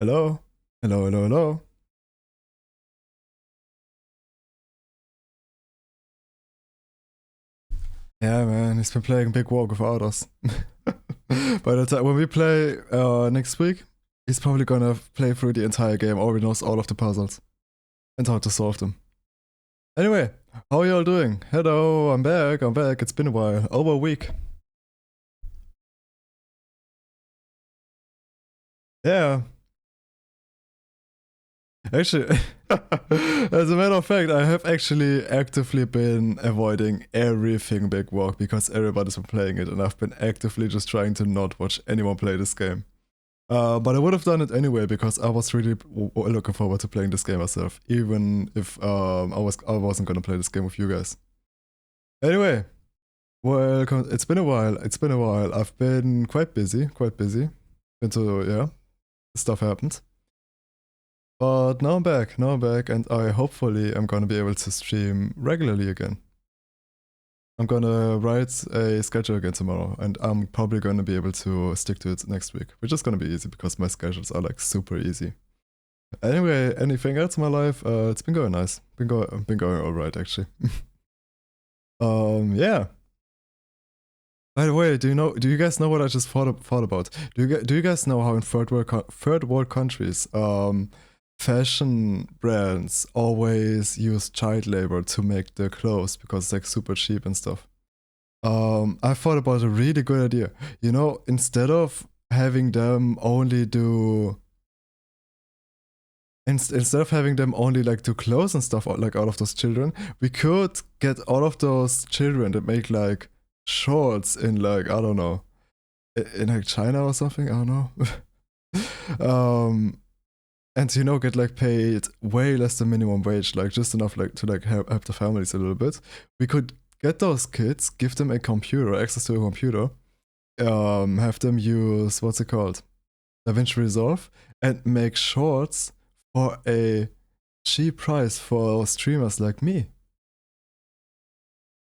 Hello? Hello, hello, hello. Yeah, man, he's been playing Big Walk without us. By the time when we play next week, he's probably gonna play through the entire game, already knows all of the puzzles and how to solve them. Anyway, how are y'all doing? Hello, I'm back, I'm back. It's been a while, over a week. Yeah, actually, as a matter of fact, I have actually actively been avoiding everything Big Walk because everybody's been playing it, and I've been actively just trying to not watch anyone play this game. But I would have done it anyway because I was really looking forward to playing this game myself, even if I wasn't gonna play this game with you guys. Anyway, welcome. It's been a while. It's been a while. I've been quite busy. Quite busy. Into yeah, stuff happened. But now I'm back. Now I'm back, and I hopefully am gonna be able to stream regularly again. I'm gonna write a schedule again tomorrow, and I'm probably gonna be able to stick to it next week, which is gonna be easy because my schedules are like super easy. Anyway, anything else in my life? It's been going nice. Been going all right actually. Yeah. By the way, Do you guys know what I just thought about? Do you guys know how in third world countries, fashion brands always use child labor to make their clothes because it's like super cheap and stuff. I thought about a really good idea. You know, instead of having them only do instead of having them only like do clothes and stuff like out of those children, we could get all of those children that make like shorts in like I don't know in like China or something. I don't know. um, and you know get like paid way less than minimum wage, like just enough like to like help the families a little bit. We could get those kids, give them a computer, access to a computer, have them use what's it called, DaVinci Resolve, and make shorts for a cheap price for streamers like me.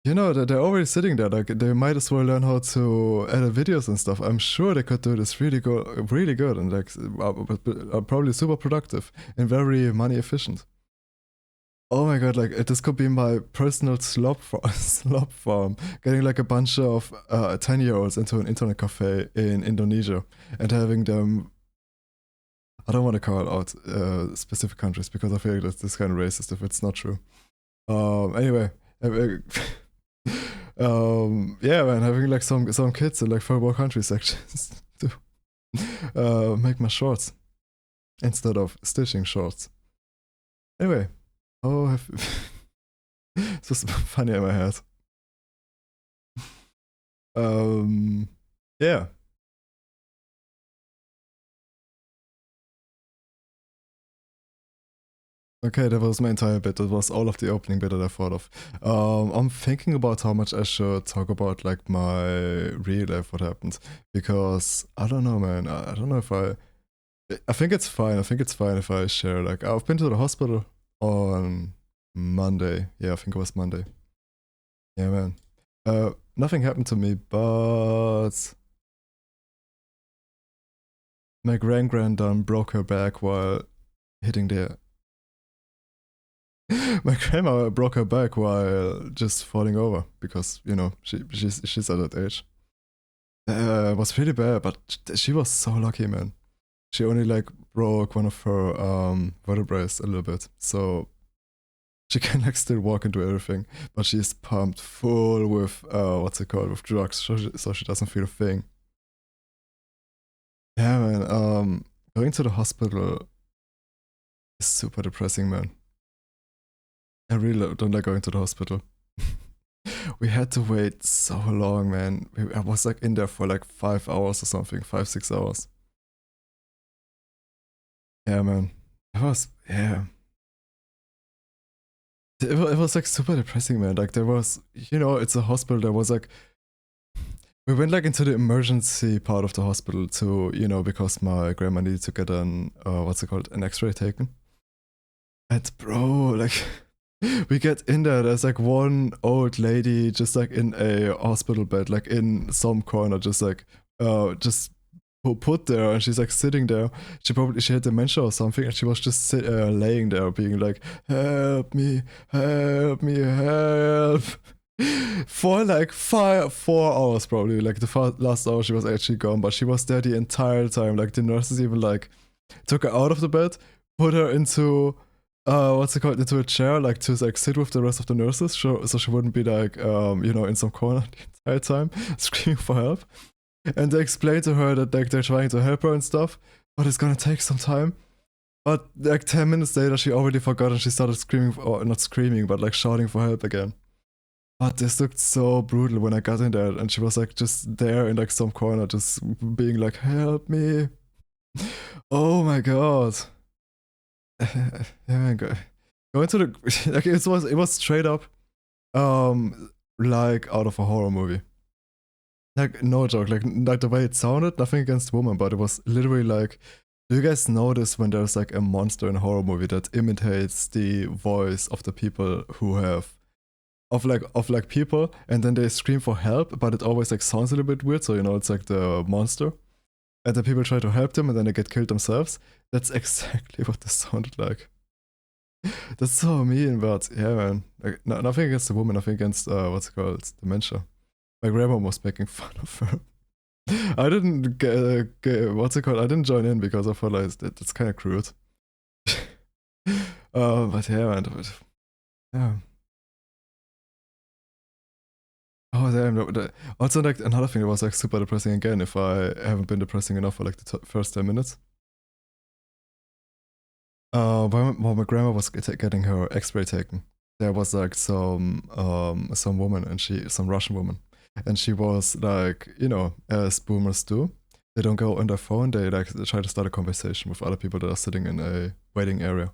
You know, they're already sitting there. Like they might as well learn how to edit videos and stuff. I'm sure they could do this really good, and like are probably super productive and very money efficient. Oh my god, like this could be my personal slop farm. Getting like a bunch of 10-year-olds into an internet cafe in Indonesia and having them. I don't want to call out specific countries because I feel like that's this kind of racist if it's not true. Anyway, yeah, man, having like some kids in like third world country sections to make my shorts instead of stitching shorts. Anyway, oh, it's just funny in my head. Um, yeah. Okay, that was my entire bit. That was all of the opening bit that I thought of. I'm thinking about how much I should talk about like my real life, what happened, because I don't know, man. I don't know if I think it's fine. I think it's fine if I share. Like, I've been to the hospital on Monday. Yeah, I think it was Monday. Yeah, man. Nothing happened to me, but my granddam broke her back while hitting the. My grandma broke her back while just falling over because you know she's at that age. It was pretty bad, but she was so lucky, man. She only like broke one of her vertebrae a little bit, so she can like still walk and do everything, but she's pumped full with what's it called, with drugs, so she doesn't feel a thing. Yeah, man. Going to the hospital is super depressing, man. I really don't like going to the hospital. We had to wait so long, man. I was like in there for like 5 hours or something, 5 6 hours. Yeah, man. It was yeah. It was like super depressing, man. Like there was, you know, it's a hospital. There was like we went like into the emergency part of the hospital to, you know, because my grandma needed to get an what's it called, an X-ray taken. And bro, like we get in there. There's like one old lady just like in a hospital bed, like in some corner, just like just put there, and she's like sitting there. She had dementia or something, and she was just laying there, being like, "Help me, help me, help." For like 4 hours probably. Like the last hour she was actually gone, but she was there the entire time. Like the nurses even like took her out of the bed, put her into what's it called, into a chair, like to like sit with the rest of the nurses, so she wouldn't be like in some corner the entire time screaming for help. And they explained to her that like they're trying to help her and stuff, but it's gonna take some time. But like 10 minutes later, she already forgot and she started screaming, or not screaming, but like shouting for help again. But this looked so brutal when I got in there, and she was like just there in like some corner, just being like, "Help me!" Oh my god! Yeah, man, going to the like it was straight up, like out of a horror movie. Like no joke, like the way it sounded. Nothing against the woman, but it was literally like. Do you guys notice when there's like a monster in a horror movie that imitates the voice of the people who have of like people, and then they scream for help, but it always like sounds a little bit weird, so it's like the monster, and then people try to help them and then they get killed themselves. That's exactly what this sounded like. That's so mean, but yeah, man, like nothing against the woman, nothing against what's it called, dementia. My grandma was making fun of her. I didn't get what's it called, I didn't join in because I felt like that's kind of crude. But yeah, man, yeah. Oh damn! Also, like another thing that was like super depressing again. If I haven't been depressing enough for like the first 10 minutes. While my grandma was getting her X-ray taken, there was like some woman, and some Russian woman, and she was like, as boomers do, they don't go on their phone. They like try to start a conversation with other people that are sitting in a waiting area,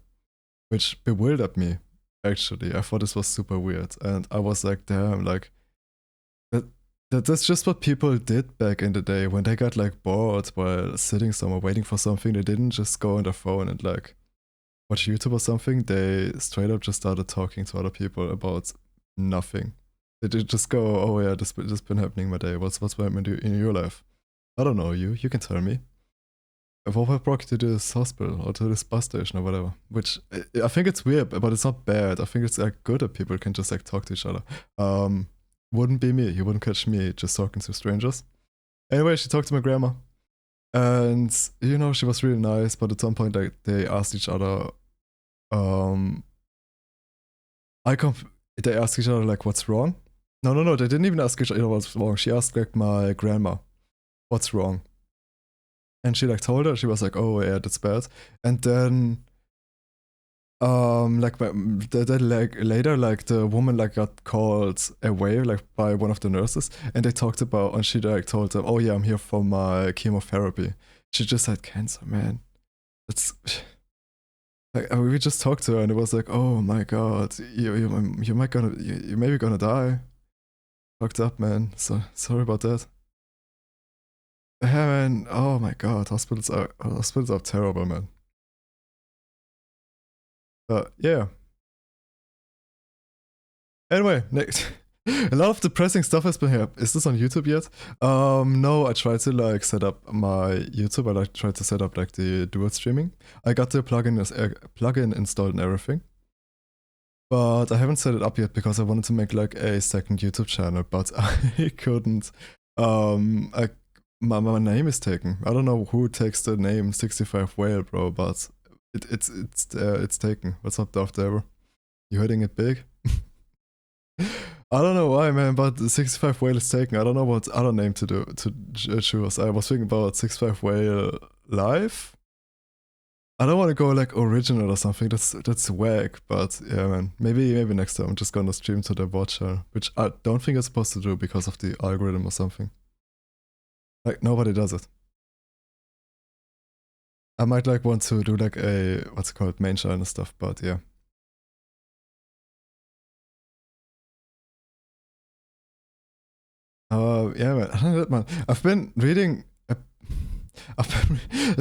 which bewildered me. Actually, I thought this was super weird, and I was like, damn, like. That's just what people did back in the day when they got like bored while sitting somewhere waiting for something. They didn't just go on their phone and like watch YouTube or something. They straight up just started talking to other people about nothing. They did just go, "Oh yeah, this been happening in my day. What's happening in your life? I don't know. You can tell me. What brought you to this hospital or to this bus station or whatever?" Which I think it's weird, but it's not bad. I think it's like good that people can just like talk to each other. Wouldn't be me. You wouldn't catch me just talking to strangers. Anyway, she talked to my grandma, and she was really nice. But at some point, like they asked each other, they asked each other like, "What's wrong?" No, they didn't even ask each other what's wrong. She asked like my grandma, "What's wrong?" And she like told her. She was like, "Oh yeah, that's bad." And then like later, like the woman like got called away like by one of the nurses, and they talked about, and she like told them, "Oh yeah, I'm here for my chemotherapy." She just had cancer, man. It's like we just talked to her, and it was like, "Oh my god, you maybe gonna die." Fucked up, man. So sorry about that. Yeah, man. Oh my god, hospitals are terrible, man. Yeah. Anyway, next. A lot of depressing stuff has been here. Is this on YouTube yet? No, I tried to like set up my YouTube. I like tried to set up like the dual streaming. I got the plugin installed and everything, but I haven't set it up yet because I wanted to make like a second YouTube channel, but I couldn't. My name is taken. I don't know who takes the name 65 Whale, bro, but it's taken. What's up, Darth Devil? You hitting it big? I don't know why, man, but the 65 Whale is taken. I don't know what other name to choose. I was thinking about 65 Whale Live. I don't want to go like original or something. That's whack. But yeah, man, maybe next time I'm just gonna stream to the watcher, which I don't think I'm supposed to do because of the algorithm or something. Like nobody does it. I might like want to do like a what's it called main channel and stuff, but yeah. Yeah, man. I don't know, man. I've been reading.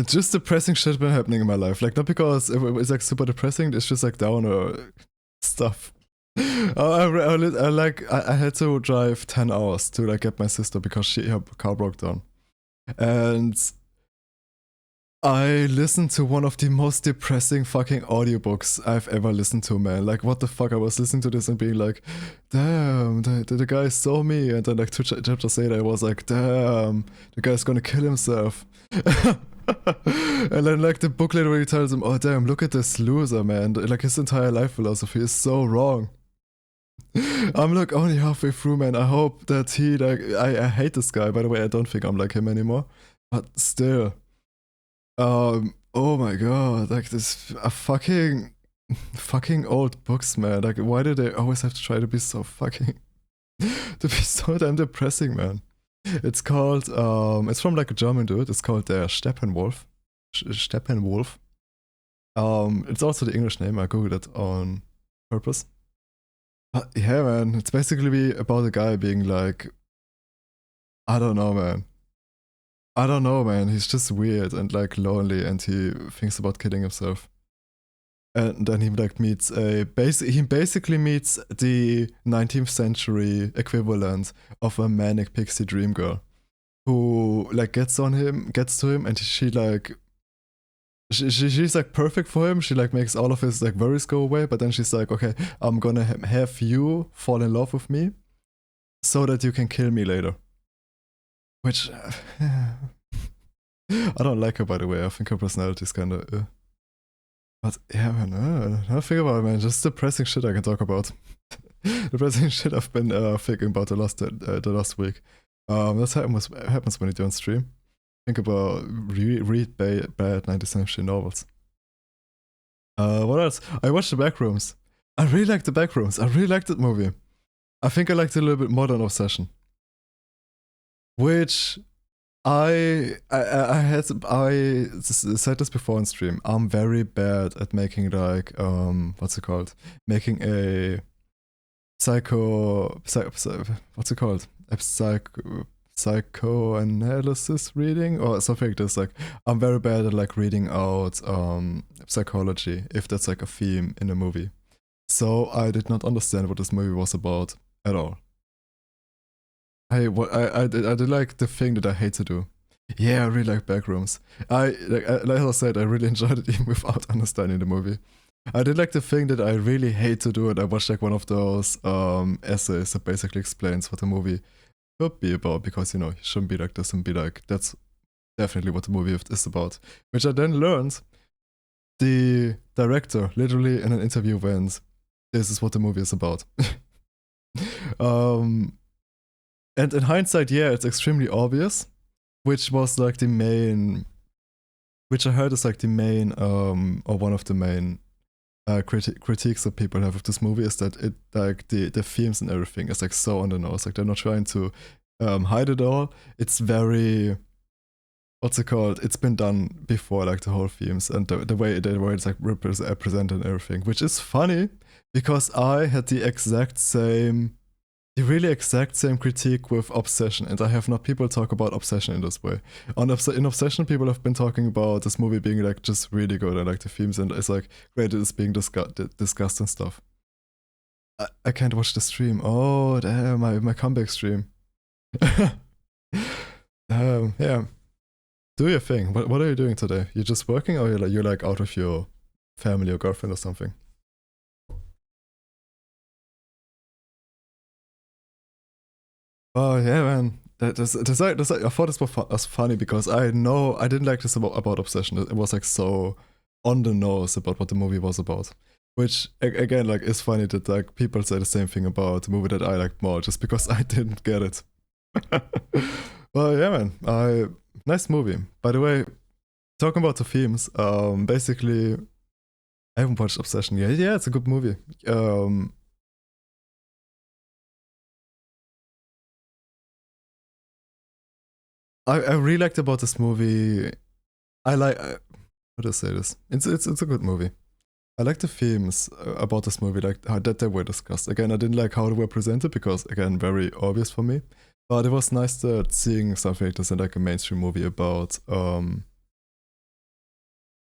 Just depressing shit been happening in my life. Like not because it's like super depressing. It's just like downer stuff. I had to drive 10 hours to like get my sister because her car broke down, and I listened to one of the most depressing fucking audiobooks I've ever listened to, man. Like, what the fuck? I was listening to this and being like, damn, the guy saw me. And then, like, two chapters later, I was like, damn, the guy's gonna kill himself. And then, like, the book literally tells him, oh, damn, look at this loser, man. Like, his entire life philosophy is so wrong. I'm like only halfway through, man. I hope that he, like, I hate this guy. By the way, I don't think I'm like him anymore. But still. Oh my god, like this fucking old books, man. Like, why do they always have to try to be so fucking to be so damn depressing, man? It's called it's from like a German dude. It's called der Steppenwolf. Steppenwolf. It's also the English name. I googled it on purpose. But yeah, man, it's basically about a guy being like, I don't know, man. I don't know, man. He's just weird and like lonely, and he thinks about killing himself. And then he like meets he basically meets the 19th century equivalent of a manic pixie dream girl, who like gets to him, and she like she's like perfect for him. She like makes all of his like worries go away, but then she's like, okay, I'm gonna have you fall in love with me, so that you can kill me later. Which I don't like her, by the way. I think her personality is kind of. But yeah, man, I think about it, man. Just depressing shit I can talk about. Depressing shit I've been thinking about the last week. That's happens when you don't stream. Think about read bad 19th century novels. What else? I watched The Backrooms. I really liked The Backrooms. I really liked that movie. I think I liked it a little bit more than Obsession. Which I said this before on stream. I'm very bad at making like what's it called? Making a what's it called? A psychoanalysis reading or something like this. Like, I'm very bad at like reading out psychology, if that's like a theme in a movie. So I did not understand what this movie was about at all. I did like the thing that I hate to do. Yeah, I really like Backrooms. Like I said, I really enjoyed it even without understanding the movie. I did like the thing that I really hate to do, and I watched like one of those essays that basically explains what the movie could be about, because you know, you shouldn't be like this and be like, that's definitely what the movie is about. Which I then learned the director literally in an interview went, this is what the movie is about. And in hindsight, yeah, it's extremely obvious, which was like the main, which I heard is like the main, or one of the main critiques that people have of this movie, is that it like the themes and everything is like so on the nose. Like, they're not trying to hide it all. It's very, what's it called? It's been done before, like the whole themes and the way it's like represented and everything, which is funny because I had the really exact same critique with Obsession, and I have not people talk about Obsession in this way. In Obsession, people have been talking about this movie being like just really good, and like the themes, and it's like great, it is being discussed and stuff. I can't watch the stream. Oh damn, my comeback stream. Yeah. Do your thing. What are you doing today? You're just working, or you're like out with your family or girlfriend or something? Oh yeah, man. I thought this was funny because I know I didn't like this about Obsession. It was like so on the nose about what the movie was about. Which again, like, is funny that like people say the same thing about the movie that I liked more, just because I didn't get it. Well, yeah, man. Nice movie. By the way, talking about the themes, basically, I haven't watched Obsession yet. Yeah, it's a good movie. I really liked about this movie. I like how to say this. It's a good movie. I like the themes about this movie, like how that they were discussed. Again, I didn't like how they were presented because, again, very obvious for me. But it was nice that seeing something like this in like a mainstream movie about oh,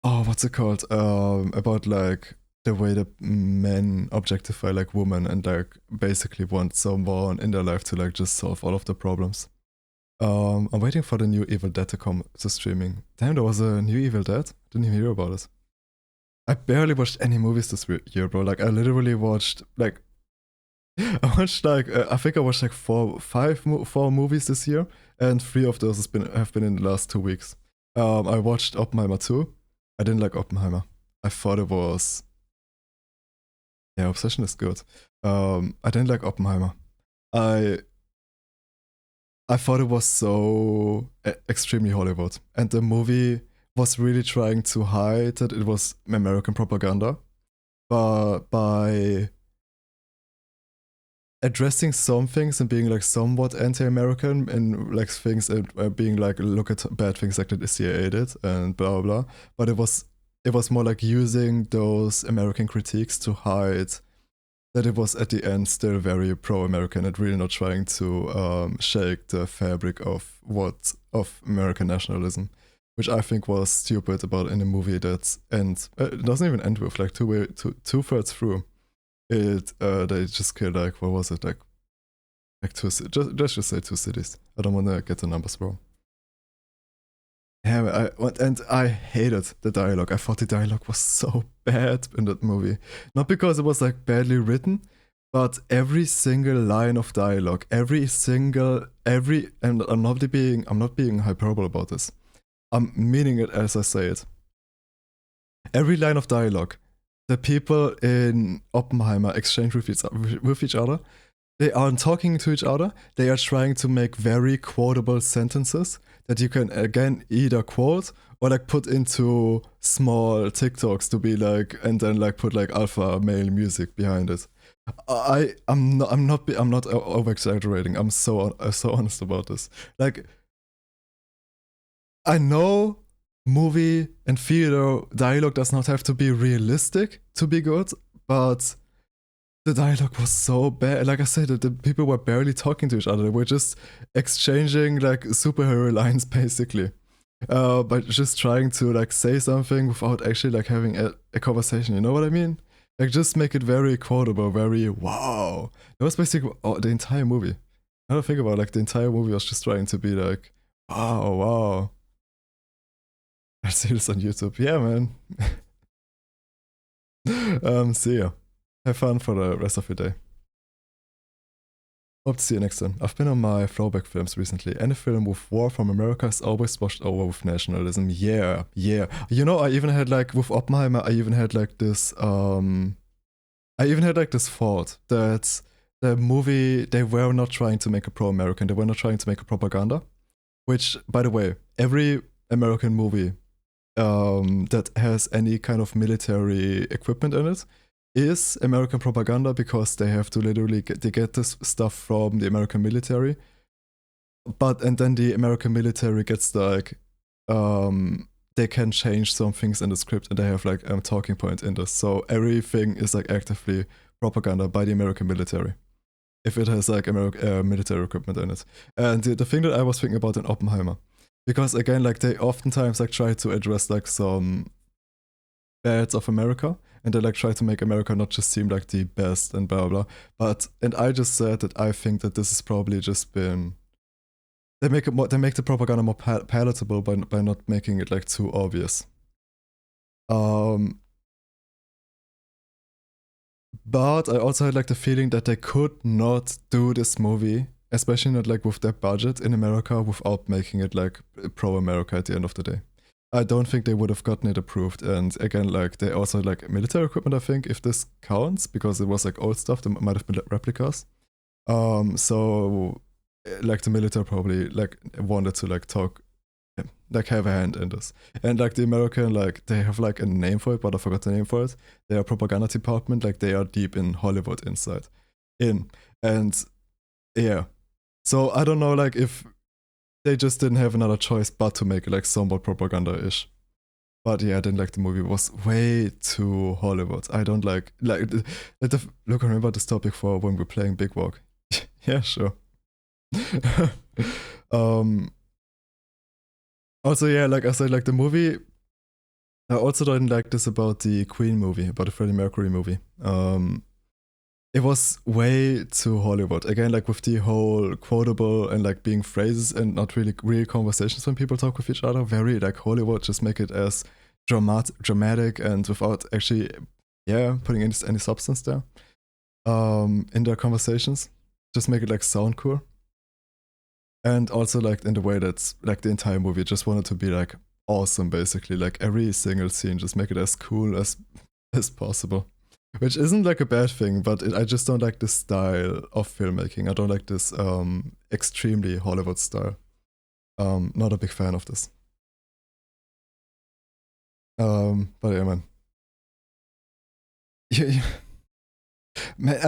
what's it called? About like the way that men objectify like women and like basically want someone in their life to like just solve all of the problems. I'm waiting for the new Evil Dead to come to streaming. Damn, there was a new Evil Dead. Didn't even hear about it. I barely watched any movies this year, bro. Like, I literally watched like I think I watched like four movies this year, and three of those have been in the last 2 weeks. I watched Oppenheimer 2. I didn't like Oppenheimer. I thought it was Obsession is good. I didn't like Oppenheimer. I thought it was so extremely Hollywood, and the movie was really trying to hide that it was American propaganda, but by addressing some things and being like somewhat anti-American and like things and being like, look at bad things like the CIA did and blah blah blah. But it was more like using those American critiques to hide that it was at the end still very pro-American and really not trying to shake the fabric of American nationalism, which I think was stupid about in a movie that ends. It doesn't even end with like two-thirds through. They just killed like, what was it, like two, let's just say 2 cities. I don't want to get the numbers wrong. Yeah, I hated the dialogue. I thought the dialogue was so bad in that movie. Not because it was like badly written, but every single line of dialogue, and I'm not being hyperbole about this. I'm meaning it as I say it. Every line of dialogue, the people in Oppenheimer exchange with each other. They aren't talking to each other. They are trying to make very quotable sentences that you can again either quote or like put into small TikToks to be like, and then like put like alpha male music behind it. I'm not over exaggerating. I'm so honest about this. Like, I know movie and theater dialogue does not have to be realistic to be good, but the dialogue was so bad. Like I said, the people were barely talking to each other. They were just exchanging like superhero lines basically. But just trying to like say something without actually like having a conversation. You know what I mean? Like just make it very quotable, very wow. That was basically the entire movie. I don't think about it, like the entire movie was just trying to be like, wow. I see this on YouTube. Yeah, man. See ya. Have fun for the rest of your day. Hope to see you next time. I've been on my throwback films recently. Any film with war from America is always washed over with nationalism. Yeah. You know, I even had like with Oppenheimer, I even had like this thought that the movie, they were not trying to make a pro-American, they were not trying to make a propaganda. Which, by the way, every American movie that has any kind of military equipment in it is American propaganda, because they have to literally get this stuff from the American military. And then the American military gets like, they can change some things in the script and they have like a talking point in this. So everything is like actively propaganda by the American military, if it has like military equipment in it. And the thing that I was thinking about in Oppenheimer, because again, like they oftentimes like try to address like some bads of America, and they like try to make America not just seem like the best and blah blah. And I just said that I think that this has probably just been, they make the propaganda more palatable by not making it like too obvious. But I also had like the feeling that they could not do this movie, especially not like with their budget in America, without making it like pro-America at the end of the day. I don't think they would have gotten it approved. And again, like they also had like military equipment, I think, if this counts, because it was like old stuff, there might have been like replicas. So like the military probably like wanted to like talk, like have a hand in this. And like the American, like they have like a name for it, but I forgot the name for it. Their propaganda department, like they are deep in Hollywood inside. And yeah. So I don't know like if they just didn't have another choice but to make it like somewhat propaganda-ish. But yeah, I didn't like the movie. It was way too Hollywood. I don't like look, I remember this topic for when we're playing Big Walk. Yeah, sure. Also, yeah, like I said, like the movie, I also didn't like this about the Queen movie, about the Freddie Mercury movie. it was way too Hollywood. Again, like with the whole quotable and like being phrases and not really real conversations when people talk with each other. Very like Hollywood, just make it as dramatic and without actually, yeah, putting any substance there in their conversations. Just make it like sound cool. And also like in the way that's like the entire movie just wanted to be like awesome basically. Like every single scene, just make it as cool as possible. Which isn't like a bad thing, but I just don't like this style of filmmaking. I don't like this extremely Hollywood style. Not a big fan of this. But yeah, man. Yeah, yeah. Man,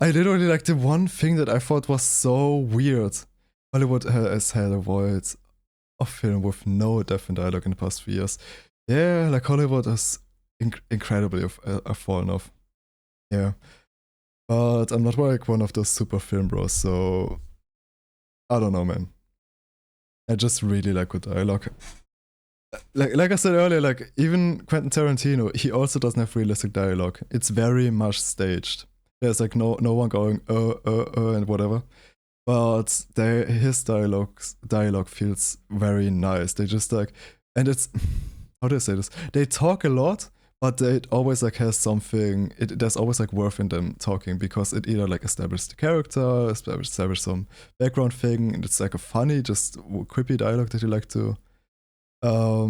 I literally like the one thing that I thought was so weird. Hollywood has had a void of film with no death in dialogue in the past few years. Yeah, like Hollywood has incredibly fallen off. Yeah. But I'm not like one of those super film bros, so I don't know, man. I just really like good dialogue. Like I said earlier, like even Quentin Tarantino, he also doesn't have realistic dialogue. It's very much staged. There's like no one going and whatever. But his dialogue feels very nice. They just like, and it's how do I say this? They talk a lot, but it always like has something. There's always like worth in them talking because it either like establishes the character, establishes some background thing, and it's like a funny, just quippy dialogue that you like to a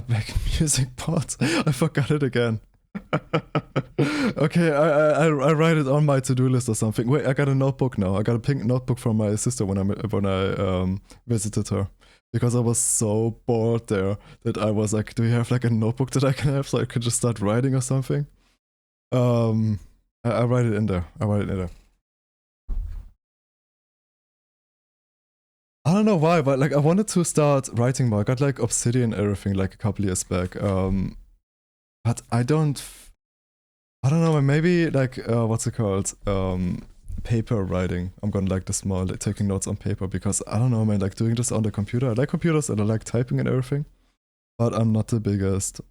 back music part. I forgot it again. Okay, I write it on my to-do list or something. Wait, I got a notebook now. I got a pink notebook from my sister when I visited her because I was so bored there that I was like, "Do you have like a notebook that I can have so I could just start writing or something?" Um, I write it in there. I write it in there. I don't know why, but like I wanted to start writing more. I got like Obsidian everything like a couple years back. But I don't know, maybe like what's it called? Paper writing. I'm gonna like this more, like taking notes on paper because I don't know, man, like doing this on the computer. I like computers and I like typing and everything, but I'm not the biggest.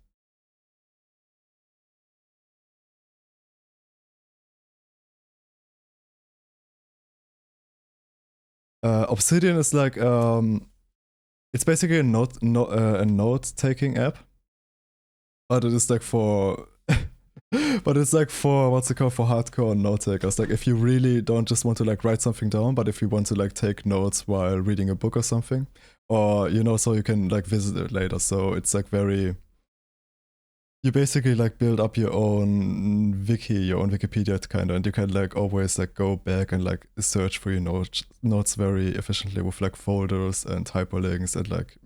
Obsidian is like it's basically a note taking app, but it is like for but it's like for what's it called, for hardcore note takers. Like if you really don't just want to like write something down, but if you want to like take notes while reading a book or something, or so you can like visit it later. So it's like very, you basically like build up your own wiki, your own Wikipedia kind of, and you can like always like go back and like search for your notes very efficiently with like folders and hyperlinks and like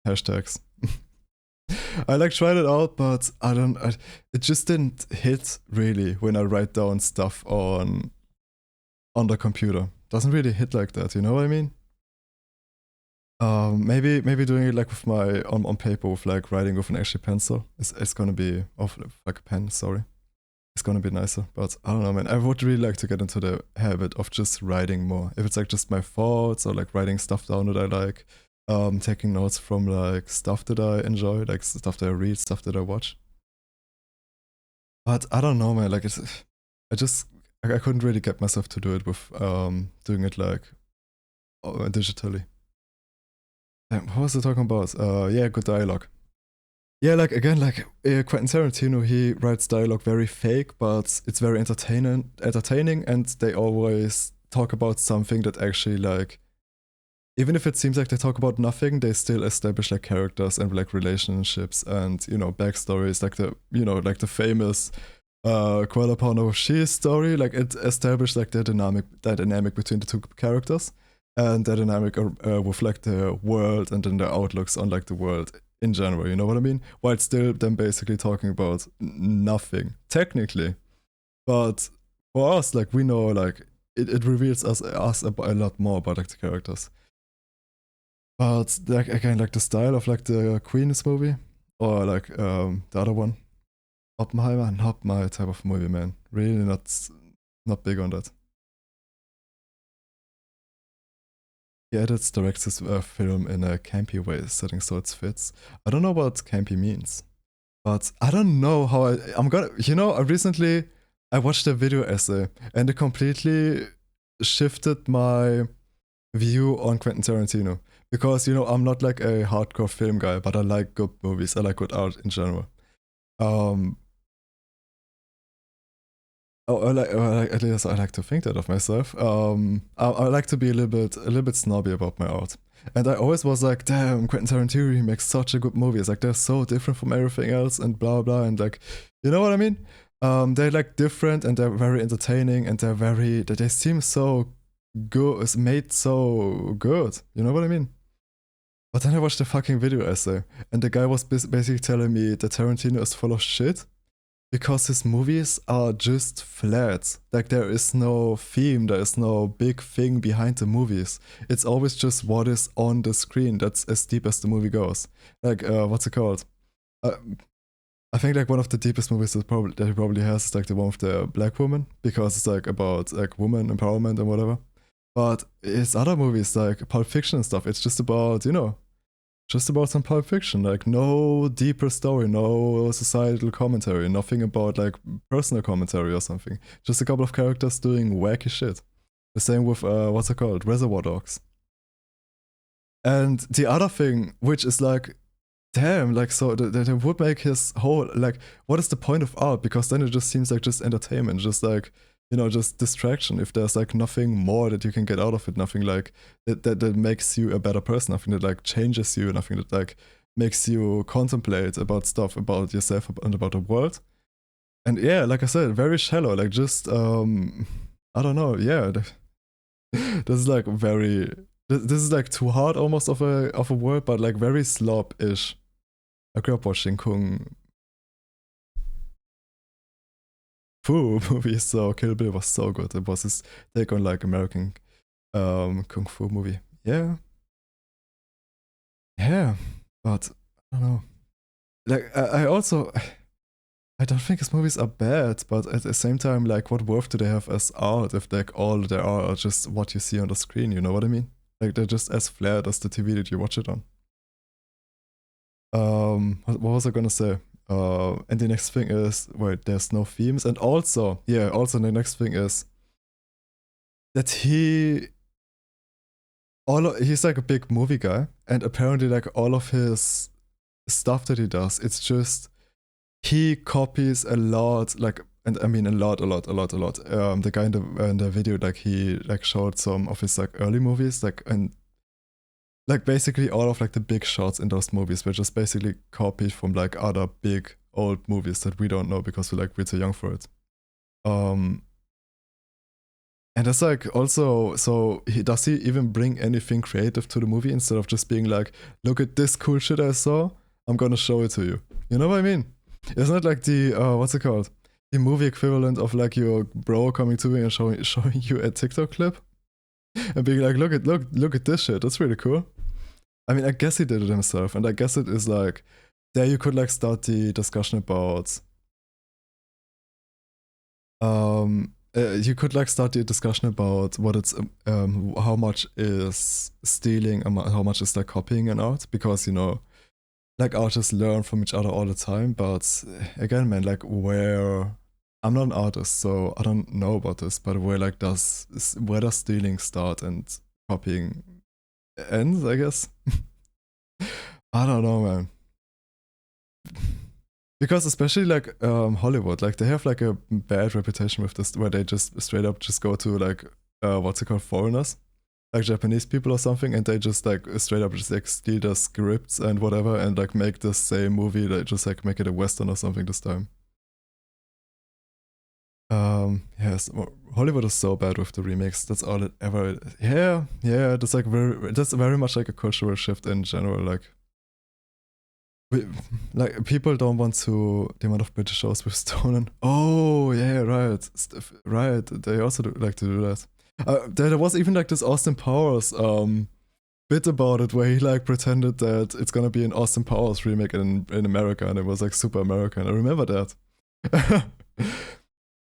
hashtags. I like tried it out, but it just didn't hit really when I write down stuff on the computer. Doesn't really hit like that, you know what I mean? Maybe doing it like with my on paper with like writing with an actual pencil. It's gonna be like a pen, sorry. It's gonna be nicer. But I don't know, man. I would really like to get into the habit of just writing more. If it's like just my thoughts or like writing stuff down that I like, taking notes from like stuff that I enjoy, like stuff that I read, stuff that I watch. But I don't know, man. Like I just I couldn't really get myself to do it with doing it like digitally. What was I talking about? Yeah, good dialogue. Yeah, like again, like Quentin Tarantino, he writes dialogue very fake, but it's very entertaining, and they always talk about something that actually like, even if it seems like they talk about nothing, they still establish like characters and like relationships and backstories, like the famous Kuala Lumpur She story. Like it established like the dynamic between the two characters and the dynamic with like the world and then the outlooks on like the world in general. You know what I mean? While still them basically talking about nothing technically, but for us, like we know, like it reveals us a lot more about like the characters. But like again, like the style of like the Queen's movie or like the other one, Oppenheimer, not my type of movie, man. Really not big on that. He edits, directs his film in a campy way setting so it fits. I don't know what campy means. But I don't know how I'm gonna. I watched a video essay and it completely shifted my view on Quentin Tarantino because I'm not like a hardcore film guy, but I like good movies. I like good art in general. Um, at least I like to think that of myself. I like to be a little bit snobby about my art, and I always was like, damn, Quentin Tarantino, he makes such a good movie. It's like they're so different from everything else, and blah blah, and like, you know what I mean? They're like different, and they're very entertaining, and they seem so good. It's made so good. You know what I mean? But then I watched the fucking video essay, and the guy was basically telling me that Tarantino is full of shit because his movies are just flat. Like there is no theme, there is no big thing behind the movies. It's always just what is on the screen. That's as deep as the movie goes. Like what's it called? Uh, I think like one of the deepest movies that he probably has is like the one with the black woman because it's like about like woman empowerment and whatever. But his other movies like Pulp Fiction and stuff, it's just about just about some Pulp Fiction, like no deeper story, no societal commentary, nothing about like personal commentary or something. Just a couple of characters doing wacky shit. The same with what's it called, Reservoir Dogs. And the other thing, which is like, damn, like so that would make his whole like, what is the point of art? Because then it just seems like just entertainment, just like just distraction. If there's like nothing more that you can get out of it, nothing like that makes you a better person, nothing that like changes you, nothing that like makes you contemplate about stuff about yourself and about the world. And yeah, like I said, very shallow, like just I don't know, yeah. This is like very this is like too hard almost of a word, but like very slob-ish. I grew up watching Kung Fu movies, so Kill Bill was so good. It was his take on like American Kung Fu movie. Yeah. Yeah. But I don't know. Like I also I don't think his movies are bad, but at the same time, like what worth do they have as art if like all there are just what you see on the screen, you know what I mean? Like they're just as flat as the TV that you watch it on. What was I gonna say? And the next thing is, wait, there's no themes, and also, yeah, also the next thing is that he's like a big movie guy, and apparently like all of his stuff that he does, it's just he copies a lot, like, and I mean a lot. The guy in the video, like he like showed some of his like early movies, like and like basically all of like the big shots in those movies were just basically copied from like other big old movies that we don't know because we're too young for it. Um and that's like also, so does he even bring anything creative to the movie instead of just being like, look at this cool shit I saw, I'm gonna show it to you. You know what I mean? It's not like the what's it called? The movie equivalent of like your bro coming to me and showing you a TikTok clip and being like, look at this shit, that's really cool. I mean, I guess he did it himself, and I guess it is like, there you could like start the discussion about you could like start the discussion about what it's how much is stealing and how much is like copying an art, because like artists learn from each other all the time, but again, man, like where I'm not an artist, so I don't know about this, but where does stealing start and copying ends, I guess. I don't know, man. Because especially like Hollywood, like they have like a bad reputation with this, where they just straight up just go to like what's it called, foreigners, like Japanese people or something, and they just like straight up just like steal the scripts and whatever, and like make the same movie, like just like make it a western or something this time. Yes, Hollywood is so bad with the remakes. That's all it ever. Yeah. That's very much like a cultural shift in general. Like people don't want to the amount of British shows with stolen. Oh yeah, right, right. They also like to do that. There was even like this Austin Powers bit about it where he like pretended that it's gonna be an Austin Powers remake in America, and it was like super American. I remember that.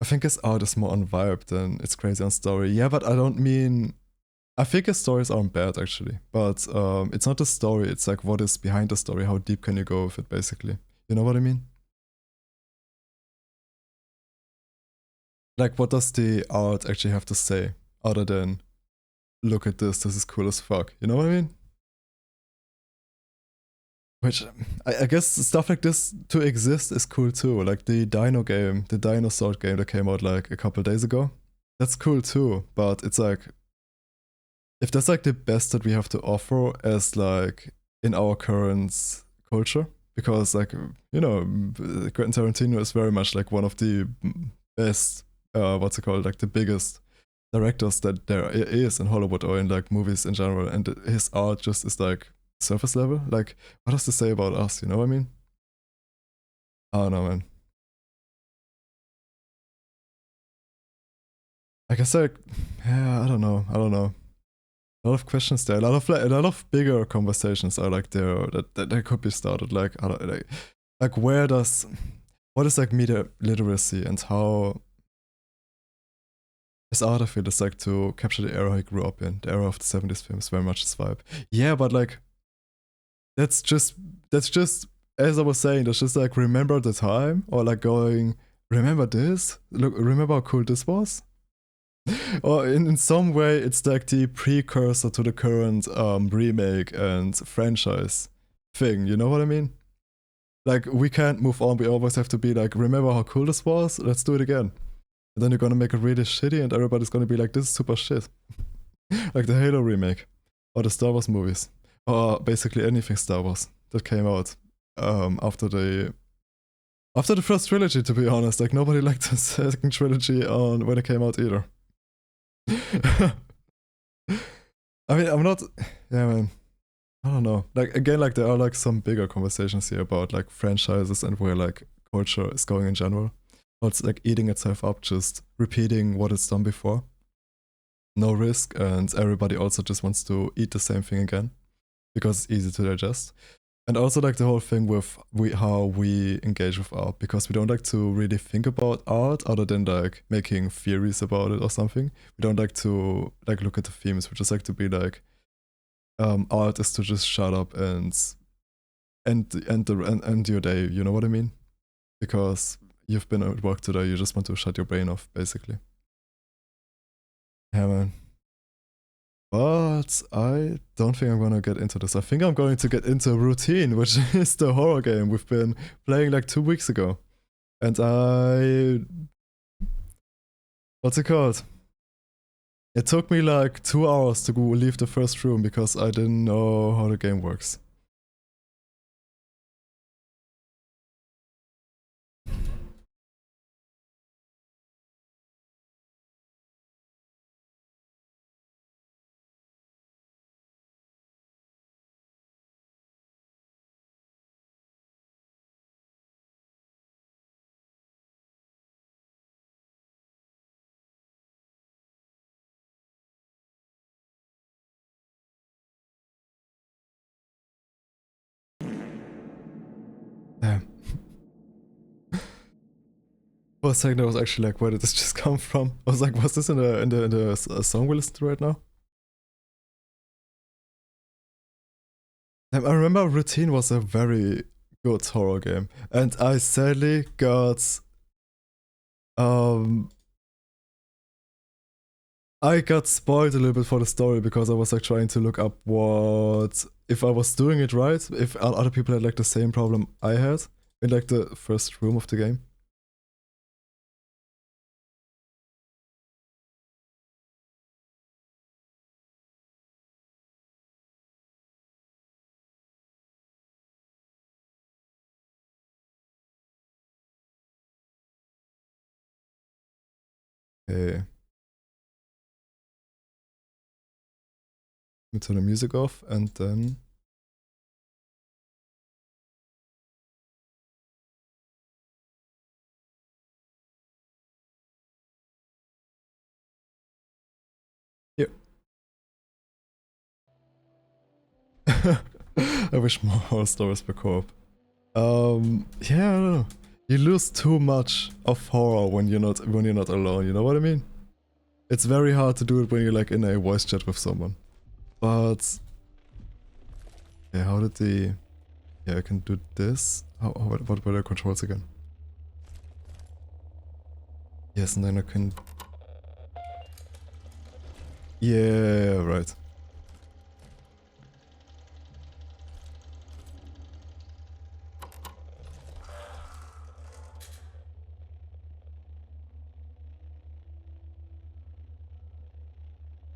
I think his art is more on vibe than it's crazy on story. Yeah, but I don't mean. I think his stories aren't bad actually, but it's not the story. It's like what is behind the story. How deep can you go with it, basically? You know what I mean? Like, what does the art actually have to say other than look at this is cool as fuck, you know what I mean? Which I guess stuff like this to exist is cool too. Like the Dino game, the Dinosaur game that came out like a couple days ago. That's cool too, but it's like if that's like the best that we have to offer as like in our current culture, because like you know, Quentin Tarantino is very much like one of the best, what's it called, like the biggest directors that there is in Hollywood or in like movies in general, and his art just is like surface level. Like, what does this say about us? You know what I mean? I don't know, man. I guess like, yeah, I don't know. I don't know. A lot of questions there. A lot of bigger conversations are like there that could be started. Like, I don't like where does what is like media literacy and how his art I feel is like to capture the era he grew up in, the era of the 70s films, very much his vibe. Yeah, but like that's just as I was saying, that's just like remember the time or like going remember this? Look, remember how cool this was? Or in some way it's like the precursor to the current remake and franchise thing, you know what I mean? Like we can't move on, we always have to be like, remember how cool this was? Let's do it again. And then you're gonna make it really shitty and everybody's gonna be like, this is super shit. Like the Halo remake. Or the Star Wars movies. Or basically anything Star Wars that came out after the first trilogy, to be honest. Like nobody liked the second trilogy on when it came out either. I mean, I'm not. Yeah, man. I don't know. Like again, like there are like some bigger conversations here about like franchises and where like culture is going in general. Or it's like eating itself up, just repeating what it's done before. No risk, and everybody also just wants to eat the same thing again because it's easy to digest. And also like the whole thing with how we engage with art, because we don't like to really think about art other than like making theories about it or something. We don't like to like look at the themes. We just like to be like, art is to just shut up and end your day. You know what I mean? Because you've been at work today, you just want to shut your brain off, basically. Yeah, man. But I don't think I'm gonna get into this. I think I'm going to get into Routine, which is the horror game we've been playing like 2 weeks ago. And what's it called? It took me like 2 hours to go leave the first room because I didn't know how the game works. Damn. For a second, I was actually like, where did this just come from? I was like, was this in the song we listened to right now? I remember Routine was a very good horror game, and I sadly got um I got spoiled a little bit for the story because I was like trying to look up what if I was doing it right, if other people had like the same problem I had in like the first room of the game. Okay, let me turn the music off and then here. I wish more horror stories were co-op. Yeah, I don't know. You lose too much of horror when you're not alone. You know what I mean? It's very hard to do it when you're like in a voice chat with someone. But yeah, how did the yeah I can do this? What were the controls again? Yes, and then I can... Yeah, right.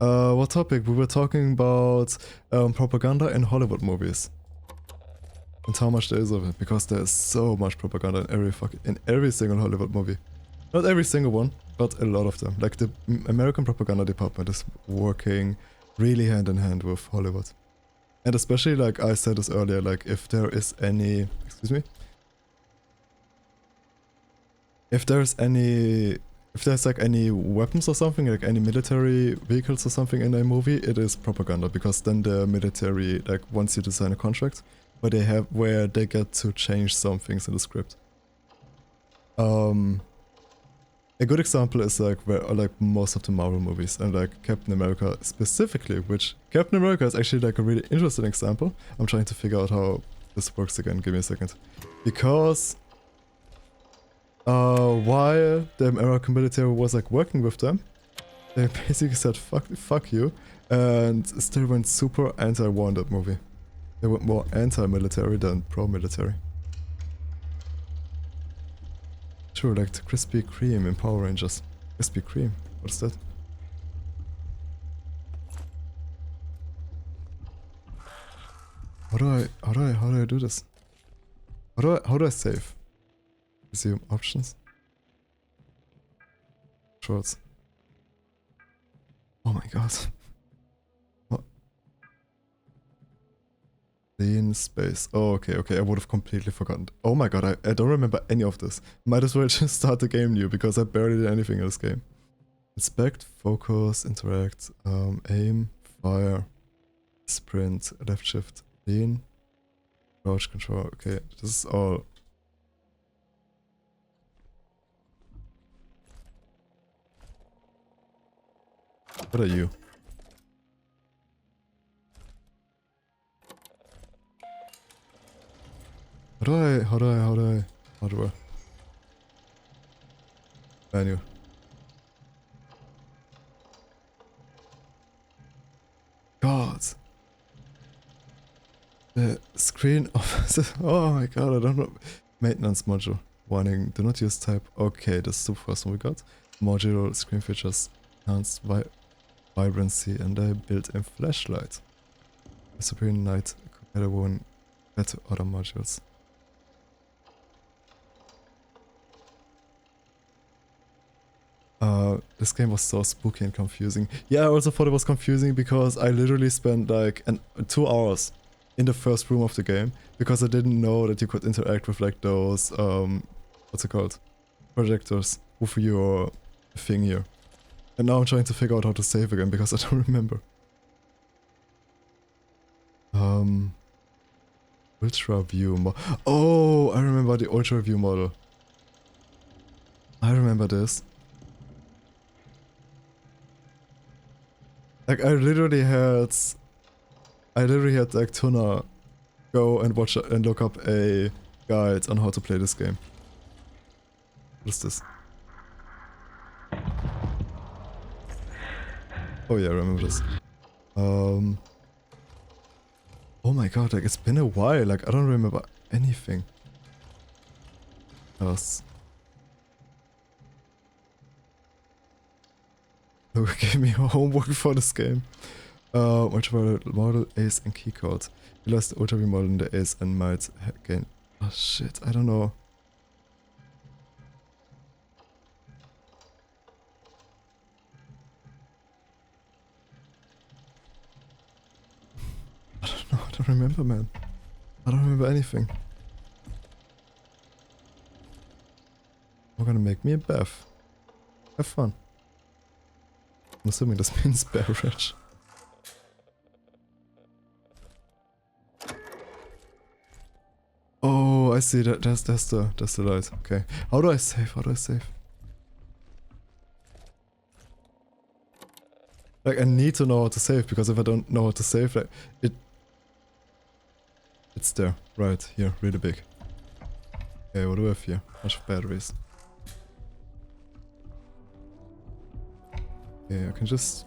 What topic? We were talking about propaganda in Hollywood movies. And how much there is of it, because there's so much propaganda in every single Hollywood movie. Not every single one, but a lot of them. Like the American propaganda department is working really hand in hand with Hollywood. And especially, like I said this earlier, like if there is any... Excuse me? If there's like any weapons or something, like any military vehicles or something in a movie, it is propaganda, because then the military like wants you to sign a contract where they get to change some things in the script. A good example is like most of the Marvel movies, and like Captain America specifically, which Captain America is actually like a really interesting example. I'm trying to figure out how this works again. Give me a second. Because while the American military was like working with them, they basically said fuck you, and still went super anti-war in that movie. They went more anti-military than pro-military. True, like the Krispy Kreme in Power Rangers. Krispy Kreme, what's that? How do I do this? How do I save? Resume options. Shorts. Oh my god. What? Clean space. Oh, okay, I would have completely forgotten. Oh my god, I don't remember any of this. Might as well just start the game new, because I barely did anything in this game. Inspect, focus, interact, aim, fire, sprint, left shift, lean, crouch control. Okay, this is all. What are you? How do I? Menu. God. The screen of... Oh my god, I don't know. Maintenance module. Warning, do not use type. Okay, that's the first one we got. Module, screen features, enhanced vibrancy, and a built-in flashlight. Supreme night compatible and better other modules. This game was so spooky and confusing. Yeah, I also thought it was confusing because I literally spent like 2 hours in the first room of the game, because I didn't know that you could interact with like those, what's it called? Projectors with your thing here. And now I'm trying to figure out how to save again, because I don't remember. Ultra view oh, I remember the ultra view model. I remember this. Like I literally had like Tuna go and watch and look up a guide on how to play this game. What is this? Oh yeah, I remember this. Oh my god, like it's been a while, like I don't remember anything else. Look, gave me homework for this game. Model, ace and keycode. You lost the ultra view model in the ace and might gain... Oh shit, I don't know. I don't know, I don't remember, man. I don't remember anything. I'm gonna make me a bath. Have fun. I'm assuming this means beverage. Oh, I see that. That's the light. Okay. How do I save? Like I need to know how to save, because if I don't know how to save, like it's there, right here, really big. Okay, what do we have here? Bunch of batteries. Yeah, I can just...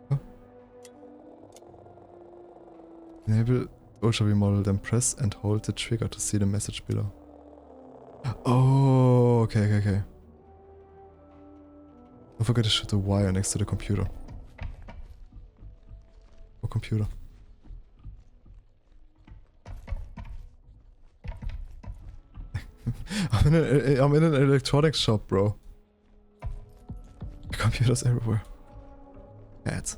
Huh? Enable Ultra V model, then press and hold the trigger to see the message below. Oh, okay. Don't forget to shoot the wire next to the computer. Oh, computer. I'm in an electronics shop, bro. Computers everywhere. Ads.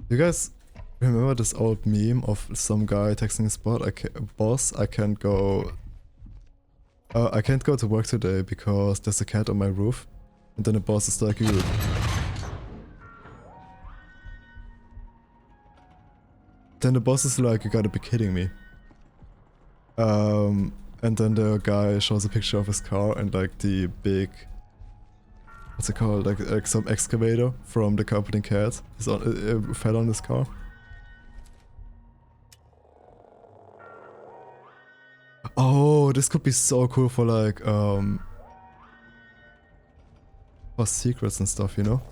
You guys remember this old meme of some guy texting his boss, I can't go to work today because there's a cat on my roof. And then the boss is like, you. Then the boss is like, you gotta be kidding me. And then the guy shows a picture of his car and like the big, what's it called, like some excavator from the company cat is on, fell on his car. Oh, this could be so cool for like, for secrets and stuff, you know?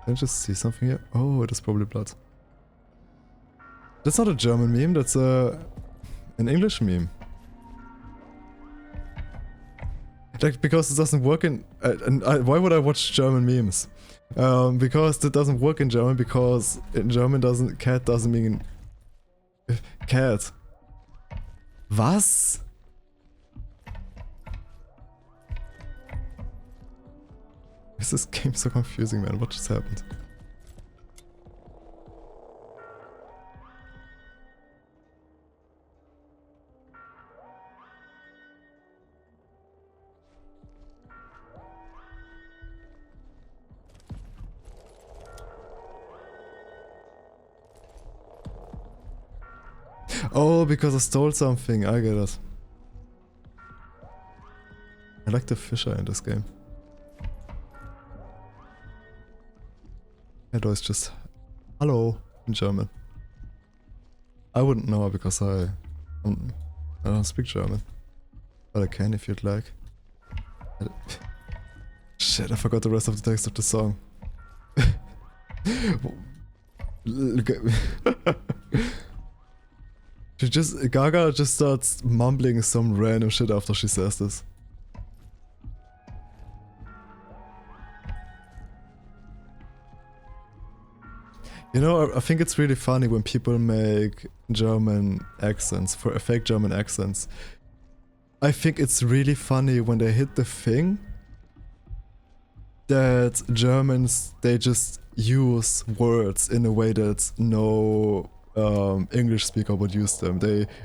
Can I just see something here? Oh, that's probably blood. That's not a German meme, that's an English meme. Like, because it doesn't work in... why would I watch German memes? Because it doesn't work in German, because in German cat doesn't mean... cat. Was? Is this game so confusing, man? What just happened? Oh, because I stole something. I get it. I like the Fisher in this game. Hello is just hello in German. I wouldn't know because I don't speak German. But I can if you'd like. Shit, I forgot the rest of the text of the song. Gaga just starts mumbling some random shit after she says this. You know, I think it's really funny when people make German accents, for fake German accents. I think it's really funny when they hit the thing that Germans, they just use words in a way that no English speaker would use them.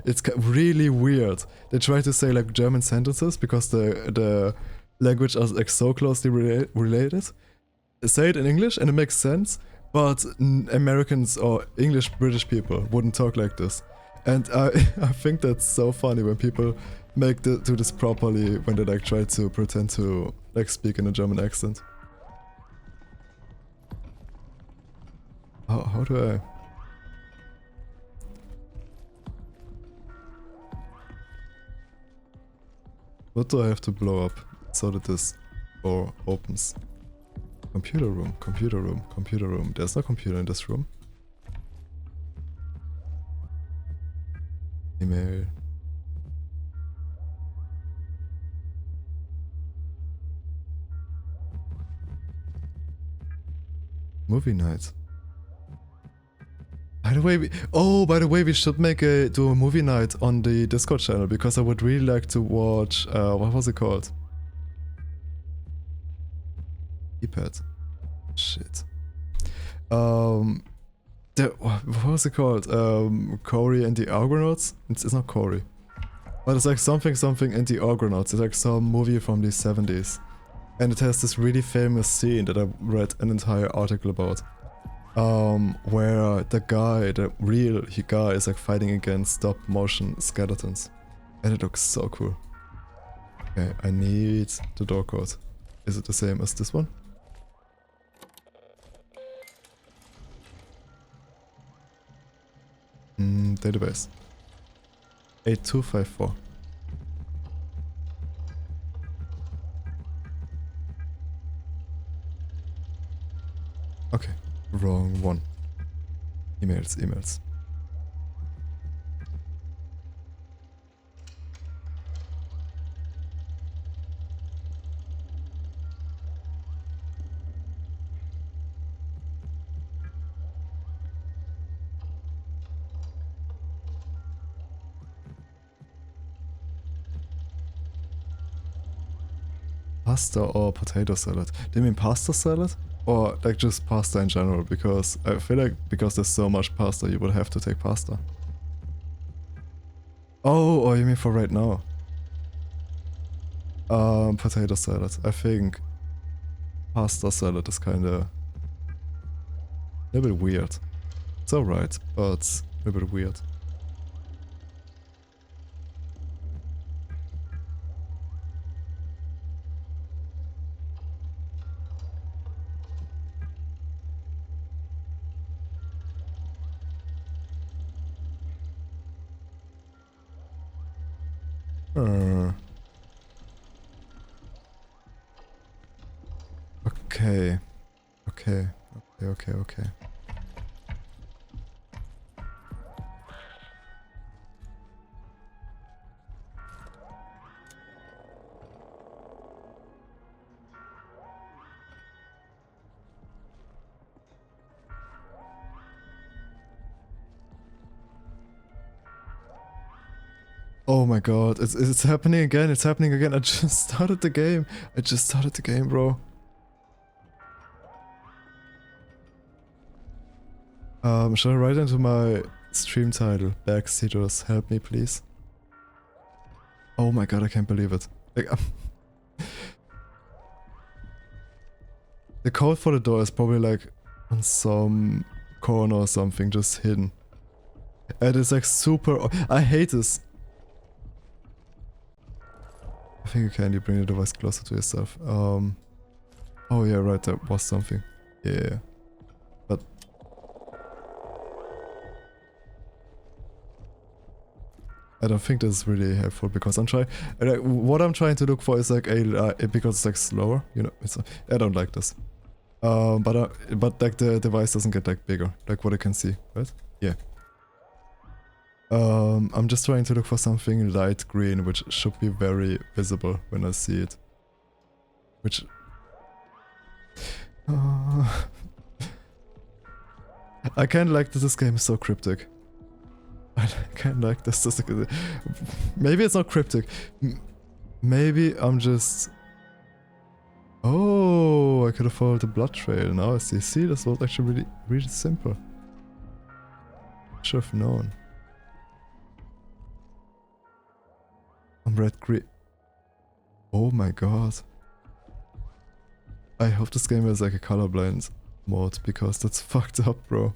It's really weird. They try to say like German sentences because the language is like so closely related. They say it in English and it makes sense. But Americans or English British people wouldn't talk like this. And I think that's so funny when people do this properly, when they like try to pretend to like speak in a German accent. How do I... What do I have to blow up so that this door opens? Computer room, computer room, computer room. There's no computer in this room. Email. Movie night. By the way, we should do a movie night on the Discord channel because I would really like to watch, what was it called? Keypad. Shit. What was it called? Cory and the Argonauts? It's not Cory. But it's like something and the Argonauts. It's like some movie from the 70s. And it has this really famous scene that I read an entire article about. Where the real guy is like fighting against stop motion skeletons. And it looks so cool. Okay, I need the door code. Is it the same as this one? Database. 8254. Okay, wrong one. Emails. Pasta or potato salad? Do you mean pasta salad? Or like just pasta in general? Because I feel like because there's so much pasta, you would have to take pasta. Oh, or you mean for right now? Potato salad. I think pasta salad is kinda a little bit weird. It's alright, but a little bit weird. Okay. Oh my god, it's happening again, it's happening again. I just started the game. Bro. Shall I write into my stream title? Backseaters, help me please. Oh my god, I can't believe it. Like, the code for the door is probably like on some corner or something, just hidden. And it's like super... I hate this. I think you can, you bring the device closer to yourself. Oh yeah, right, there was something. Yeah. But... I don't think this is really helpful because I'm trying... Like, what I'm trying to look for is like a... because it's like slower, you know, it's... I don't like this. But like the device doesn't get like bigger, like what I can see, right? Yeah. I'm just trying to look for something light green, which should be very visible when I see it. Which... I kinda like that this game is so cryptic. I kinda like this. Maybe it's not cryptic. Maybe I'm just... Oh, I could have followed the blood trail. Now I see. See, this was actually really simple. Should have known. I'm red green. Oh my god. I hope this game has like a colorblind mode because that's fucked up, bro.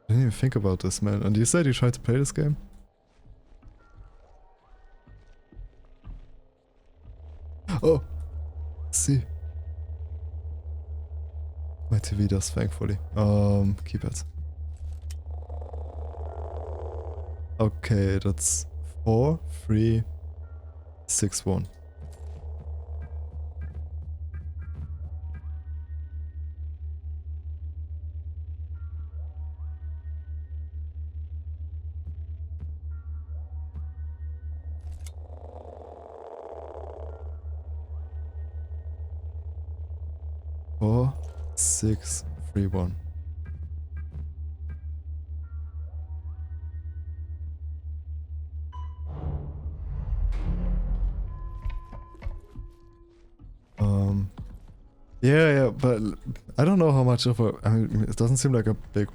I didn't even think about this, man. And you said you tried to play this game? Oh! See. My TV does, thankfully. Keep it. Okay, that's 4, 3, 6, 1. Four, 6, 3, 1. Yeah, but I don't know how much of a... I mean, it doesn't seem like a big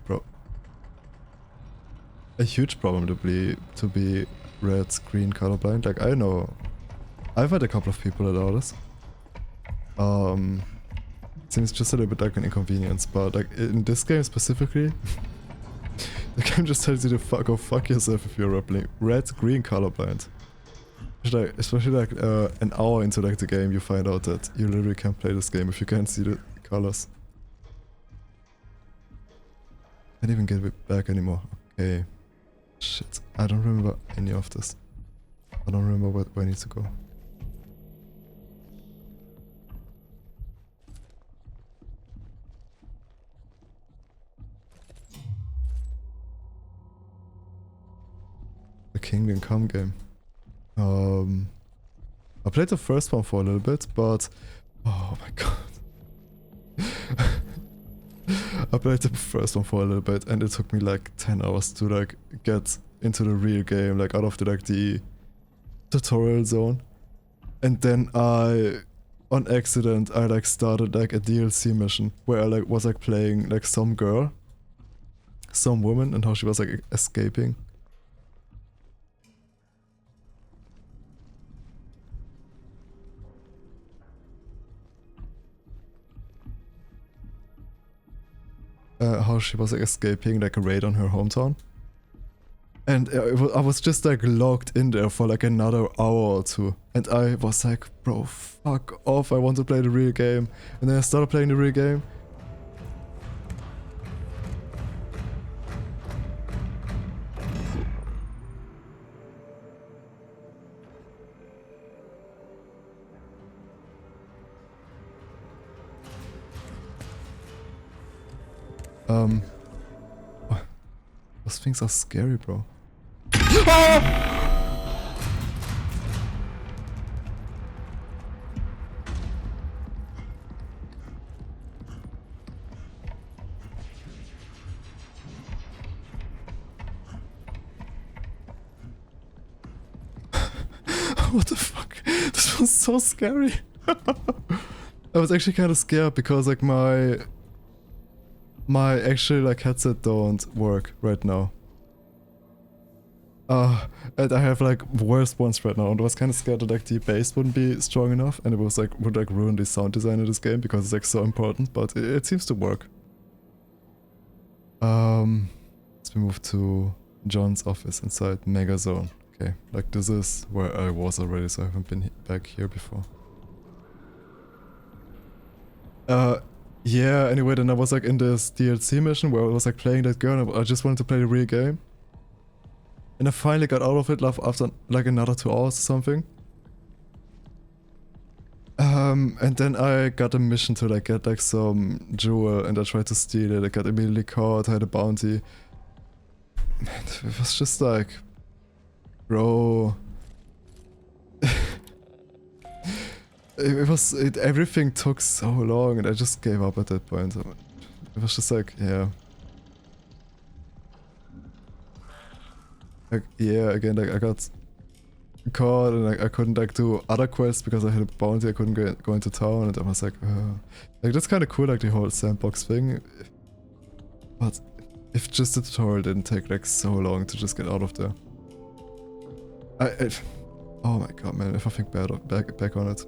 a huge problem to be red-green colorblind. Like, I know... I've had a couple of people that are this. Seems just a little bit like an inconvenience, but like in this game specifically, the game just tells you to go fuck yourself if you're red-green colorblind. especially like an hour into like the game, you find out that you literally can't play this game if you can't see the colors. Can't even get it back anymore. Okay. Shit. I don't remember any of this. I don't remember where I need to go. The Kingdom Come game. I played the first one for a little bit, but oh my god. I played the first one for a little bit and it took me like 10 hours to like get into the real game, like out of the tutorial zone. And then on accident I like started like a DLC mission where I like was like playing like some girl, some woman, and how she was like escaping. How she was like escaping like a raid on her hometown. And I was just like locked in there for like another hour or two. And I was like, bro, fuck off, I want to play the real game. And then I started playing the real game. Those things are scary, bro. What the fuck? This was so scary. I was actually kind of scared because like my actually like headset don't work right now. And I have like worse ones right now, and I was kind of scared that like the bass wouldn't be strong enough, and it was like would like ruin the sound design of this game because it's like so important, but it seems to work. Let's move to John's office inside Megazone. Okay, like this is where I was already, so I haven't been back here before. Yeah, anyway, then I was like in this DLC mission where I was like playing that girl and I just wanted to play the real game. And I finally got out of it after like another 2 hours or something. And then I got a mission to like get like some jewel and I tried to steal it. I got immediately caught, had a bounty. Man, it was just like, bro. Everything took so long and I just gave up at that point. It was just like, yeah. Like, yeah, again, like I got caught and like I couldn't like do other quests because I had a bounty, I couldn't go into town, and I was like that's kind of cool, like the whole sandbox thing. But if just the tutorial didn't take like so long to just get out of there. Oh my god, man, if I think back on it.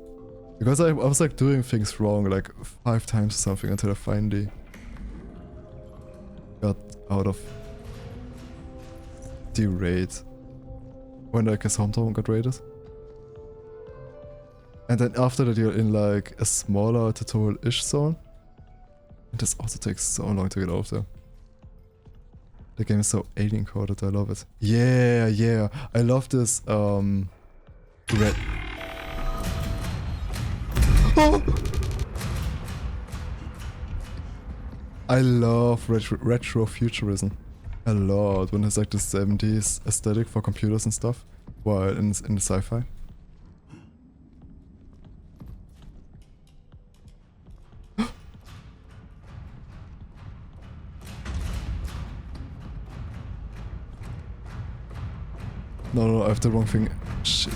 Because I was like doing things wrong like 5 times or something until I finally got out of the raid. When like his hometown got raided. And then after that you're in like a smaller tutorial-ish zone. And this also takes so long to get out of there. The game is so alien coded, I love it. Yeah, yeah. I love this red. Oh! I love retro futurism a lot when it's like the 70s aesthetic for computers and stuff, while in the sci-fi. No, I have the wrong thing. Shit.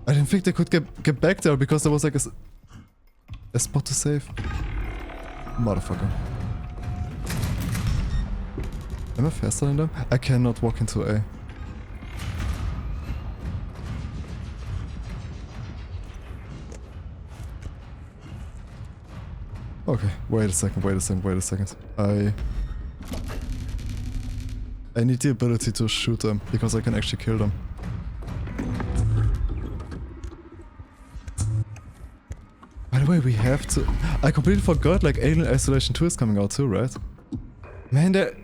I didn't think they could get back there because there was like a spot to save. Motherfucker. Am I faster than them? I cannot walk into A. Okay, wait a second. I need the ability to shoot them, because I can actually kill them. By the way, we have to... I completely forgot, like, Alien Isolation 2 is coming out too, right? Man, there's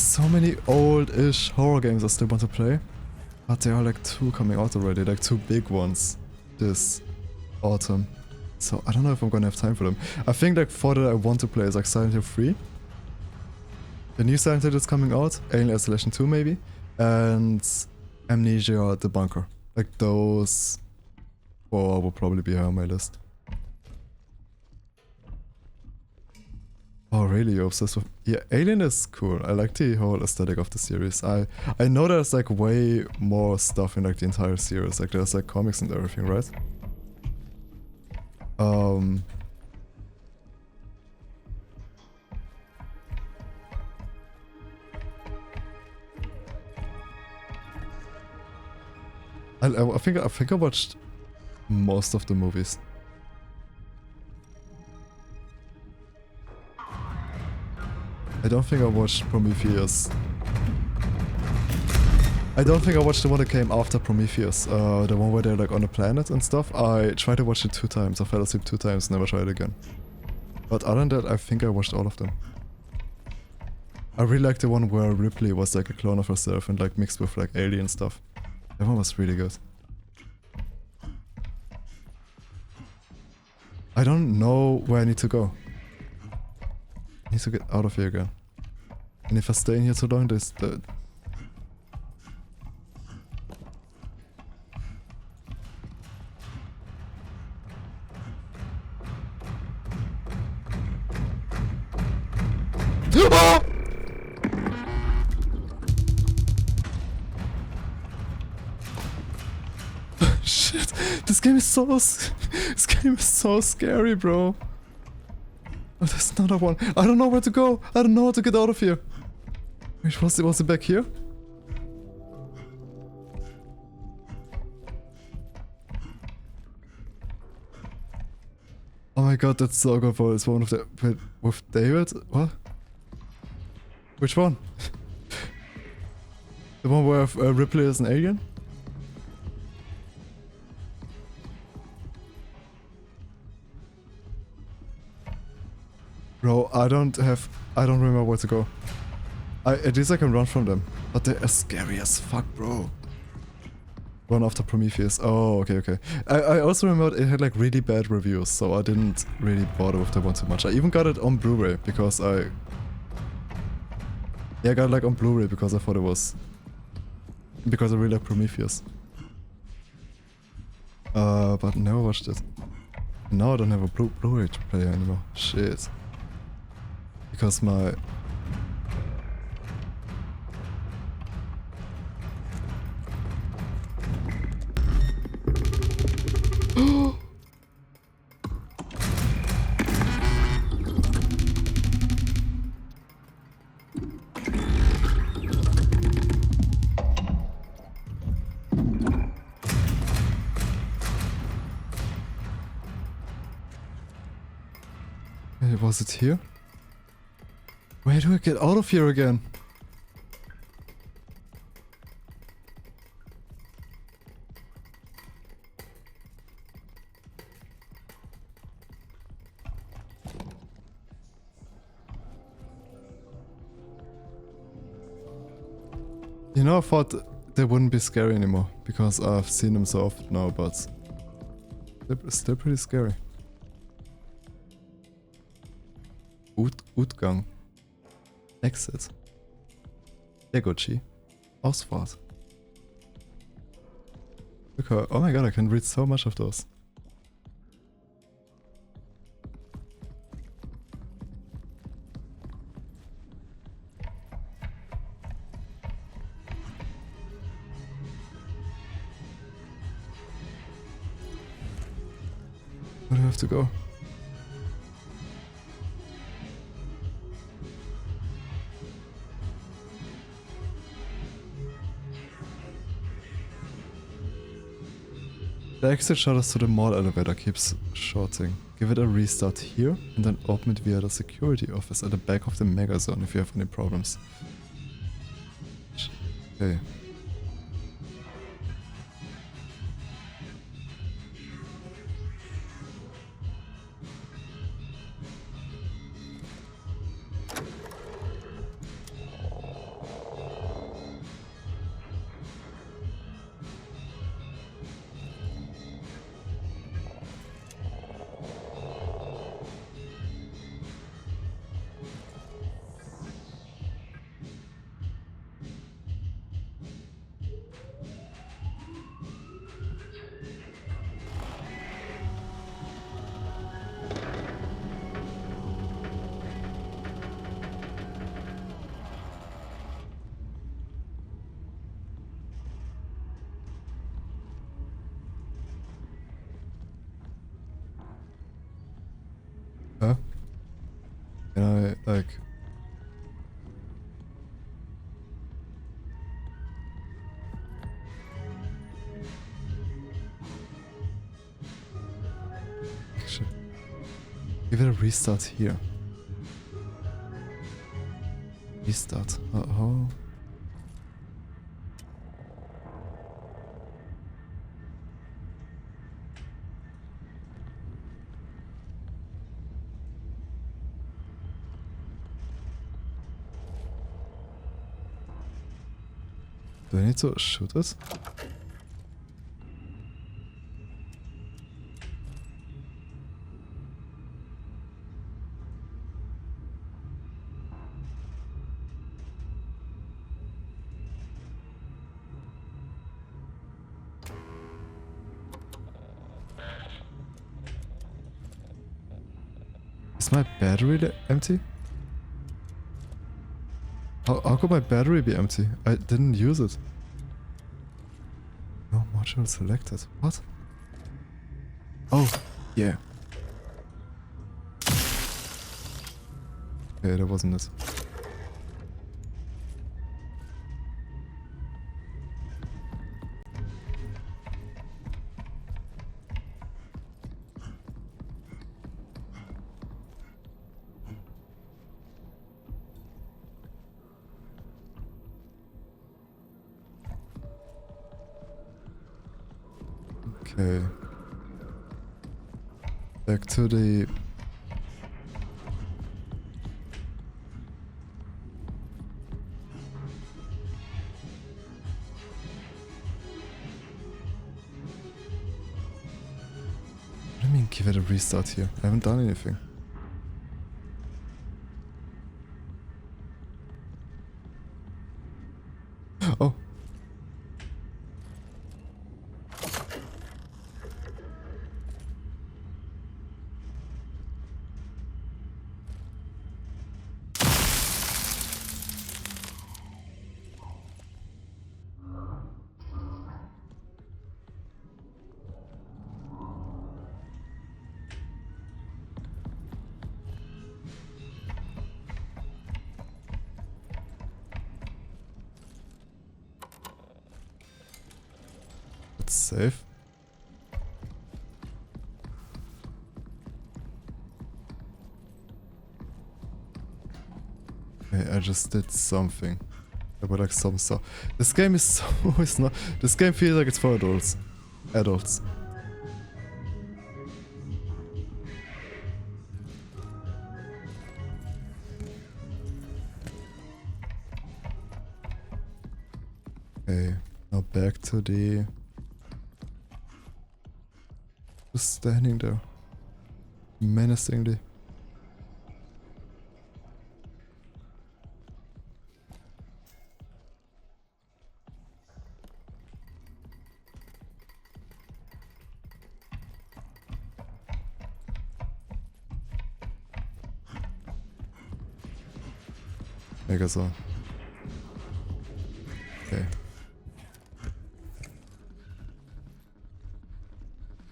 so many old-ish horror games I still want to play. But there are like 2 coming out already, like 2 big ones this autumn. So I don't know if I'm gonna have time for them. I think like 4 that I want to play is like Silent Hill 3. The new Silent Hill that's coming out, Alien Isolation 2 maybe, and Amnesia The Bunker. Like those 4 will probably be high on my list. Oh really, you're obsessed with... Yeah, Alien is cool. I like the whole aesthetic of the series. I know there's like way more stuff in like the entire series. Like there's like comics and everything, right? I think I watched most of the movies. I don't think I watched Prometheus. I don't think I watched the one that came after Prometheus. The one where they're like on a planet and stuff. I tried to watch it 2 times. I fell asleep 2 times, never tried it again. But other than that, I think I watched all of them. I really liked the one where Ripley was like a clone of herself and like mixed with like alien stuff. That one was really good. I don't know where I need to go. I need to get out of here again. And if I stay in here too long, there's the... Shit! This game is so scary, bro. Oh, there's another one. I don't know where to go. I don't know how to get out of here. Wait, was it back here? Oh my god, that's so good for it's one of the... Wait, with David? What? Which one? The one where Ripley is an alien? Bro, I don't remember where to go. At least I can run from them. But they are scary as fuck, bro. Run after Prometheus. Oh, okay. I also remember it had like really bad reviews, so I didn't really bother with that one too much. I even got it on Blu-ray because I got it like on Blu-ray because I thought it was... Because I really like Prometheus. But never watched it. Now I don't have a Blu-ray player anymore. Shit. Because my... Was it here? Where do I get out of here again? You know, I thought they wouldn't be scary anymore because I've seen them so often now, but they're still pretty scary. Utgang. Exit. Egochi. Ausfahrt. Okay. Oh my god, I can read so much of those. Where do I have to go? The exit shutters to the mall elevator keeps shorting. Give it a restart here and then open it via the security office at the back of the Megazone if you have any problems. Okay. Huh? Can I, like... Actually, give it a restart here. Restart. Oh. Do I need to shoot it? Is my battery empty? How could my battery be empty? I didn't use it. No module selected. What? Oh, yeah. Okay, that wasn't it. Okay. Back to the... What do you mean give it a restart here? I haven't done anything. Oh. Let's save. Okay, I just did something. About like some stuff. This game is so... it's not... This game feels like it's for adults. Adults. Okay, now back to the... Just standing there. Menacingly. I guess so. Okay.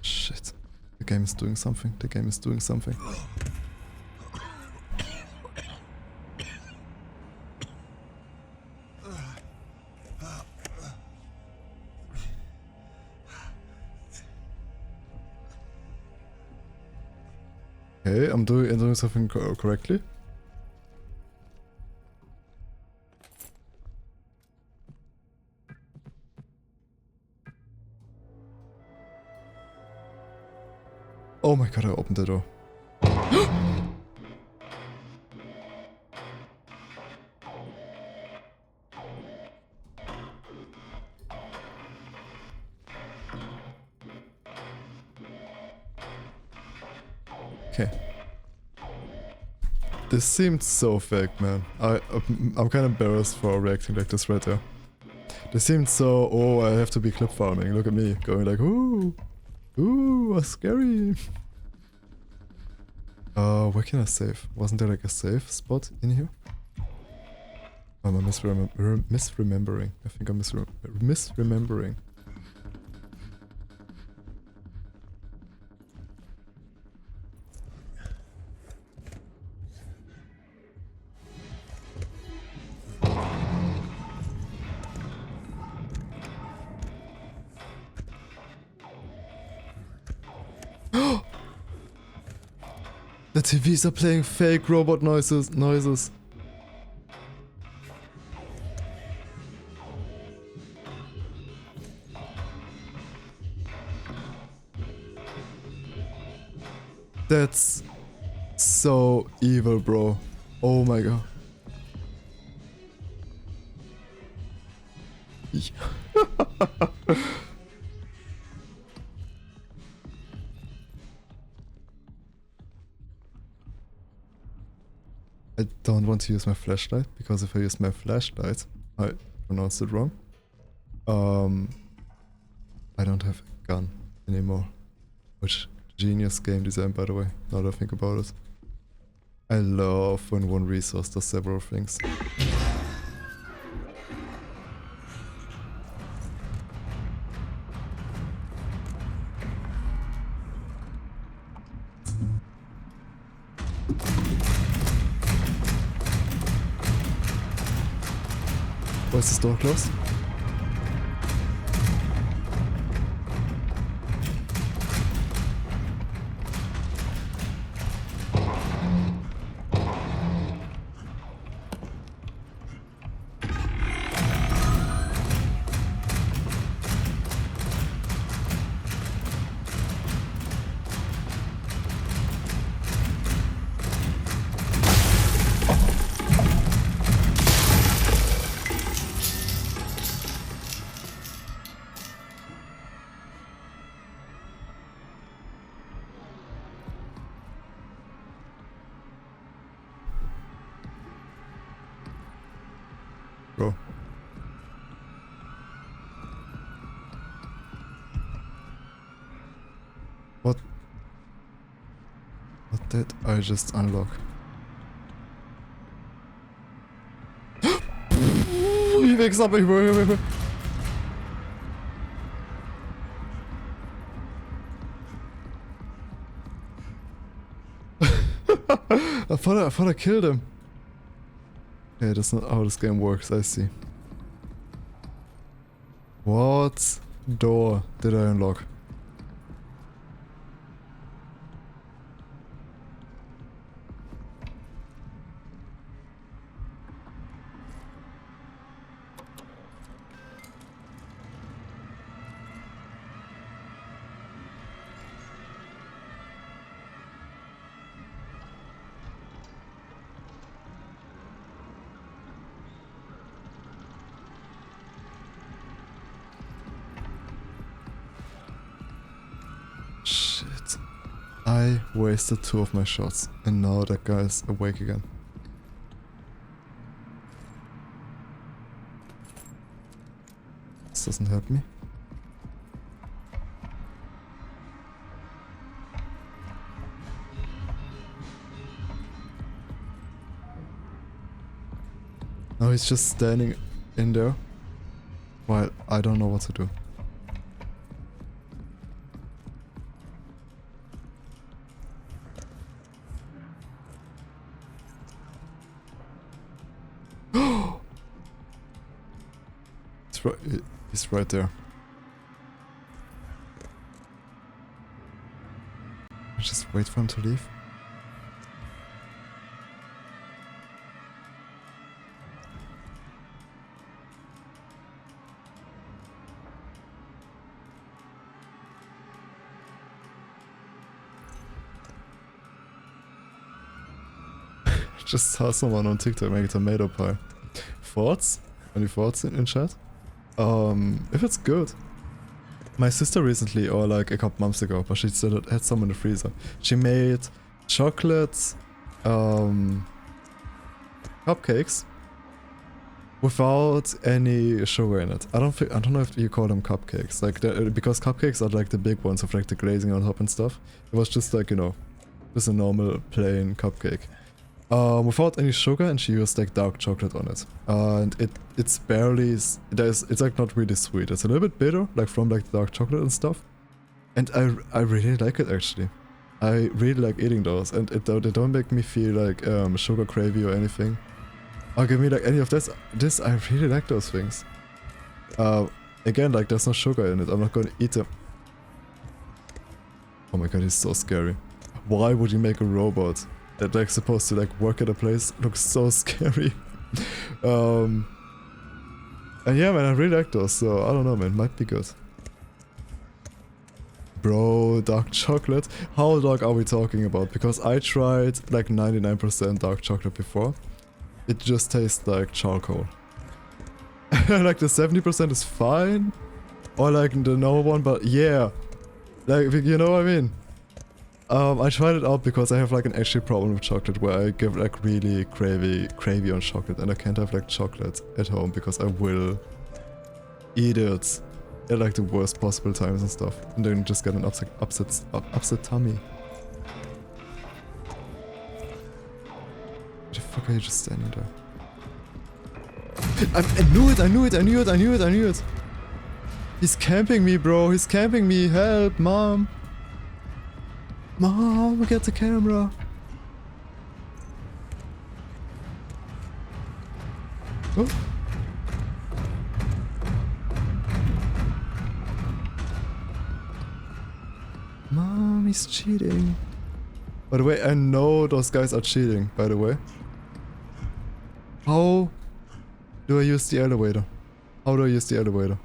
Shit. The game is doing something. The game is doing something. Okay, I'm doing something correctly. Oh my god, I opened the door. Okay. This seemed so fake, man. I'm kind of embarrassed for reacting like this right there. This seemed so, oh, I have to be clip farming. Look at me, going like, ooh, scary. Where can I save? Wasn't there like a safe spot in here? Am I misremembering? I think I'm misremembering. The TVs are playing fake robot noises. That's so evil, bro. Oh my god. I don't want to use my flashlight, because if I use my flashlight, I pronounced it wrong. I don't have a gun anymore. Which genius game design, by the way, now that I think about it. I love when one resource does several things. Why is this door closed? Bro. What did I just unlock? He wakes up. Wait. I thought I killed him. Okay, that's not how this game works, I see. What door did I unlock? Shit. I wasted 2 of my shots, and now that guy's awake again. This doesn't help me. Now he's just standing in there, while I don't know what to do. He's right there. Just wait for him to leave. Just saw someone on TikTok make a tomato pie. Thoughts? Any thoughts in chat? If it's good. My sister recently, or like a couple months ago, but she still had some in the freezer. She made chocolate cupcakes without any sugar in it. I don't know if you call them cupcakes, like because cupcakes are like the big ones with like the glazing on top and stuff. It was just like, you know, just a normal plain cupcake. Without any sugar, and she used like dark chocolate on it. And it's barely, it's like not really sweet. It's a little bit bitter, like from like the dark chocolate and stuff. And I really like it actually. I really like eating those, and they don't make me feel like sugar cravey or anything. Or give me like any of this. I really like those things. Again, like there's no sugar in it. I'm not gonna eat them. Oh my god, he's so scary. Why would you make a robot that like supposed to like work at a place? Looks so scary. And yeah, man, I really like those. So I don't know, man. Might be good. Bro, dark chocolate. How dark are we talking about? Because I tried like 99% dark chocolate before. It just tastes like charcoal. Like the 70% is fine. Or like the normal one, but yeah. Like, you know what I mean? I tried it out because I have like an actual problem with chocolate where I get like really cravey on chocolate, and I can't have like chocolate at home because I will eat it at like the worst possible times and stuff, and then just get an upset tummy. What the fuck are you just standing there? I knew it! He's camping me, bro, he's camping me, help, mom! Mom, get the camera! Oh. Mom, he's cheating. By the way, I know those guys are cheating, by the way. How do I use the elevator? How do I use the elevator?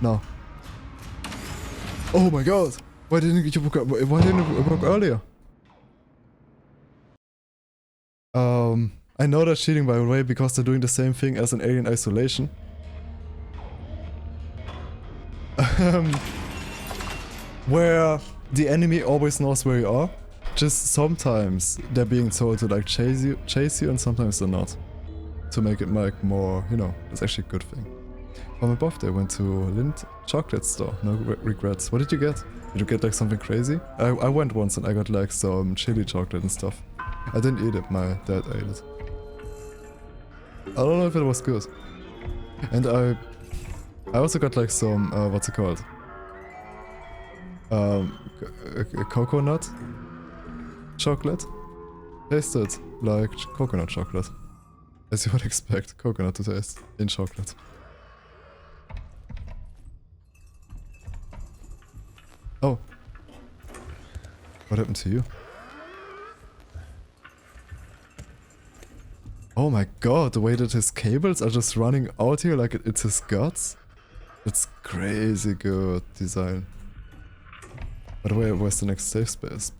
No. Oh my god! Why didn't it work earlier? I know they're cheating, by the way, because they're doing the same thing as in Alien Isolation. Where the enemy always knows where you are. Just sometimes they're being told to like chase you, and sometimes they're not. To make it like more, you know, it's actually a good thing. For my birthday, I went to Lindt chocolate store. No regrets. What did you get? Did you get like something crazy? I went once and I got like some chili chocolate and stuff. I didn't eat it, my dad ate it. I don't know if it was good. And I also got like some, what's it called? A coconut chocolate. Tasted like coconut chocolate. As you would expect coconut to taste in chocolate. Oh. What happened to you? Oh my god, the way that his cables are just running out here like it's his guts. It's crazy good design. By the way, where's the next safe space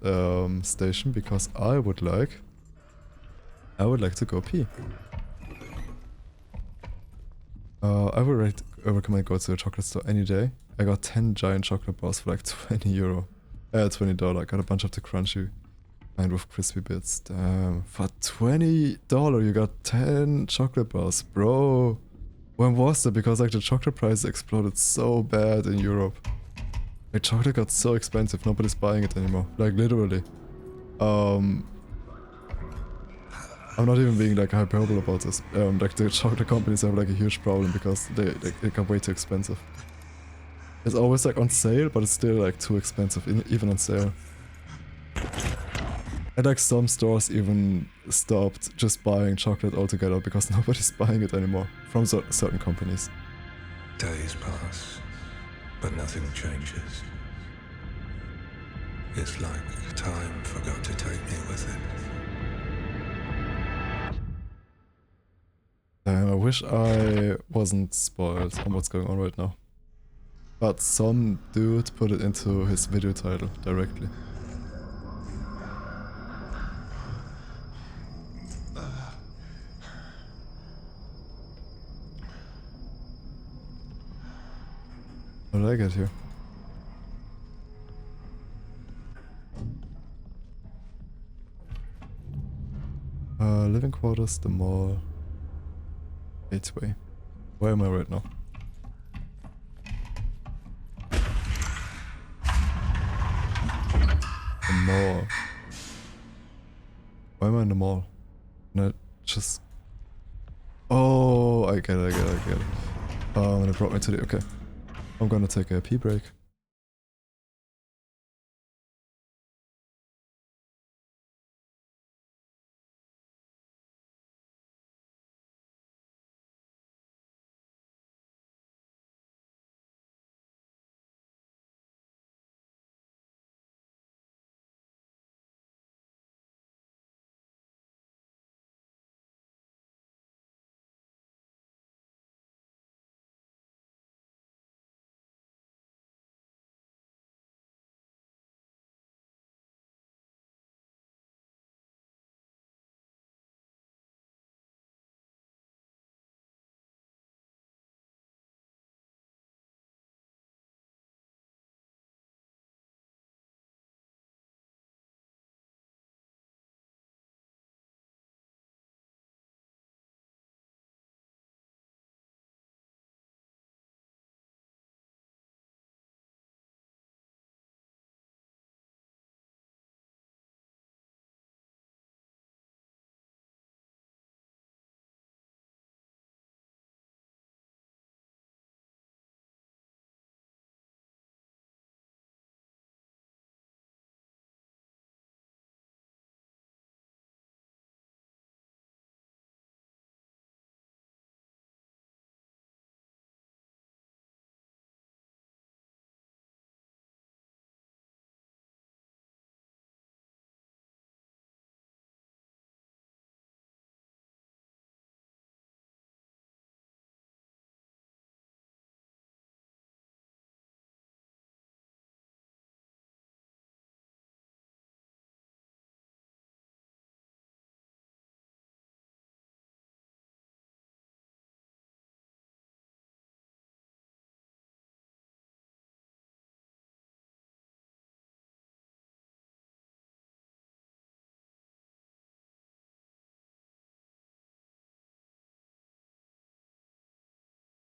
station? Because I would like to go pee. I would recommend go to a chocolate store any day. I got 10 giant chocolate bars for like 20 euro. $20. I got a bunch of the crunchy kind with crispy bits. Damn. For $20 you got 10 chocolate bars, bro. When was that? Because like the chocolate prices exploded so bad in Europe. Like chocolate got so expensive, nobody's buying it anymore. Like literally. I'm not even being like hyperbole about this. Like the chocolate companies have like a huge problem because they got way too expensive. It's always like on sale, but it's still like too expensive, even on sale. And like some stores even stopped just buying chocolate altogether because nobody's buying it anymore from certain companies. Days pass, but nothing changes. It's like time forgot to take me with it. Damn, I wish I wasn't spoiled on what's going on right now. But some dude put it into his video title directly. I get here? Living quarters, the mall. Gateway. Where am I right now? The mall. Why am I in the mall? Can I just... Oh, I get it, I get it, I get it. And it brought me to the... Okay. I'm gonna take a pee break.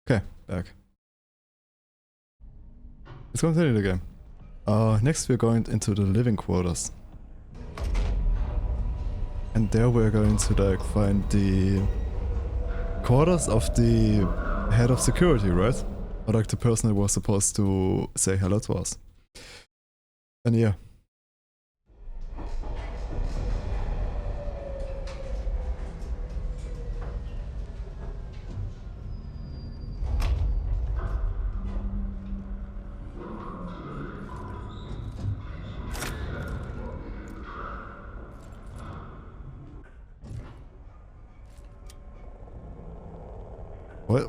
Okay, back. Let's continue the game. Next we're going into the living quarters. And there we're going to like find the quarters of the head of security, right? Or like the person that was supposed to say hello to us. And yeah.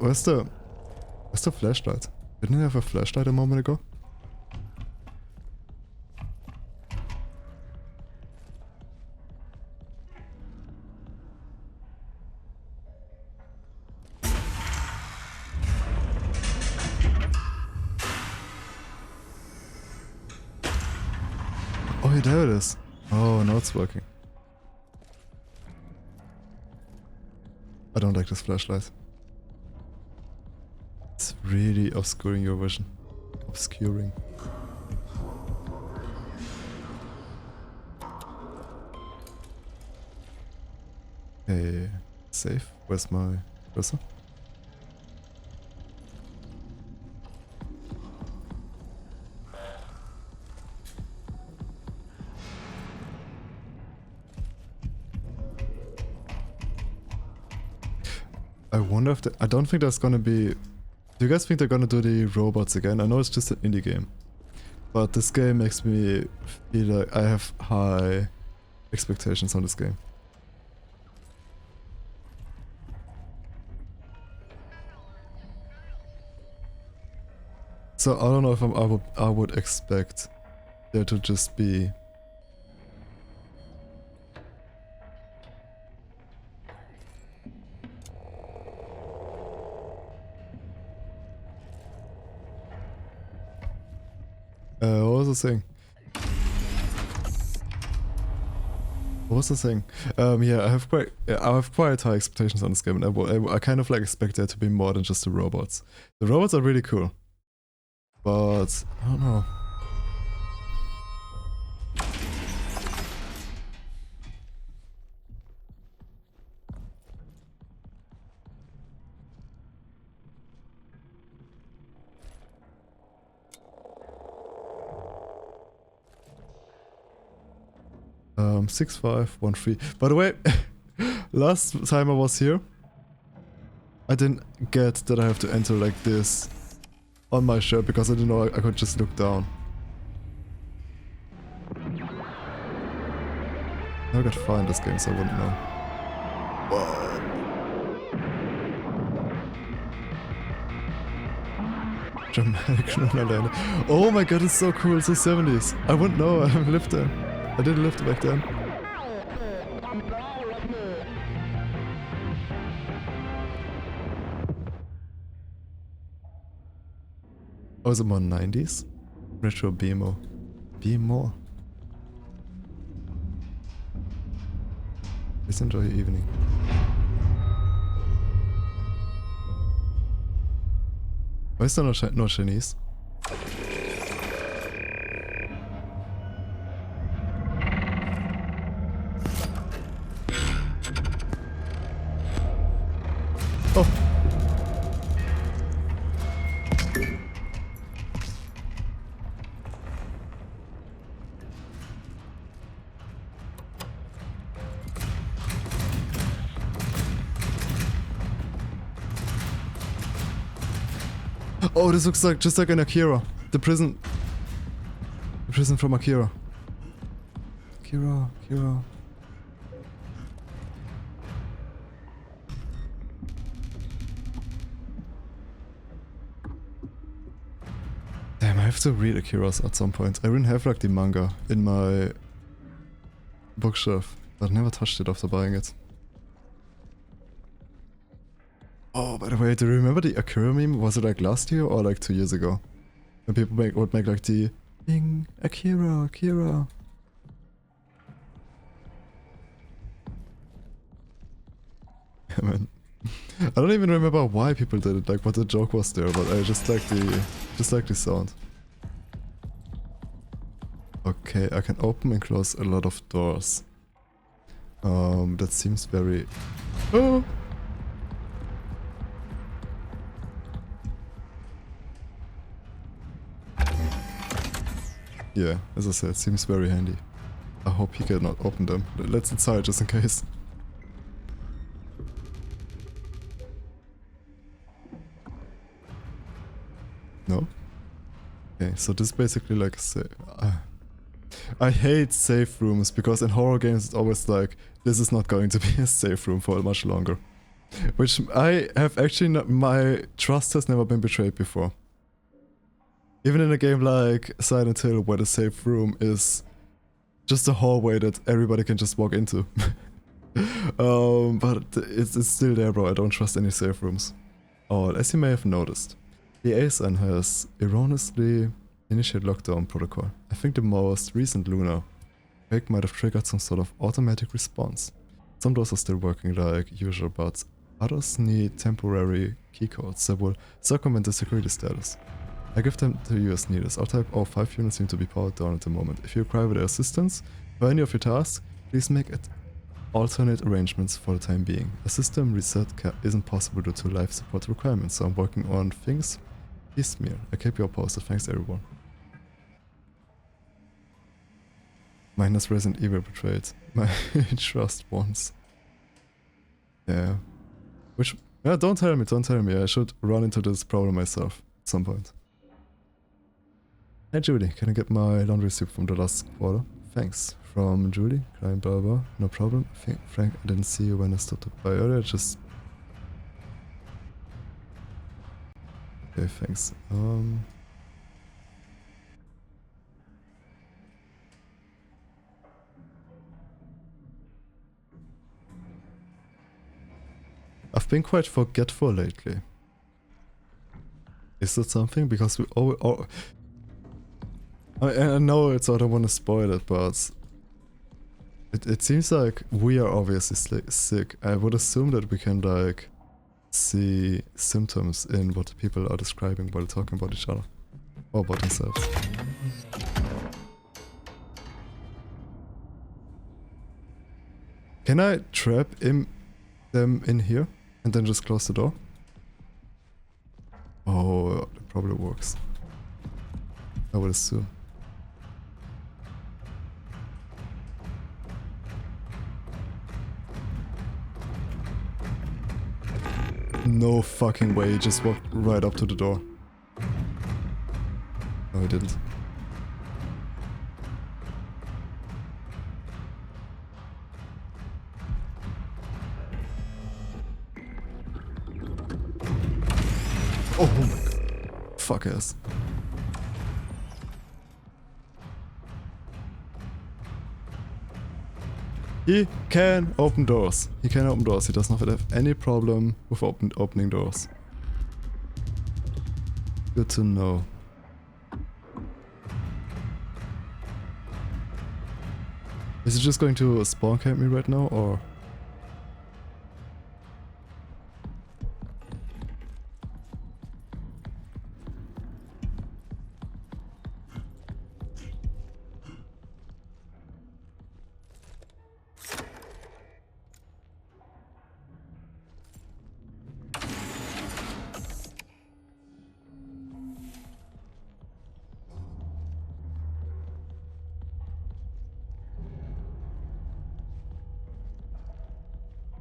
Where's the flashlight? Didn't he have a flashlight a moment ago? Oh, yeah, there it is. Oh, now it's working. I don't like this flashlight. It's really obscuring your vision. Obscuring. Okay, safe. Where's my cursor? I wonder if I don't think there's gonna be... Do you guys think they're gonna do the robots again? I know it's just an indie game. But this game makes me feel like I have high expectations on this game. So I don't know if I would expect there to just be... What was the thing? What was the thing? Yeah, I have quite high expectations on this game, and I kind of like expect there to be more than just the robots. The robots are really cool, but I don't know. 6513. By the way, last time I was here, I didn't get that I have to enter like this on my shirt because I didn't know I could just look down. I got far in this game, so I wouldn't know. Whoa. Dramatic lunar landing. Oh my god, it's so cool, it's the 70s. I wouldn't know, I haven't lived there. I didn't live back then. Oh, is it more 90s? Retro BMO. BMO. Please enjoy your evening. Why is there no Chinese? Oh. Oh, this looks like just like an Akira. The prison from Akira. Akira. Damn, I have to read Akira's at some point. I didn't have like the manga in my bookshelf, but I never touched it after buying it. Oh, by the way, do you remember the Akira meme? Was it like last year or like 2 years ago? When people would make like the Bing, Akira. Man. I don't even remember why people did it, like what the joke was there, but I just like the sound. Okay, I can open and close a lot of doors. That seems very... Oh! Yeah, as I said, seems very handy. I hope he cannot open them. Let's inside just in case. No? Okay, so this is basically like a safe. I hate safe rooms because in horror games it's always like, this is not going to be a safe room for much longer. Which I have actually not, my trust has never been betrayed before. Even in a game like Silent Hill, where the safe room is just a hallway that everybody can just walk into. But it's still there, bro. I don't trust any safe rooms. Oh, as you may have noticed, the ASN has erroneously initiated lockdown protocol. I think the most recent lunar quake might have triggered some sort of automatic response. Some doors are still working like usual, but others need temporary keycodes that will circumvent the security status. I give them to you as needed. Our type O5 units seem to be powered down at the moment. If you require their assistance for any of your tasks, please make alternate arrangements for the time being. A system reset isn't possible due to life support requirements, so I'm working on things piecemeal. I keep you posted. Thanks everyone. Mine has Resident Evil betrayed my trust once. Yeah. Which, yeah, don't tell me. I should run into this problem myself at some point. Hey Julie, can I get my laundry soup from the last quarter? Thanks. From Julie, crying blah blah, no problem. Frank, I didn't see you when I stopped by earlier, just... Okay, thanks. I've been quite forgetful lately. Is that something? Because we I know it's, I don't want to spoil it, but it seems like we are obviously sick. I would assume that we can like see symptoms in what people are describing while talking about each other or about themselves. Can I trap them in here and then just close the door? Oh, that probably works. I would assume. No fucking way, he just walked right up to the door. No, he didn't. Oh my god. Fuck ass. He can open doors. He can open doors. He does not have any problem with opening doors. Good to know. Is he just going to spawn camp me right now, or?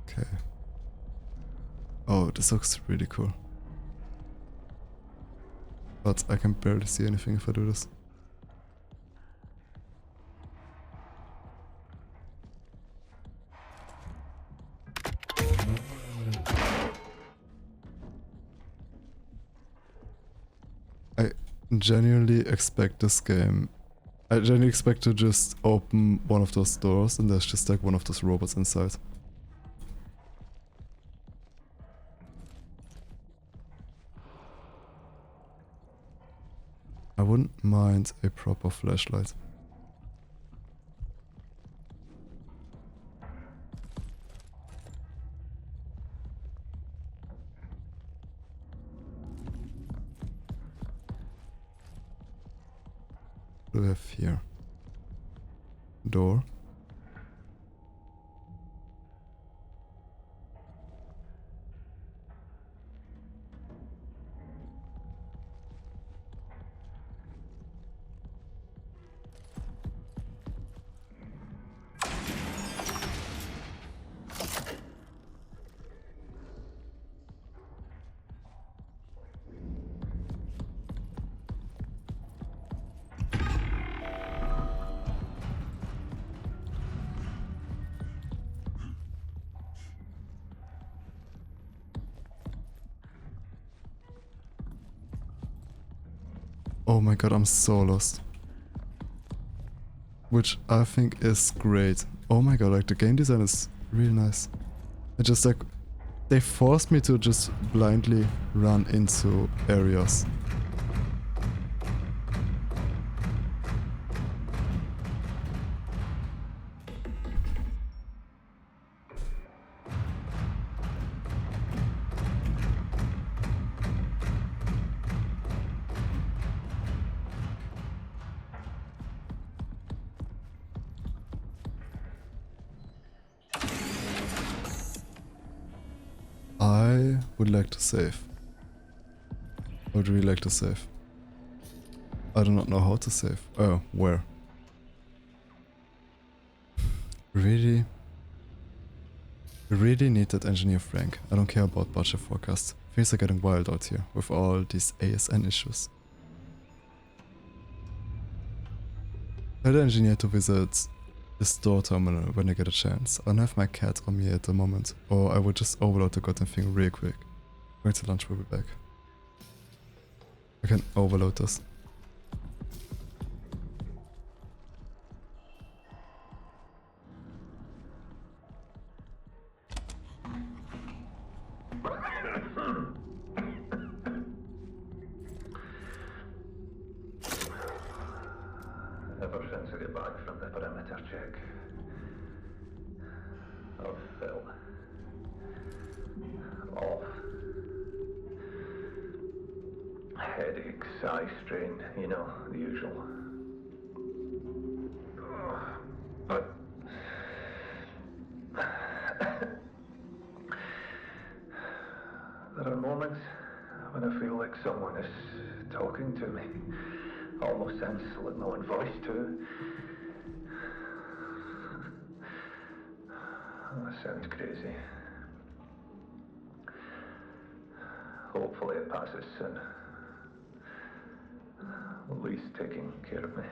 Okay. Oh, this looks really cool. But I can barely see anything if I do this. I genuinely expect this game. I genuinely expect to just open one of those doors and there's just like one of those robots inside. I wouldn't mind a proper flashlight. What do we have here? Door. Oh my god, I'm so lost. Which I think is great. Oh my god, like the game design is really nice. It just like, they forced me to just blindly run into areas. I would like to save. I would really like to save. I do not know how to save. Oh, where? Really? We really need that engineer Frank. I don't care about budget forecast. Things are getting wild out here with all these ASN issues. Tell the engineer to visit the store terminal when I get a chance. I don't have my cat on me at the moment, or I would just overload the goddamn thing real quick. Going to lunch, we'll be back. I can overload this. to get back from the perimeter check. I've felt off. Headaches, eye strain, you know, the usual. But there are moments when I feel like someone is talking to me. Almost sounds like my own voice too. That sounds crazy. Hopefully it passes soon. Lee's taking care of me.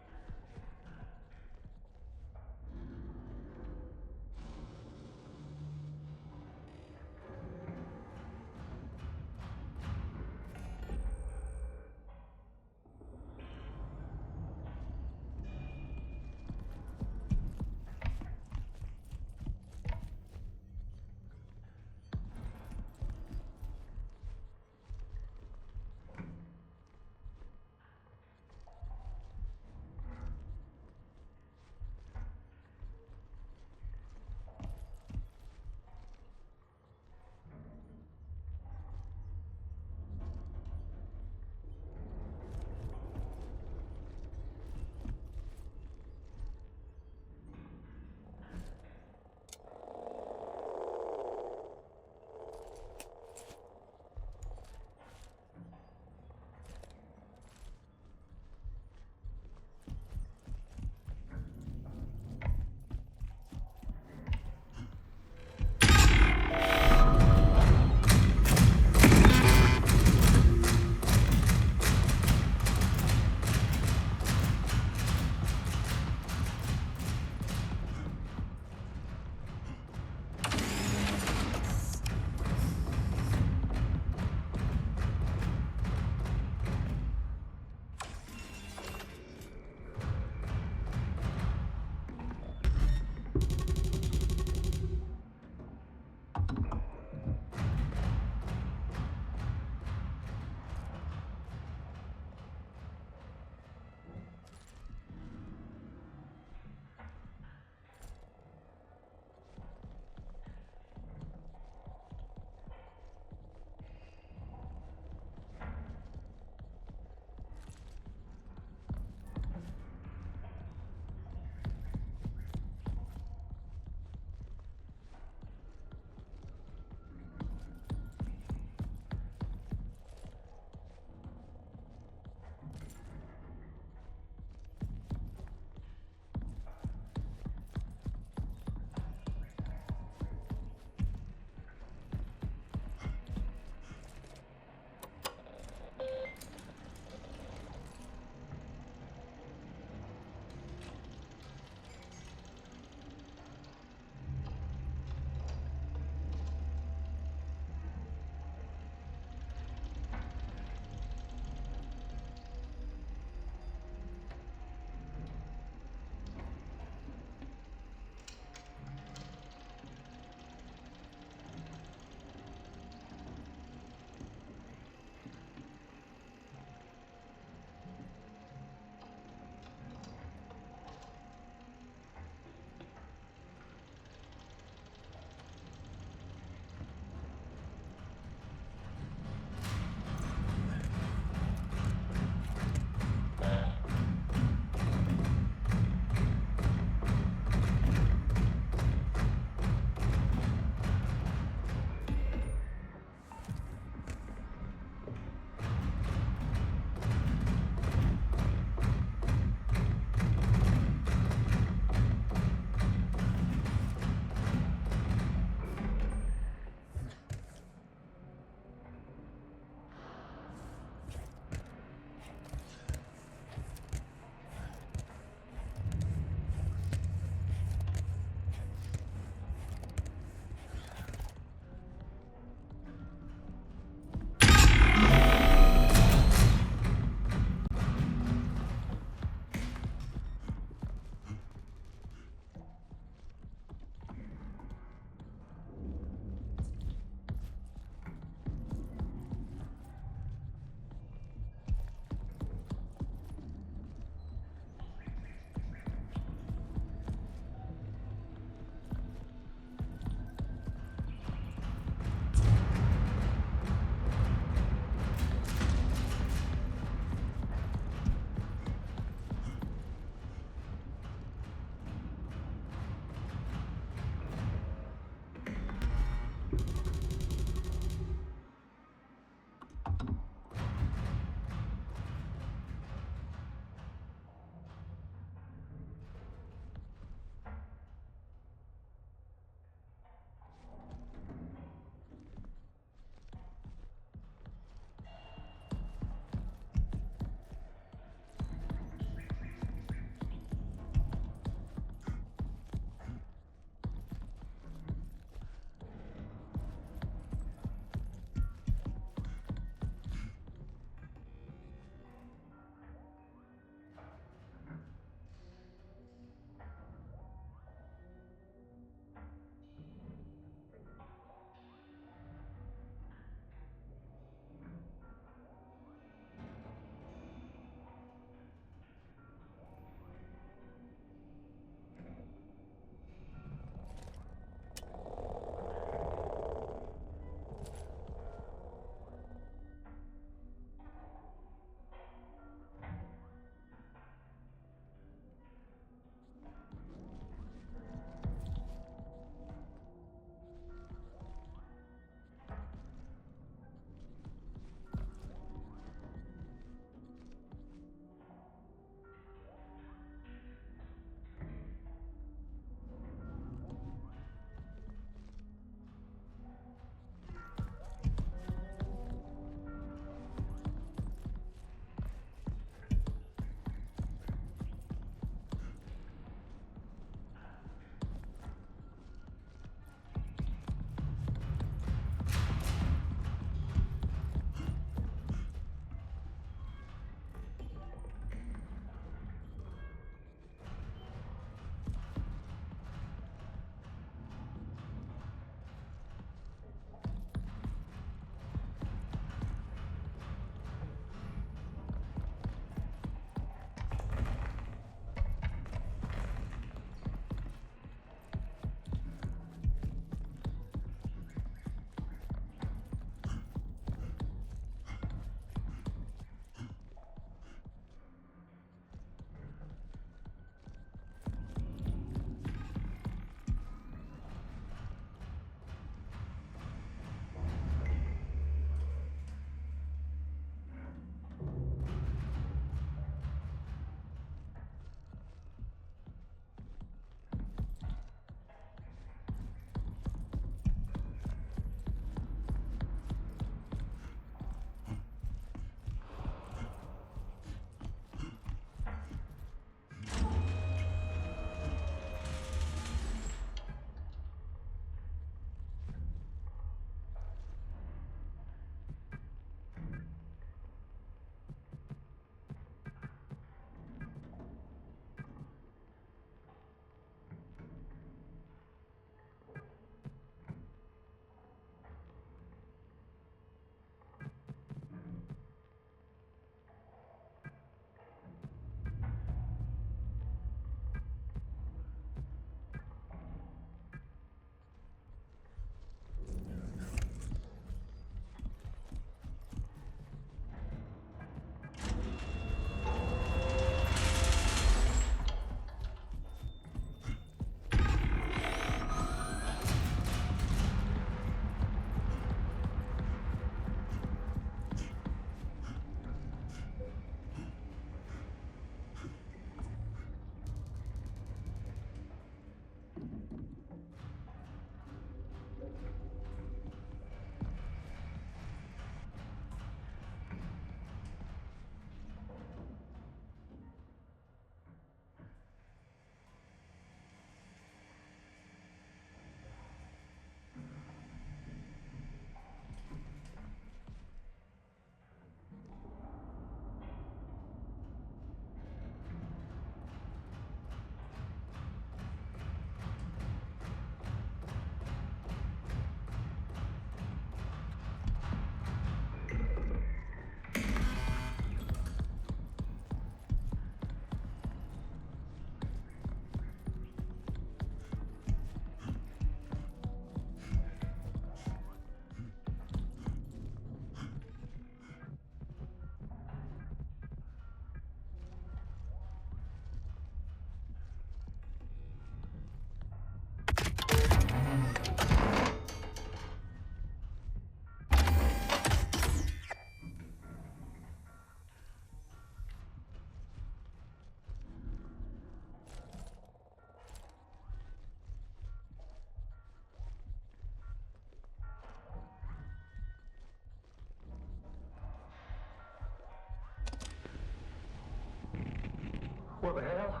What the hell?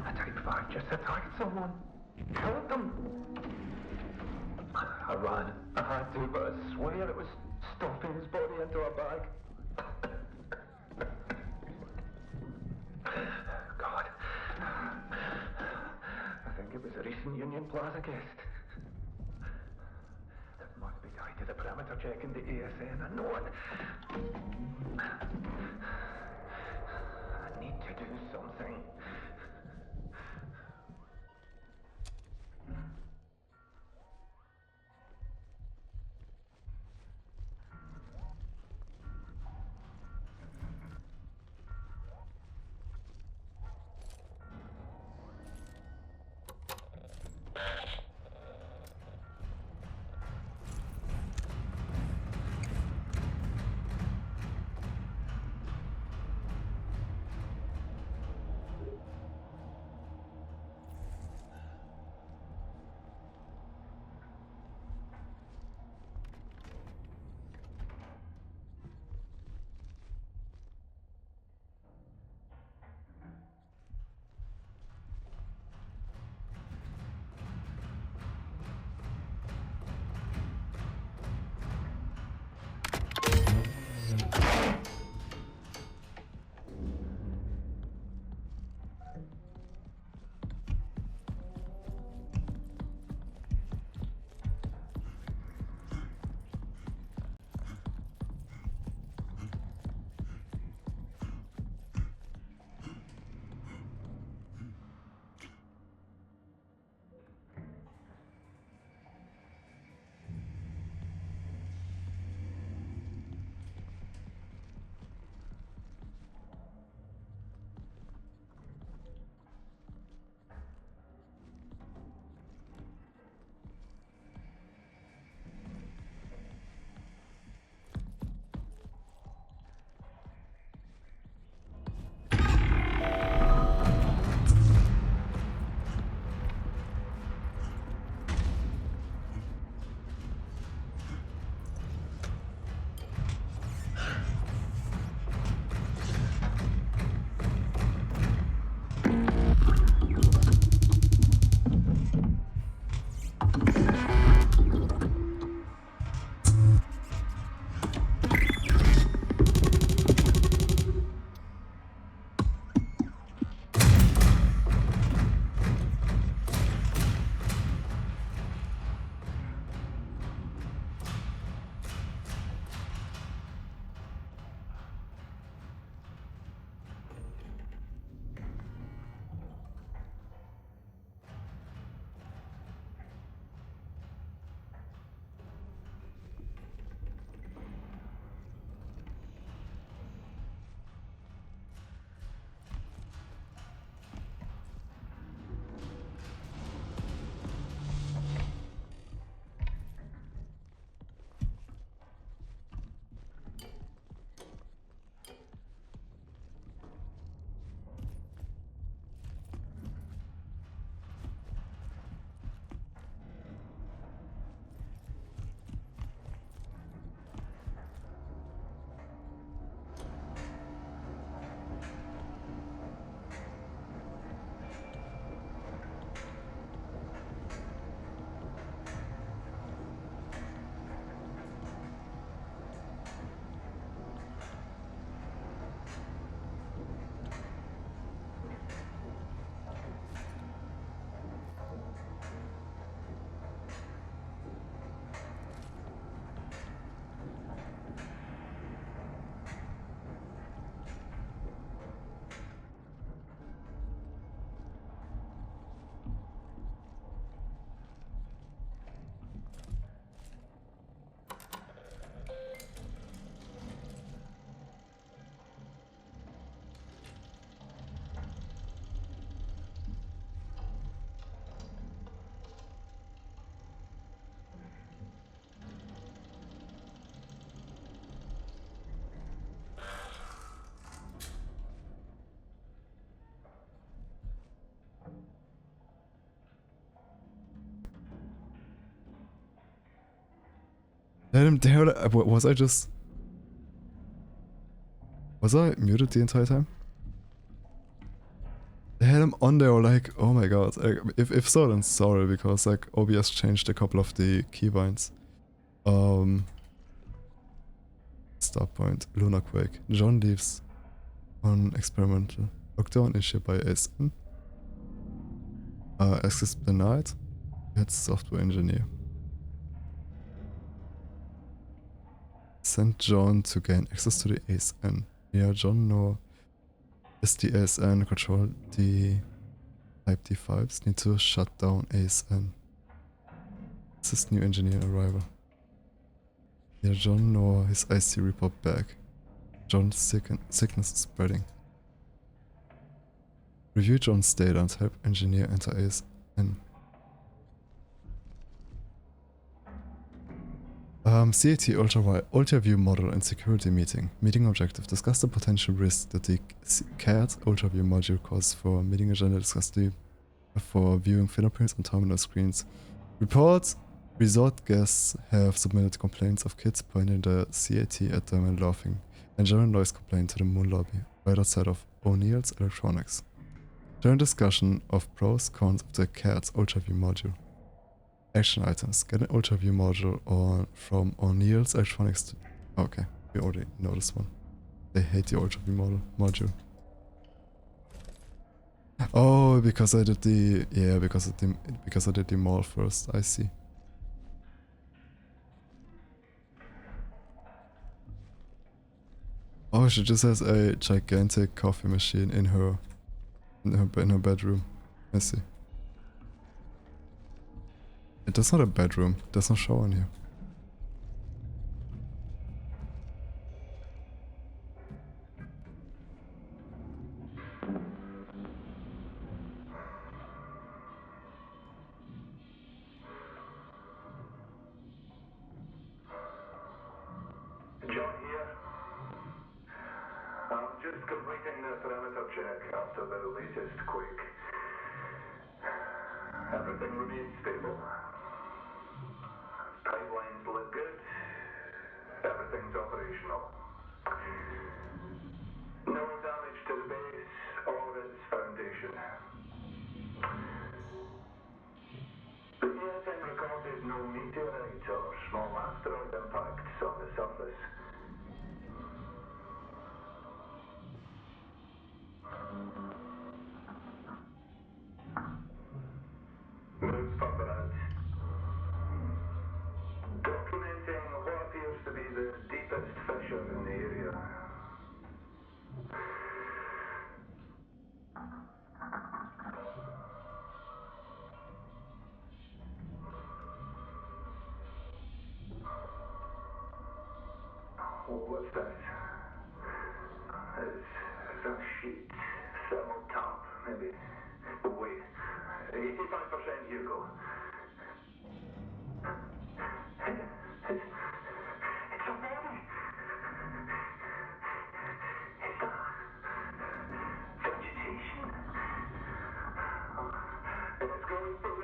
A Type 5 just attacked someone. Killed them. I ran. I had to, but I swear it was stuffing his body into a bag. God. I think it was a recent Union Plaza guest. That must be tied to the perimeter check in the ASN. I know it. I need to do something. Let him down. Was I just... Was I muted the entire time? I'm on there like, oh my god. Like, if so, then sorry, because like OBS changed a couple of the keybinds. Start point, Lunar Quake. John leaves on experimental. Lockdown issued by ASN. Access denied. Head software engineer. Send John to gain access to the ASN. Yeah, John no. Is the ASN control the Type D5s? Need to shut down ASN. Assist new engineer arrival. Yeah, John no. His IC report back. John's sickness is spreading. Review John's data and help engineer enter ASN. CAT Ultra-View model and security meeting. Meeting objective. Discuss the potential risk that the CAT Ultra-View module causes for meeting agenda. Discuss the for viewing fingerprints on terminal screens. Reports. Resort guests have submitted complaints of kids pointing the CAT at them and laughing, and general noise complaint to the moon lobby, right outside of O'Neill's Electronics. General discussion of pros, cons of the CAT's Ultra-View module. Action items. Get an Ultra-View module from O'Neill's Electronics to... Okay, we already know this one. They hate the Ultra-View module. Oh, because I did the... Yeah, because I did the mall first, I see. Oh, she just has a gigantic coffee machine in her bedroom. I see. That's not a bedroom. There's no shower in here. John here. I'm just completing the perimeter check after the latest quake. Everything remains stable. Pipelines look good. Everything's operational. No damage to the base or its foundation. The ASN recorded no meteorite or small asteroid impacts on the surface. Move further out. Documenting what appears to be the deepest fissure in the area. What's that? It's a sheet. Thermal tamp, maybe. Wait. 85% Hugo. It's a body. It's a vegetation. And it's going from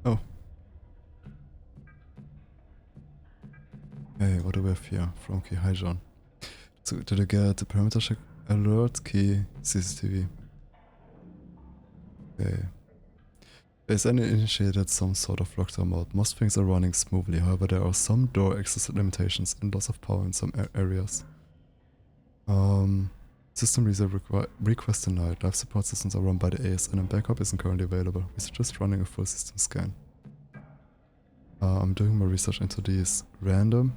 Oh. Hey, what do we have here? From key. Hi, John. So, did I get the perimeter check alert key CCTV? Okay. There's initiated some sort of lockdown mode. Most things are running smoothly, however there are some door access limitations and loss of power in some areas. System reset request denied. Life support systems are run by the ASN and backup isn't currently available. We suggest running a full system scan. I'm doing my research into these random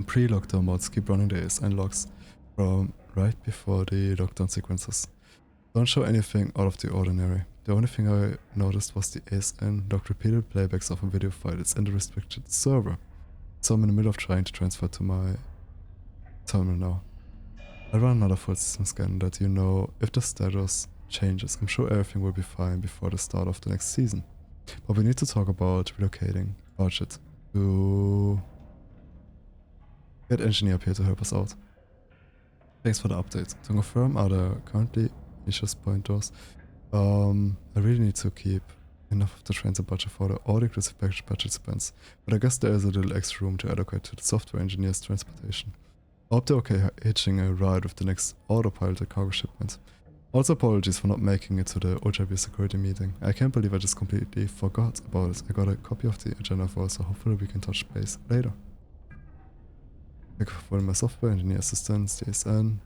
pre-lockdown modes. Keep running the ASN logs from right before the lockdown sequences. Don't show anything out of the ordinary. The only thing I noticed was the ASN logged repeated playbacks of a video file. It's in the restricted server. So I'm in the middle of trying to transfer to my terminal now. I'll run another full system scan that you know if the status changes. I'm sure everything will be fine before the start of the next season. But we need to talk about relocating budget to get engineer up here to help us out. Thanks for the update. To confirm, are there currently issues point doors? I really need to keep enough of the trains are budget for the all-inclusive package budget spends, but I guess there is a little extra room to allocate to the software engineer's transportation. I hope they're okay hitching a ride with the next autopiloted cargo shipment. Also apologies for not making it to the OJB security meeting. I can't believe I just completely forgot about it. I got a copy of the agenda for us, so hopefully we can touch base later. Thank you for my software engineer assistance, DSN.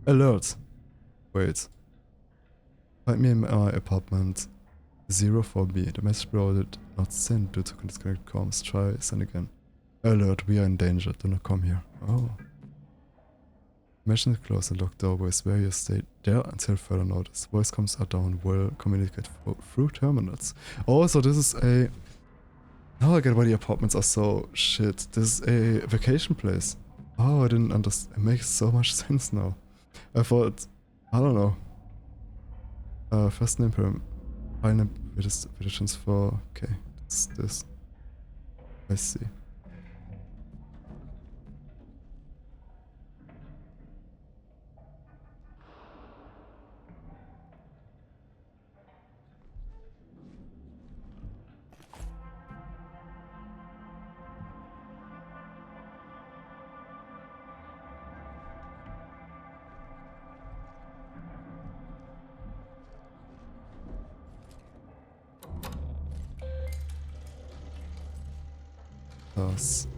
Alert! Wait. Find me in my apartment 04B. The message below did not send due to disconnected comms. Try send again. Alert, we are in danger. Do not come here. Oh. Mention the closed and locked doorways where you stay there until further notice. Voice comms are down. Will communicate through terminals. Oh, so this is a... Now I get why the apartments are so shit. This is a vacation place. Oh, I didn't understand. It makes so much sense now. I thought... I don't know. First name per... Final petitions for... Okay, that's this. I see.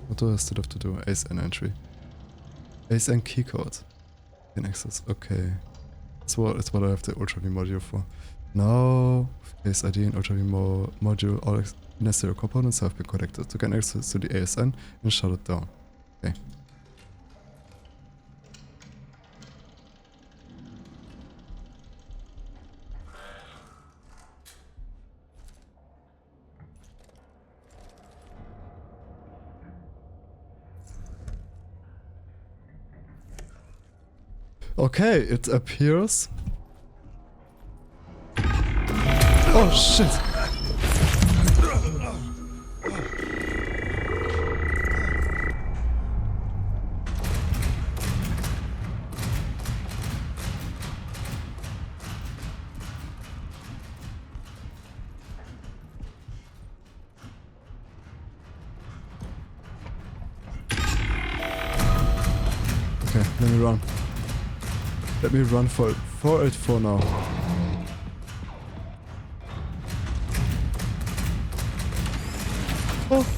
What do I still have to do? ASN entry. ASN keycode. In access. Okay. That's what I have the Ultra V module for. Now, case ID and Ultra V module, all necessary components have been connected to gain access to the ASN and shut it down. Okay. Okay, it appears. Oh shit! Okay, let me run. Let me run for it for now. Oh.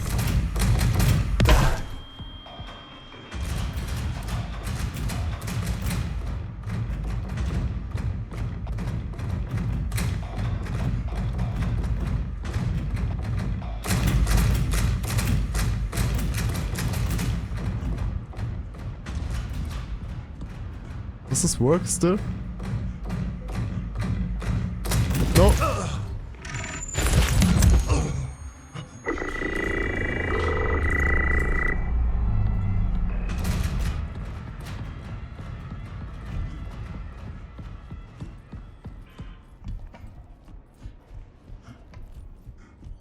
Does this work still? No.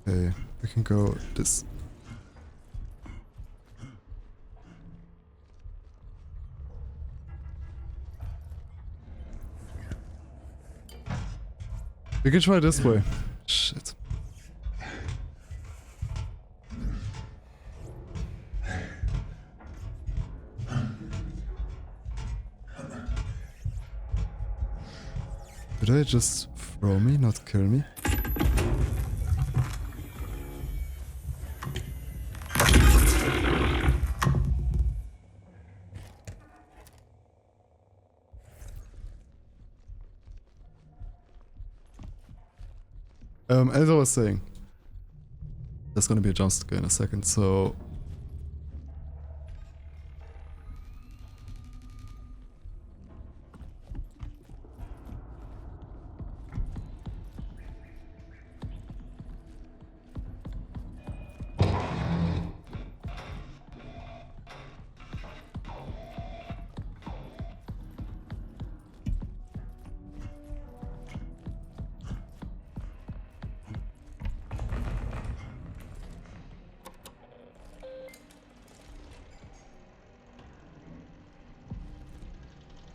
Okay, we can go this. We can try this way. Shit. Did I just throw me, not kill me? As I was saying, there's gonna be a jump scare in a second, so...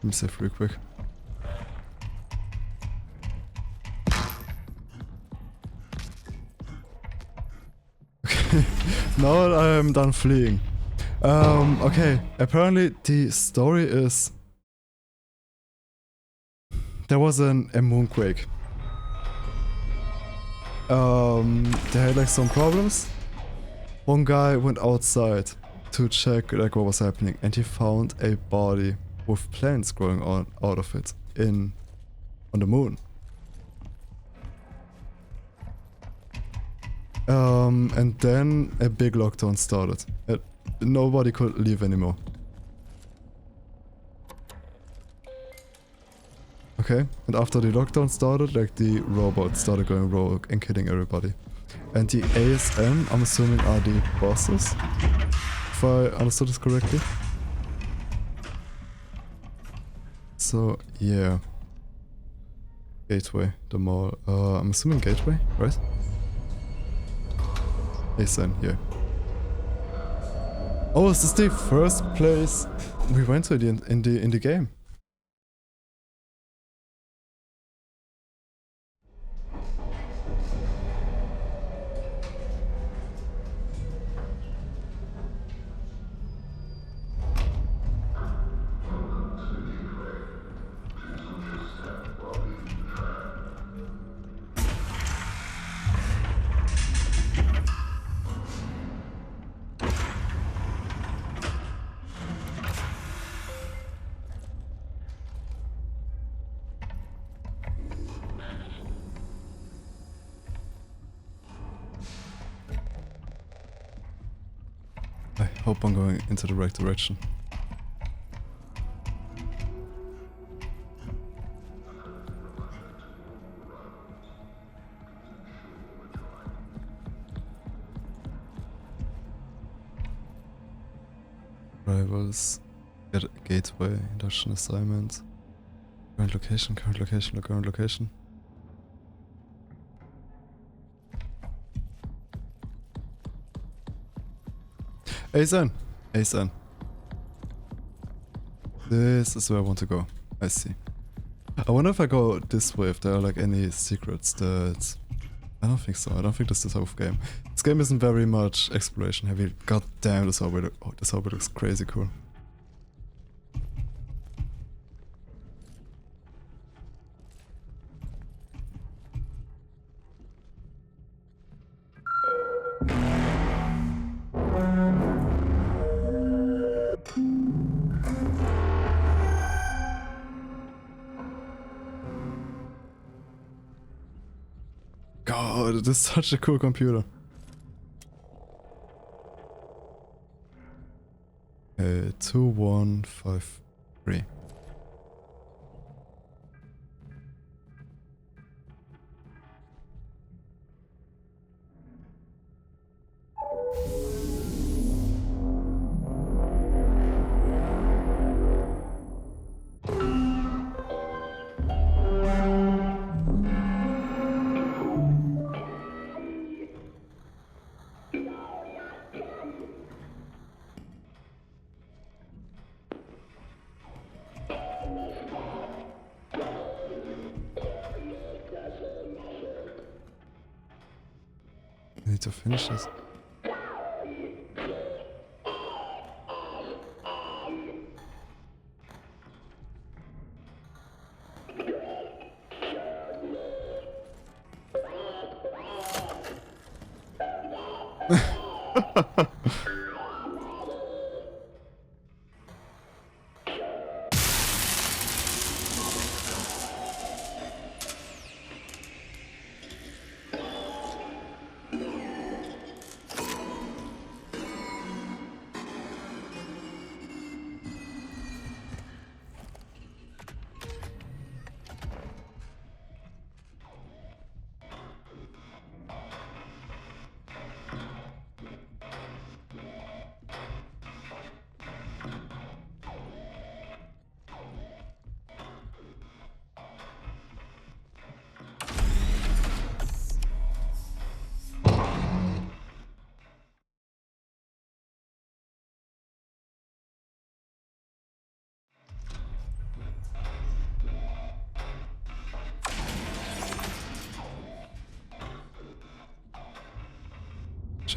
Let me save real quick. Now I'm done fleeing. Okay, apparently the story is... There was a moonquake. They had like some problems. One guy went outside to check like what was happening, and he found a body with plants growing on out of it on the moon. And then a big lockdown started. Nobody could leave anymore. Okay, and after the lockdown started, like the robots started going rogue and killing everybody. And the ASM, I'm assuming, are the bosses, if I understood this correctly. So, yeah. Gateway, the mall. I'm assuming Gateway, right? ASM, yeah. Oh, is this the first place we went to in the game? I hope I'm going into the right direction. Rivals, gateway, induction assignment, current location, current location, current location. Asen! Asen. This is where I want to go. I see. I wonder if I go this way, if there are like any secrets that... I don't think so. I don't think this is the type of game. This game isn't very much exploration heavy. God damn, this hallway, this hallway looks crazy cool. God, it is such a cool computer. 2153. I need to finish this.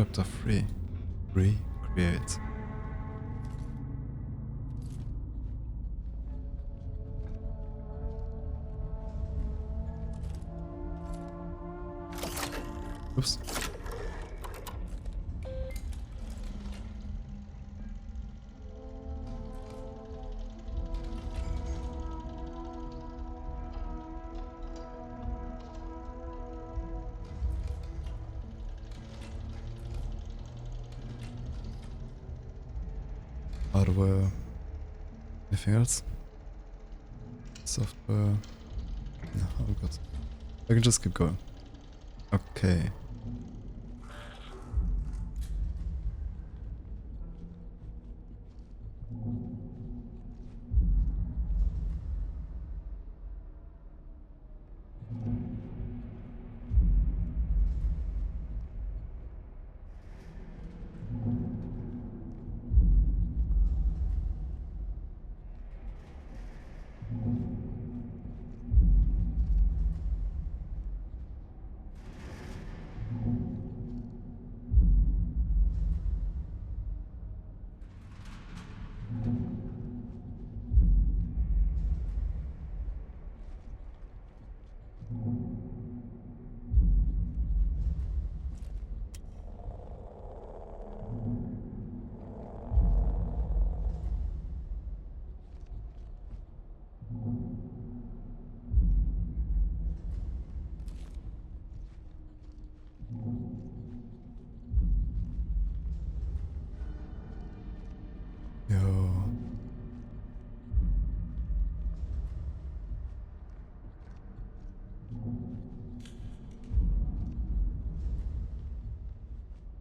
Chapter 3. Recreate. Oops. Hardware. Anything else? Software. No, oh god. I can just keep going. Okay. Yo.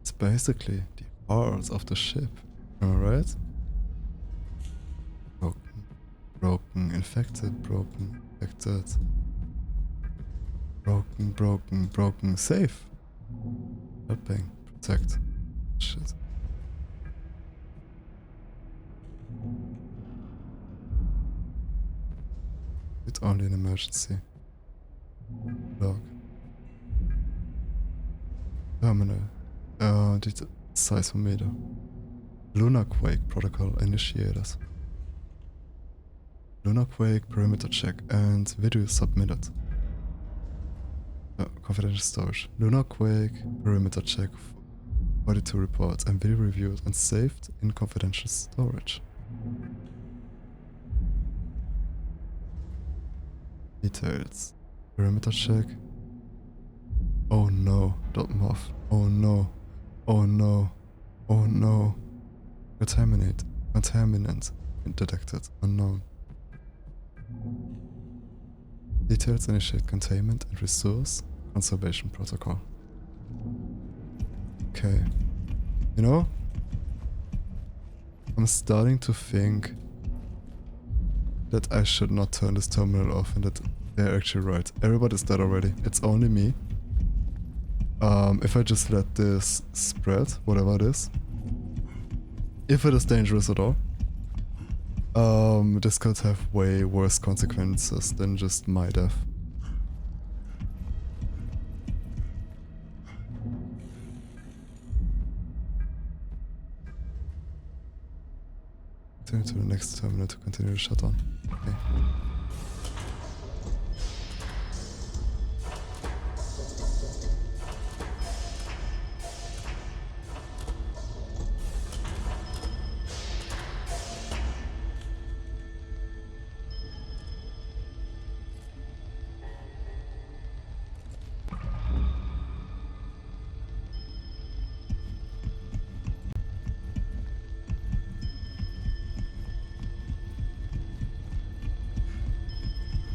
It's basically the parts of the ship, alright? Broken, broken, infected, broken, infected. Broken, broken, broken, safe. Helping, protect. Shit. It's only an emergency. Log. Terminal. The seismometer. Lunar Quake protocol initiated. Lunar Quake perimeter check and video submitted. Confidential storage. Lunar Quake perimeter check. 42 reports and video reviewed and saved in confidential storage. Details. Perimeter check. Oh no, .mof. Oh no. Oh no. Oh no. Contaminant detected. Unknown. Details initiate containment and resource conservation protocol. Okay. You know? I'm starting to think that I should not turn this terminal off and that they're actually right. Everybody's dead already. It's only me. If I just let this spread, whatever it is, if it is dangerous at all, this could have way worse consequences than just my death. Turn to the next terminal to continue the shutdown. Okay.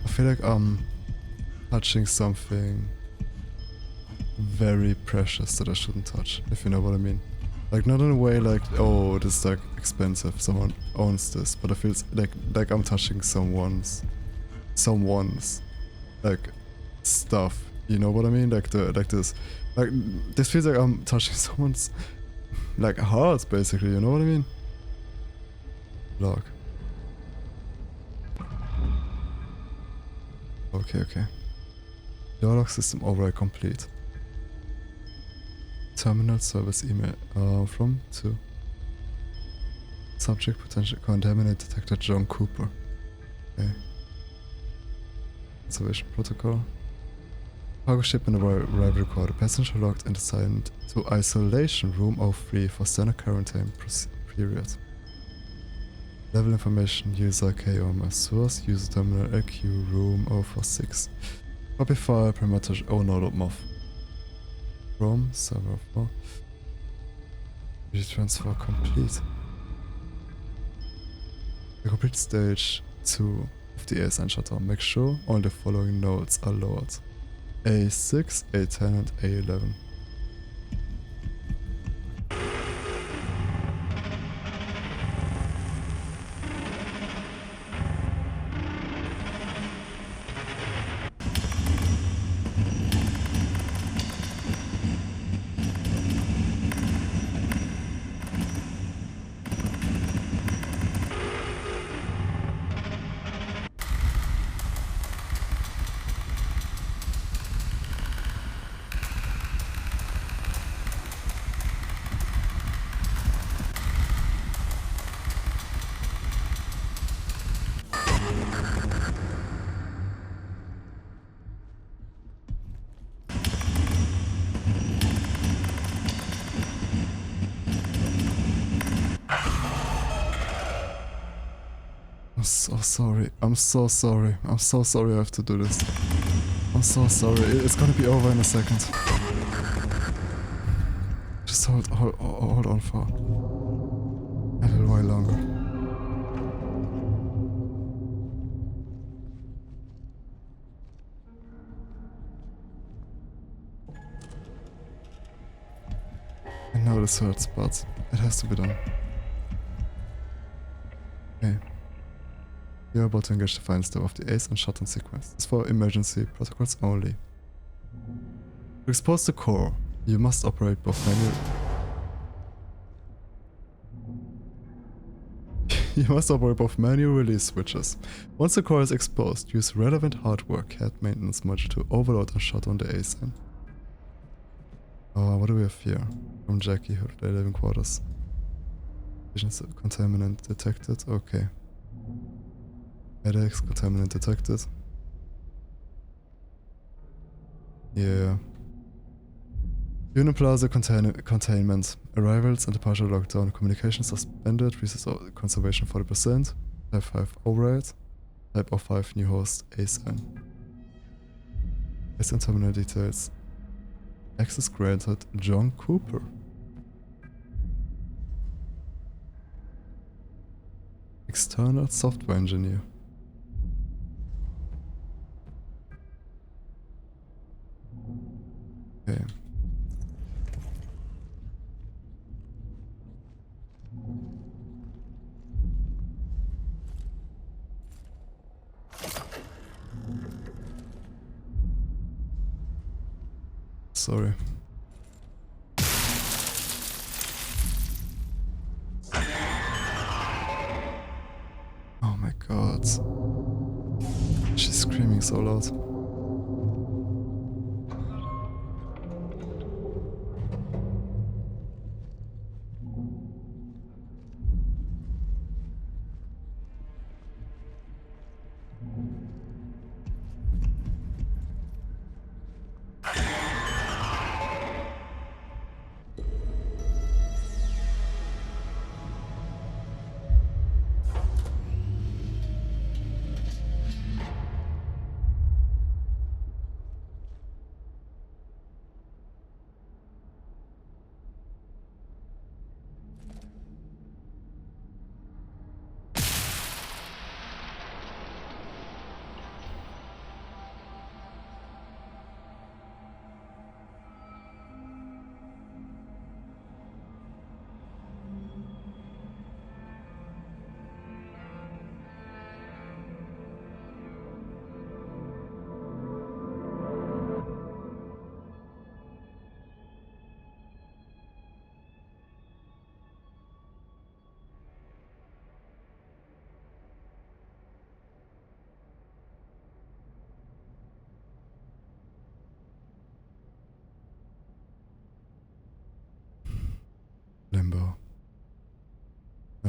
I feel like I'm touching something very precious that I shouldn't touch, if you know what I mean. Like, not in a way like, oh, this is like expensive, someone owns this, but it feels like I'm touching someone's like stuff, you know what I mean? Like this feels like I'm touching someone's like heart, basically, you know what I mean? Log. Okay. Door lock system override complete. terminal service email from to subject potential contaminant detector John Cooper. Okay. Observation protocol. Cargo shipment arrival recorded. Passenger locked and assigned to isolation room 03 for standard quarantine period. Level information user KOMS source user terminal LQ room 046. Copy file parameter owner.mov. From server 4. Transfer complete. The complete stage 2 of the ASN shutdown. Make sure all the following nodes are lowered. A6, A10 and A11. I'm so sorry. I'm so sorry. I'm so sorry I have to do this. I'm so sorry. It's gonna be over in a second. Just hold on for a little while longer. I know this hurts, but it has to be done. Okay. You're about to engage the final step of the ACE and shutdown sequence. It's for emergency protocols only. To expose the core, you must operate both manual... You must operate both manual release switches. Once the core is exposed, use relevant hardware CAD maintenance module to overload and shut down the ASN. What do we have here? From Jackie, her living quarters. Contaminant detected, okay. Headaches, contaminant detected. Yeah. Uniplaza containment. Arrivals and departure lockdown. Communication suspended. Resource conservation 40%. Type 5 override. Type 05 new host ASN. ASN terminal details. Access granted John Cooper. External software engineer. Okay. Sorry. Oh my god. She's screaming so loud.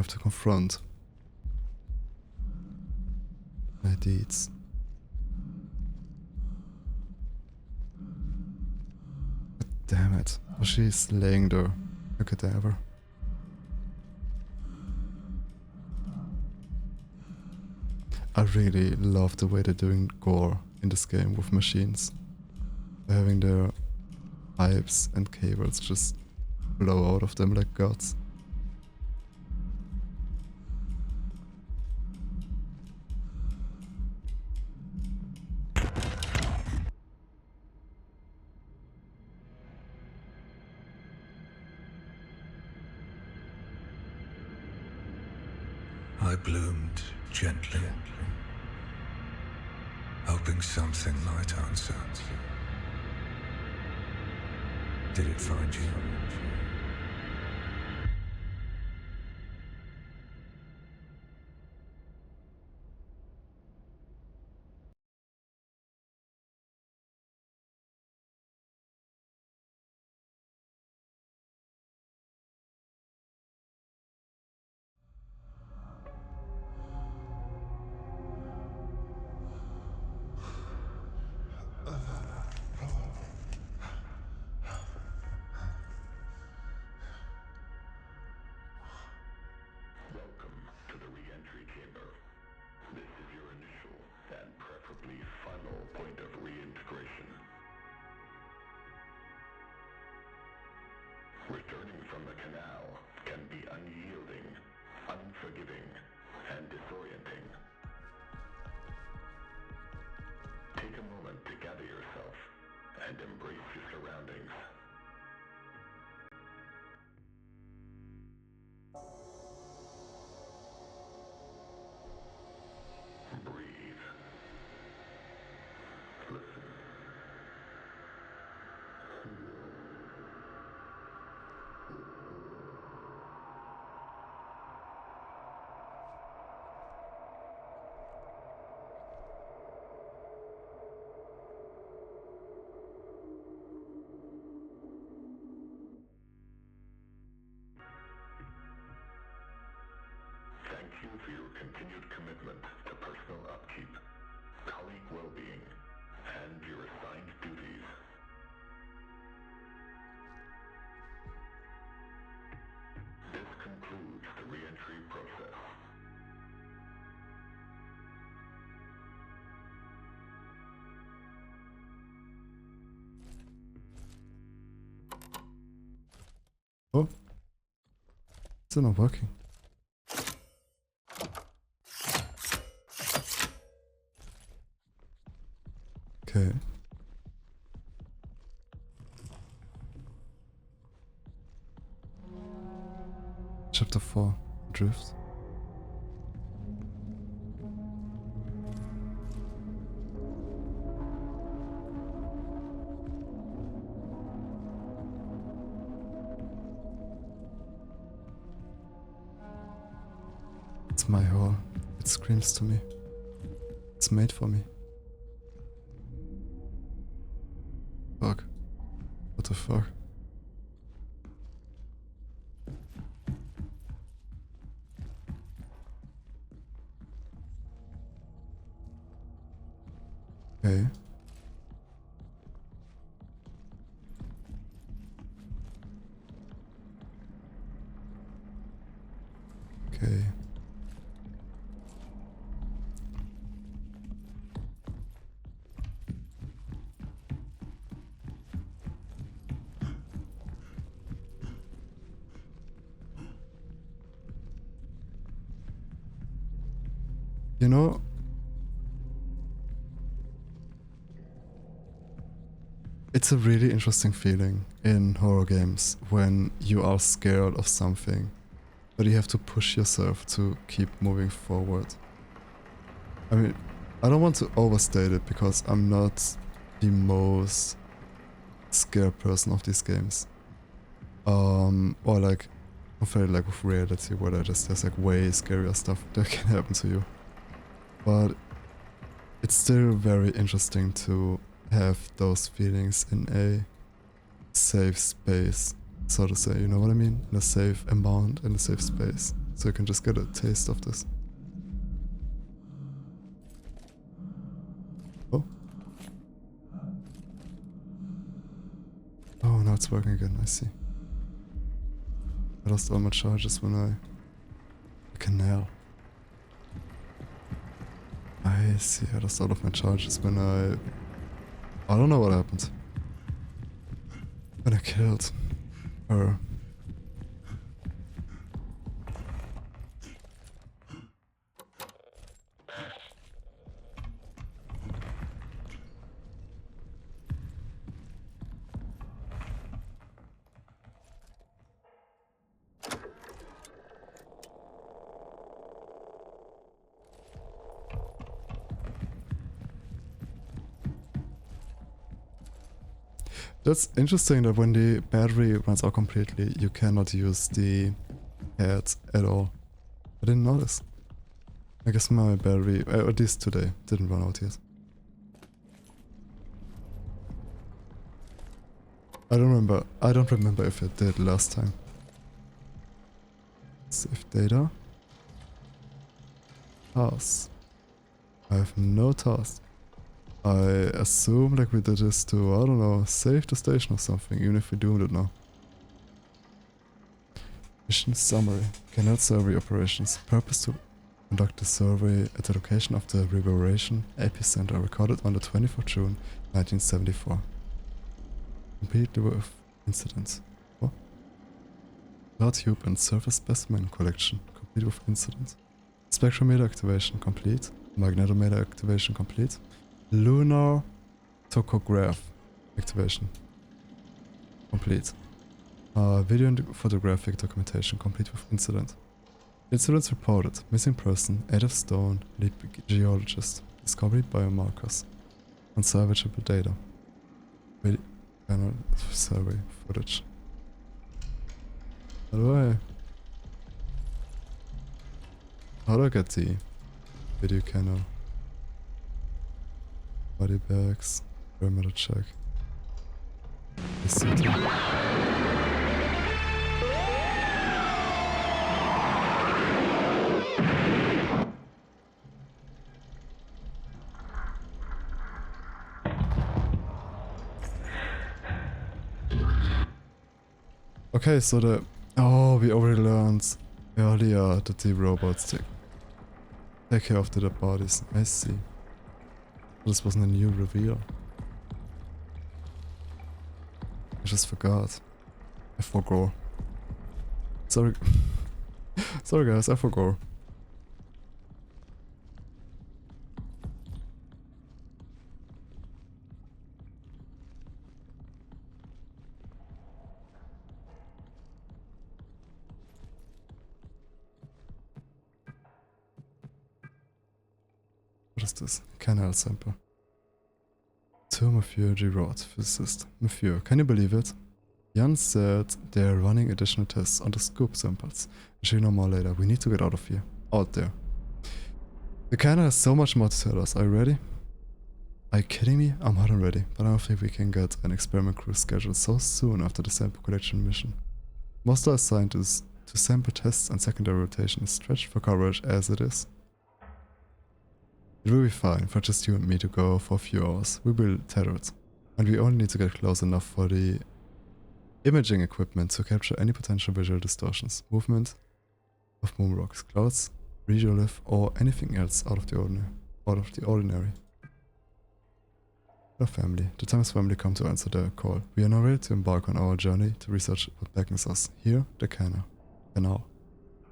have to confront my deeds. But damn it, she's laying there, a cadaver. I really love the way they're doing gore in this game with machines. They're having their pipes and cables just blow out of them like guts. I bloomed gently, hoping something might answer. Did it find you? Welcome to the re-entry chamber. This is your initial and preferably final point of reintegration. Returning from the canal can be unyielding, unforgiving, and disorienting. Take a moment to gather yourself and embrace your surroundings. Breathe. Listen. Thank you for your continued commitment to personal upkeep, colleague well-being, and your assigned duties. This concludes the re-entry process. Oh, it's not working. Okay. Chapter 4, Drift. It's my hall. It screams to me. It's made for me. Fuck. What the fuck? Okay. Okay. You know, it's a really interesting feeling in horror games when you are scared of something, but you have to push yourself to keep moving forward. I mean, I don't want to overstate it because I'm not the most scared person of these games. Or like, compared like with reality where there's like way scarier stuff that can happen to you. But it's still very interesting to have those feelings in a safe space, so to say, you know what I mean? In a safe amount, in a safe space. so you can just get a taste of this. Oh. Oh, now it's working again, I see. I lost all my charges when I... The canal. I see, I lost all of my charges when I don't know what happened. When I killed her. That's interesting that when the battery runs out completely, you cannot use the head at all. I didn't notice. I guess my battery, at least today, didn't run out yet. I don't remember if it did last time. Save data. Task. I have no task. I assume like we did this to, I don't know, save the station or something, even if we doomed it now. Mission summary. Canal survey operations. Purpose to conduct a survey at the location of the reverberation epicenter recorded on the 20th of June 1974. Complete with incidents. What? Blood tube and surface specimen collection. Complete with incidents. Spectrometer activation complete. Magnetometer activation complete. Lunar topograph activation complete. Video and photographic documentation complete with incident. Incidents reported. Missing person, Edith Stone, lead geologist. Discovery biomarkers. Unsalvageable data. Panel survey footage. How do I get the video camera? Body bags, perimeter check. Okay, so we already learned earlier that the robots take care of the dead bodies. I see. This wasn't a new reveal. I just forgot. I forgot. Sorry. Sorry guys, I forgot. What is this? Canal sample. To Monsieur Giraud, physicist. Monsieur, can you believe it? Jan said they're running additional tests on the scoop samples. I'll show you no more later. We need to get out of here. Out there. The canal has so much more to tell us. Are you ready? Are you kidding me? I'm hot and ready, but I don't think we can get an experiment crew scheduled so soon after the sample collection mission. Most are assigned to sample tests and secondary rotation is stretched for coverage as it is. It will be fine for just you and me to go for a few hours. We will tether it. And we only need to get close enough for the imaging equipment to capture any potential visual distortions, movement of moon rocks, clouds, regolith, or anything else out of the ordinary. Hello family, the time has finally come to answer the call. We are now ready to embark on our journey to research what beckons us. Here, the canal.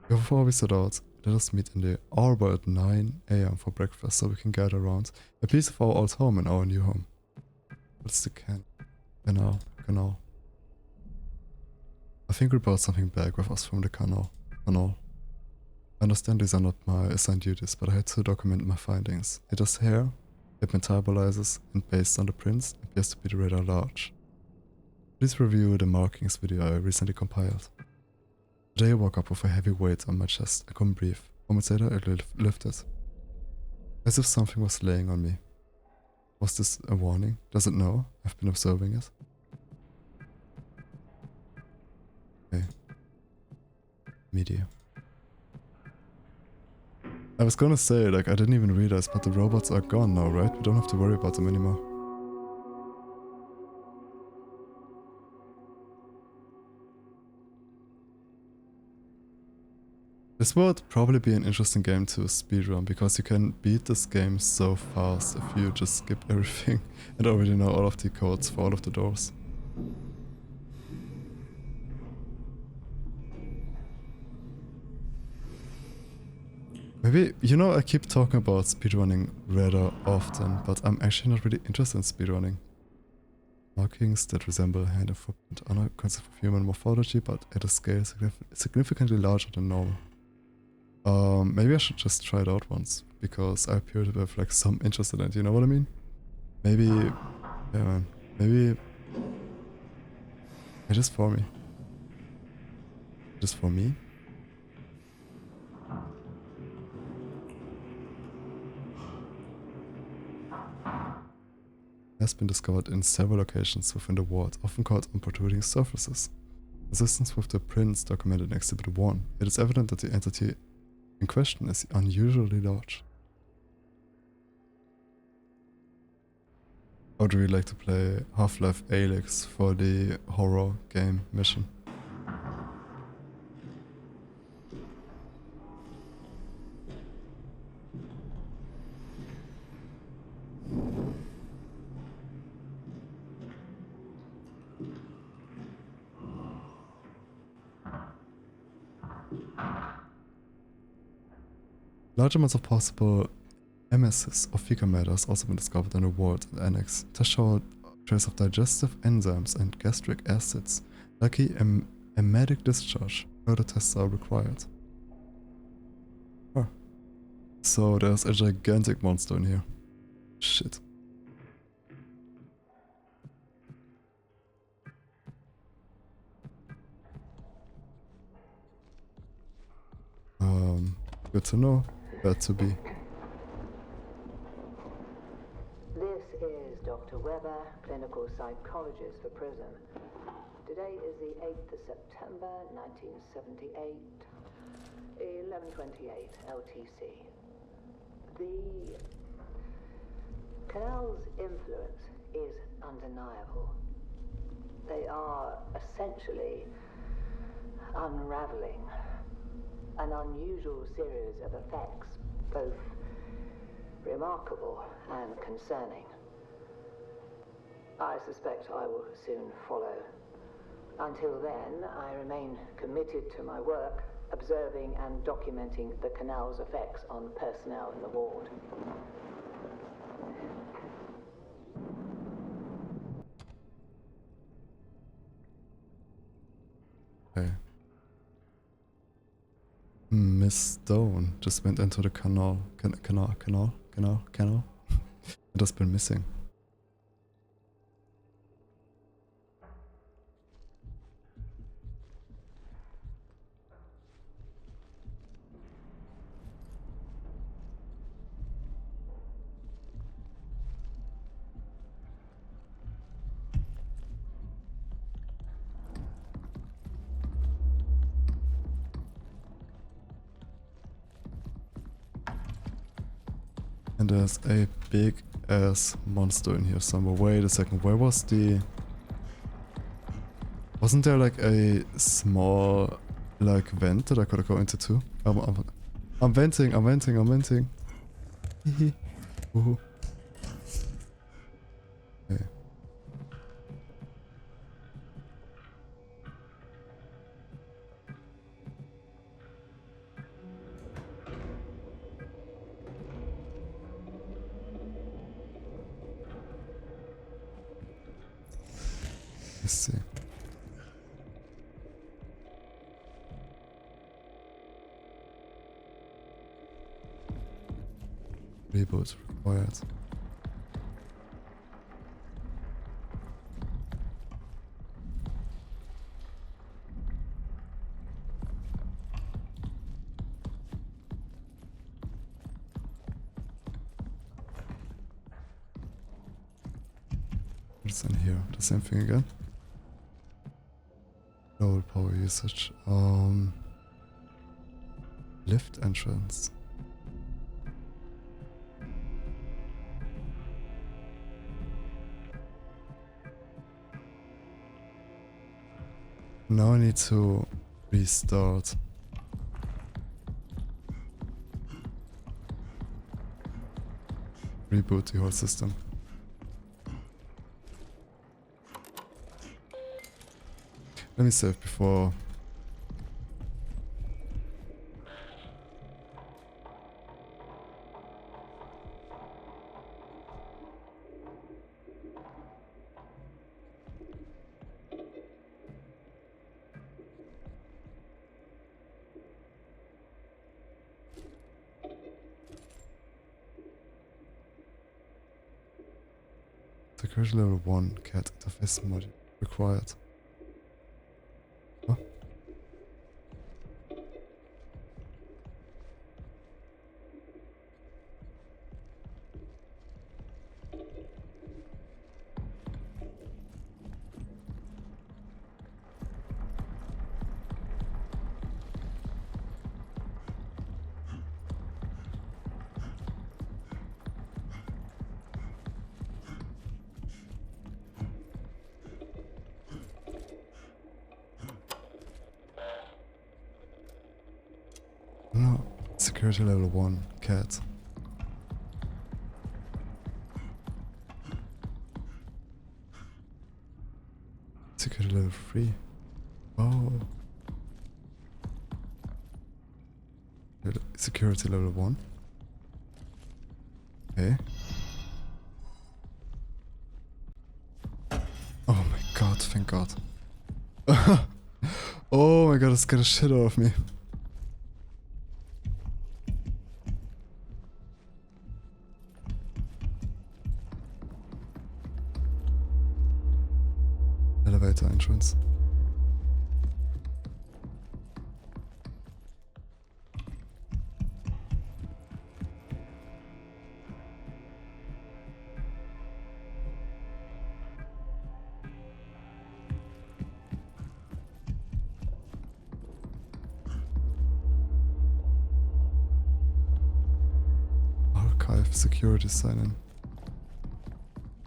Before we set out, let us meet in the arbor at 9 AM for breakfast so we can gather around a piece of our old home in our new home. What's the canal? I think we brought something back with us from the canal. I understand these are not my assigned duties, but I had to document my findings. It has hair, it metabolizes, and based on the prints, appears to be rather large. Please review the markings video I recently compiled. Today I woke up with a heavy weight on my chest. I couldn't breathe. Moments later I lifted. As if something was laying on me. Was this a warning? Does it know? I've been observing it. Okay. Media. I was gonna say, like, I didn't even realize, but the robots are gone now, right? We don't have to worry about them anymore. This would probably be an interesting game to speedrun, because you can beat this game so fast if you just skip everything and already know all of the codes for all of the doors. Maybe, you know, I keep talking about speedrunning rather often, but I'm actually not really interested in speedrunning. Markings that resemble hand and footprint are not concept of human morphology, but at a scale significantly larger than normal. Maybe I should just try it out once, because I appear to have like some interest in it, you know what I mean? Maybe, yeah man, maybe it is for me. It is for me? Has been discovered in several locations within the ward, often called on protruding surfaces. Consistent with the prints documented in Exhibit 1, it is evident that the entity in question is unusually large. I would really like to play Half-Life Alyx for the horror game mission. Large amounts of possible emesis of fecal matter has also been discovered in the ward and annex. Tests show trace of digestive enzymes and gastric acids. Lucky emetic discharge. Further tests are required. Huh. So there's a gigantic monster in here. Shit. Good to know. Bad to be. This is Dr. Weber, clinical psychologist for prison. Today is the 8th of September, 1978, 11:28 LTC. The canal's influence is undeniable. They are essentially unraveling an unusual series of effects, both remarkable and concerning. I suspect I will soon follow. Until then, I remain committed to my work, observing and documenting the canal's effects on personnel in the ward. Okay. Miss Stone just went into the canal. Canal. It has been missing. And there's a big ass monster in here somewhere. Wait a second, where was the... Wasn't there like a small like vent that I could go into too? I'm venting. Hehe. Woohoo. Okay. Let's see. Reboot required. What's in here? The same thing again? Lower power usage. Lift entrance. Now I need to restart. Reboot the whole system. Let me save before. Security level 1 CAT interface module required. Huh? No, security level 1 CAT. Security level 3. Oh. Security level 1. Okay. Oh my god, thank god. Oh my god, it scared the shit out of me. Elevator entrance. Archive security sign in.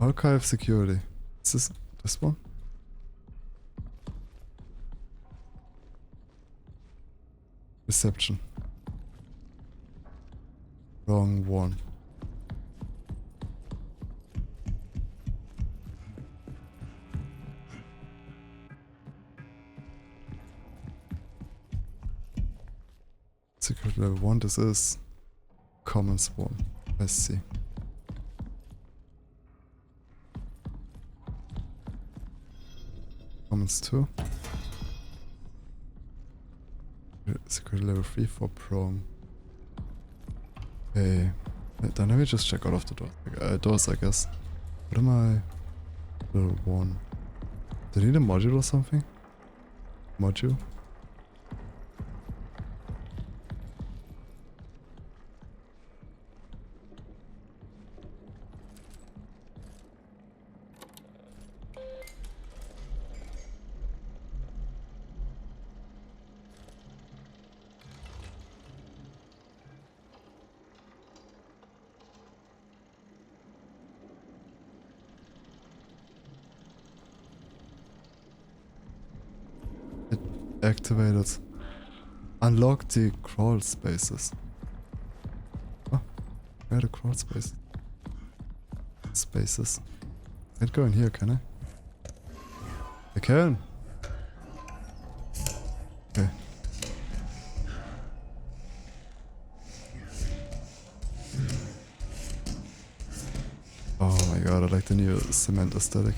Archive security. Is this one? Reception. Wrong one. Security level 1, this is Commons 1. Let's see. Commons 2. Security level 3 for prong. Okay. Then let me just check all of the doors, I guess. What am I? Level 1. Do I need a module or something? Module? Activated. Unlock the crawl spaces. Oh, where are the crawl spaces? Spaces. Can't go in here, can I? I can. Okay. Oh my god, I like the new cement aesthetic.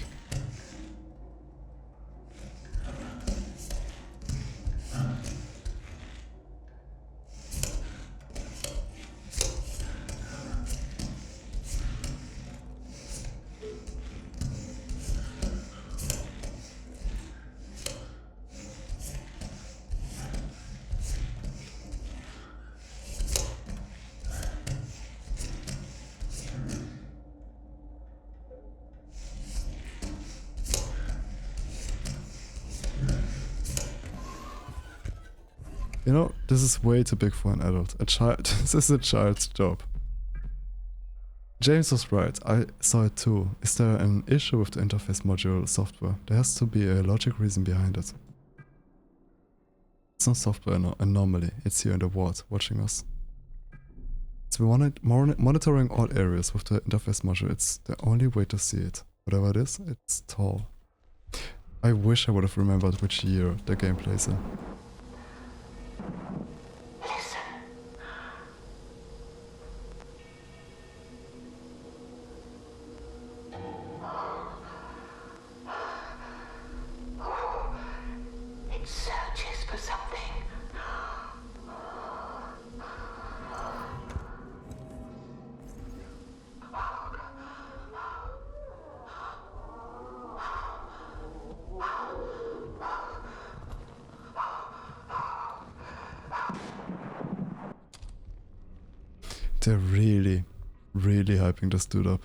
You know, this is way too big for an adult. A child. This is a child's job. James was right. I saw it too. Is there an issue with the interface module software? There has to be a logic reason behind it. It's not software anomaly, it's here in the ward watching us. It's monitoring all areas with the interface module. It's the only way to see it. Whatever it is, it's tall. I wish I would have remembered which year the game plays in. Listen. It searches for something. They're really, really hyping this dude up.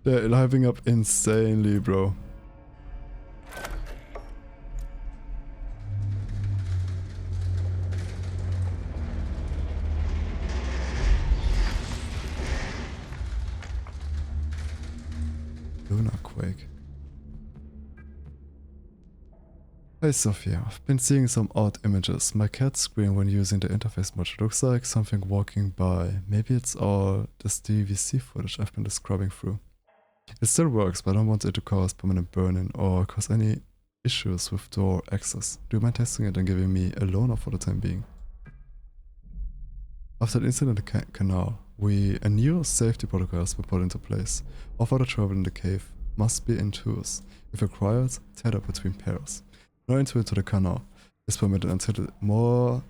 They're hyping up insanely, bro. Lunar Quake. Hey Sophia, I've been seeing some odd images. My cat screamed when using the interface module. Looks like something walking by. Maybe it's all this DVC footage I've been scrubbing through. It still works, but I don't want it to cause permanent burn-in or cause any issues with door access. Do you mind testing it and giving me a loaner for the time being? After the incident in the canal, a new safety protocol has been put into place. All further travel in the cave must be in twos. If required, tether between pairs. No entry into the canal is permitted until more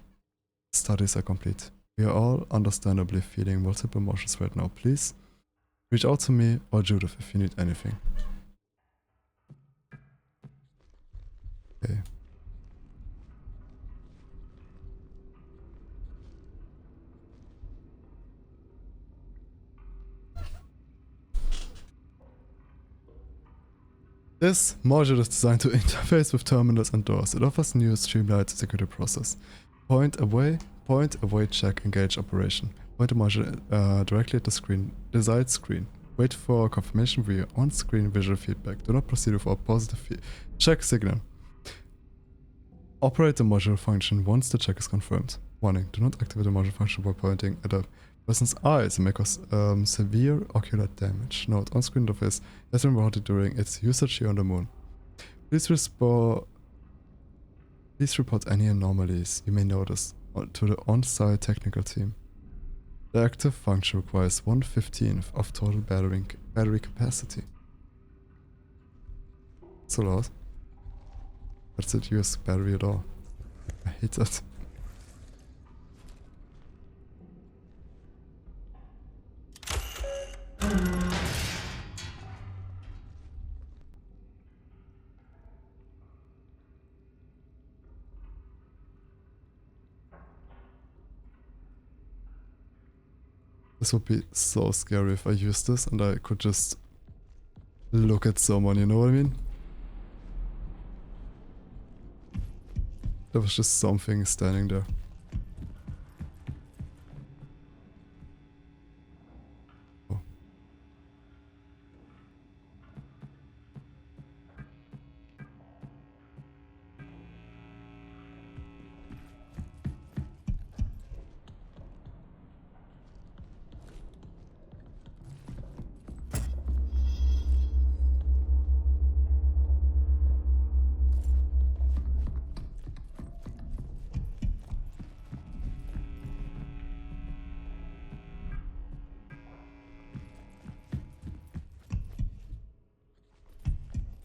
studies are complete. We are all understandably feeling multiple emotions right now. Please reach out to me or Judith if you need anything. Okay. This module is designed to interface with terminals and doors. It offers new streamlined security process. Point away, check, engage operation. Point the module directly at the desired screen. Wait for confirmation via on-screen visual feedback. Do not proceed without positive check signal. Operate the module function once the check is confirmed. Warning, do not activate the module function by pointing at a person's eyes and may cause severe ocular damage. Note, on-screen interface has been reported during its usage here on the moon. Please report any anomalies you may notice to the on-site technical team. The active function requires 1/15 of total battery capacity. That's a lot. But does it use battery at all? I hate that. This would be so scary if I used this and I could just look at someone, you know what I mean? There was just something standing there. Oh.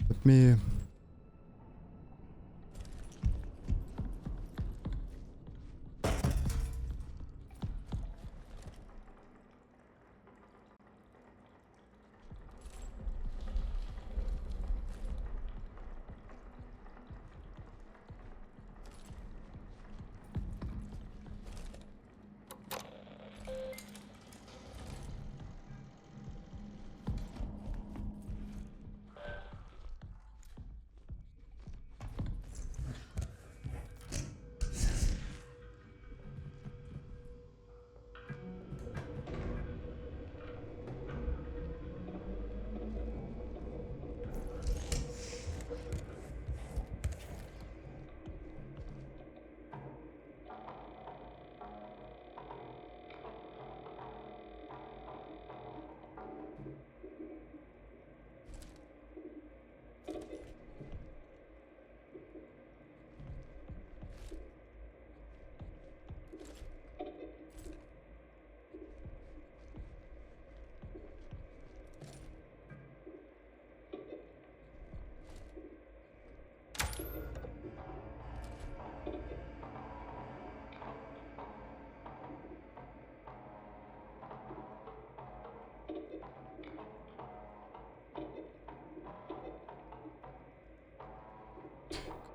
Let me...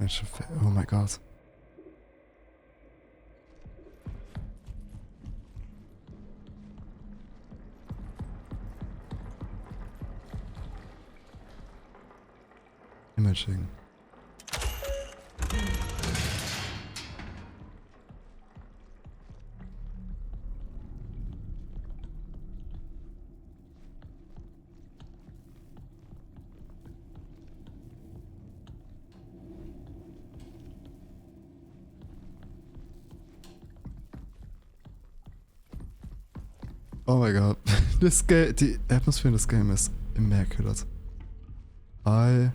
Oh my god. Imaging. Oh my god. This game, the atmosphere in this game is immaculate. I...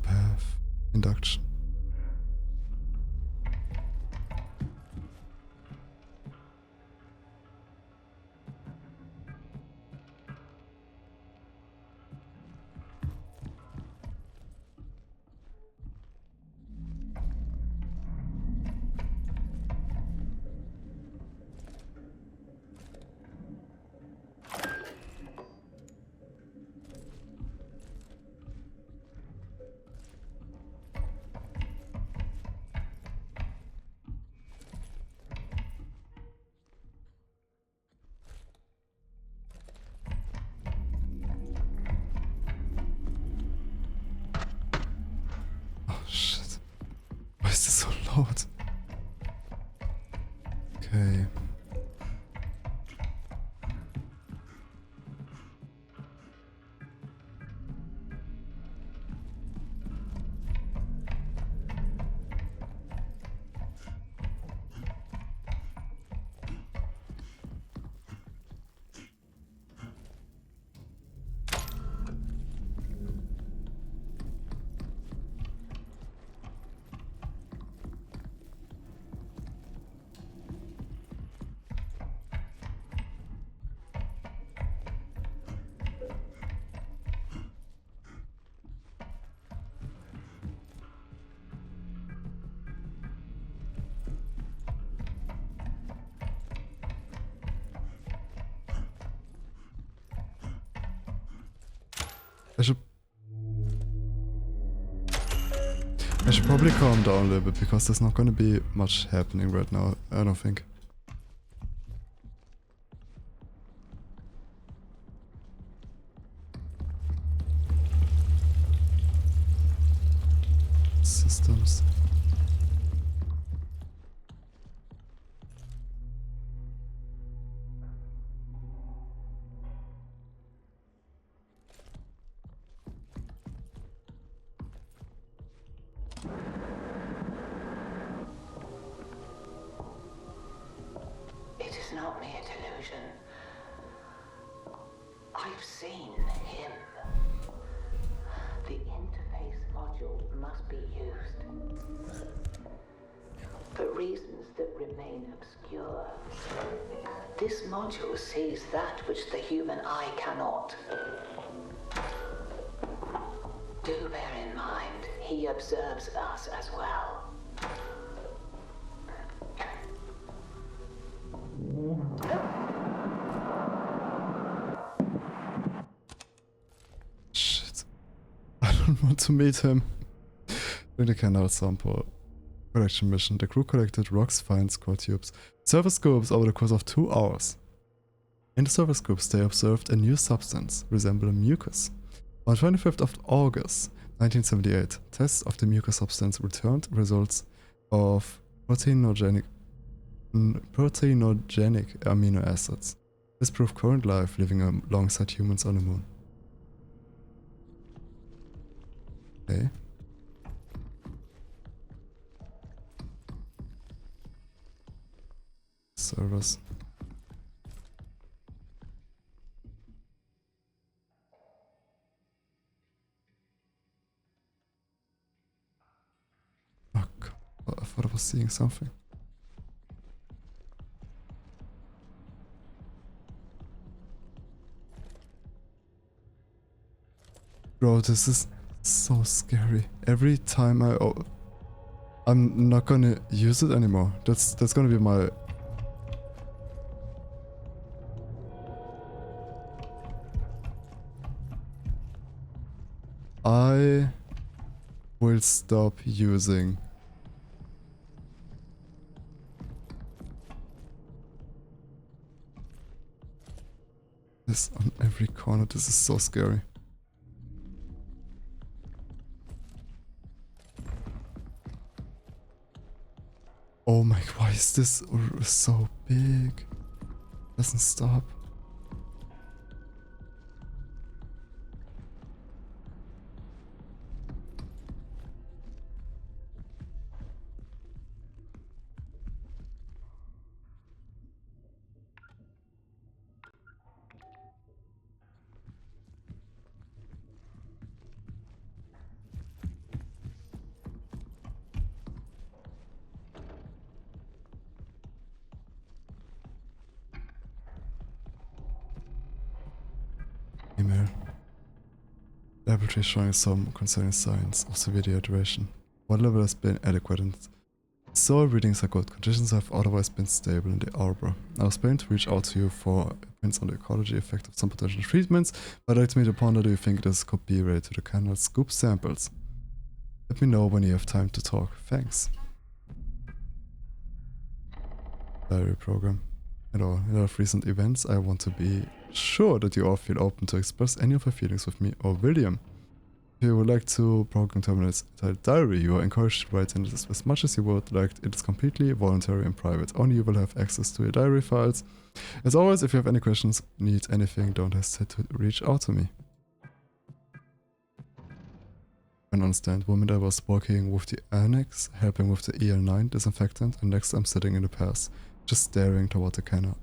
Path. Induction. Oh shit. Why is this so loud? Okay. I should probably calm down a little bit because there's not gonna be much happening right now, I don't think. Systems. It is not mere delusion. I've seen him. The interface module must be used. For reasons that remain obscure. This module sees that which the human eye cannot. Do bear in mind, he observes us as well. Shit. I don't want to meet him. During the canal sample collection mission, the crew collected rocks, finds, core tubes, surface scopes over the course of 2 hours. In the surface scopes, they observed a new substance, resembling mucus. On 25th of August 1978, tests of the mucus substance returned results of proteinogenic amino acids. This proved current life living alongside humans on the moon. Okay. Servers. Oh god. I thought I was seeing something. Bro, this is so scary. Every time I'm not gonna use it anymore. That's gonna be my... I will stop using this on every corner. This is so scary. Oh my, why is this so big? Doesn't stop. Email. Laboratory showing some concerning signs of severe dehydration. Water level has been adequate and soil readings are good. Conditions have otherwise been stable in the arbor. I was planning to reach out to you for opinions on the ecology effect of some potential treatments, but I'd like to meet upon that. Do you think this could be related to the canal scoop samples? Let me know when you have time to talk. Thanks. Diary program. In light of recent events, I want to be sure that you all feel open to express any of your feelings with me or William. If you would like to program terminates titled diary, you are encouraged to write in this as much as you would like. It is completely voluntary and private. Only you will have access to your diary files. As always, if you have any questions, need anything, don't hesitate to reach out to me. I understand. One minute I was working with the annex, helping with the EL9 disinfectant, and next I'm sitting in the pass, just staring toward the canal.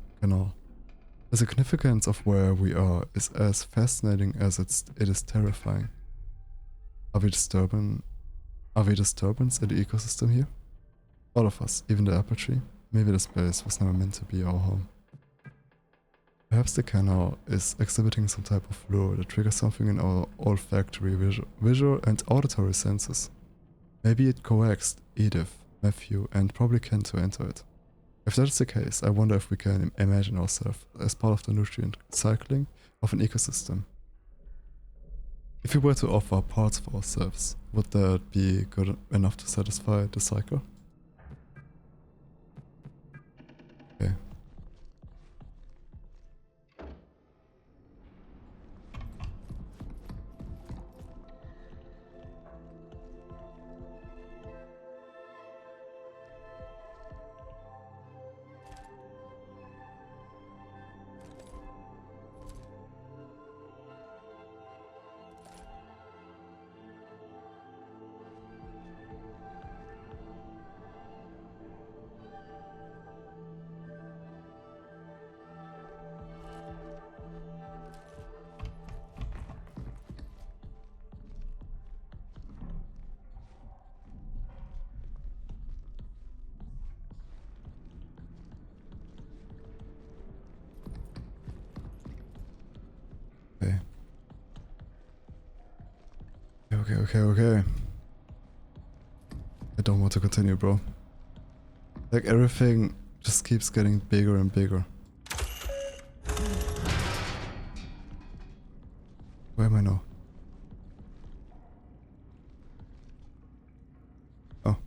The significance of where we are is as fascinating as it is terrifying. Are we disturbance in the ecosystem here? All of us, even the apple tree. Maybe this place was never meant to be our home. Perhaps the canal is exhibiting some type of lure that triggers something in our olfactory, visual and auditory senses. Maybe it coaxed Edith, Matthew and probably Ken to enter it. If that is the case, I wonder if we can imagine ourselves as part of the nutrient cycling of an ecosystem. If we were to offer parts of ourselves, would that be good enough to satisfy the cycle? Okay. Okay. I don't want to continue, bro. Like, everything just keeps getting bigger and bigger. Where am I now? Oh.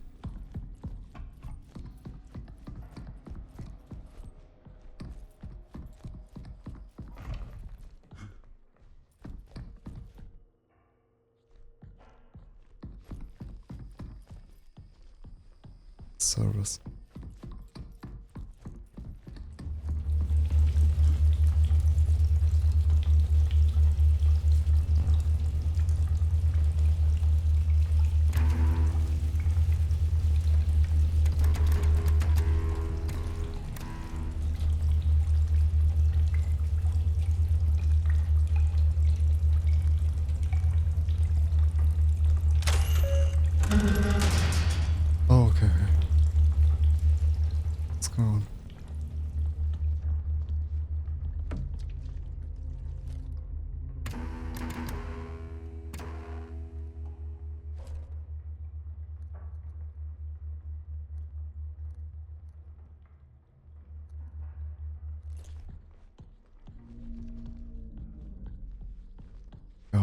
Service. Oh, okay.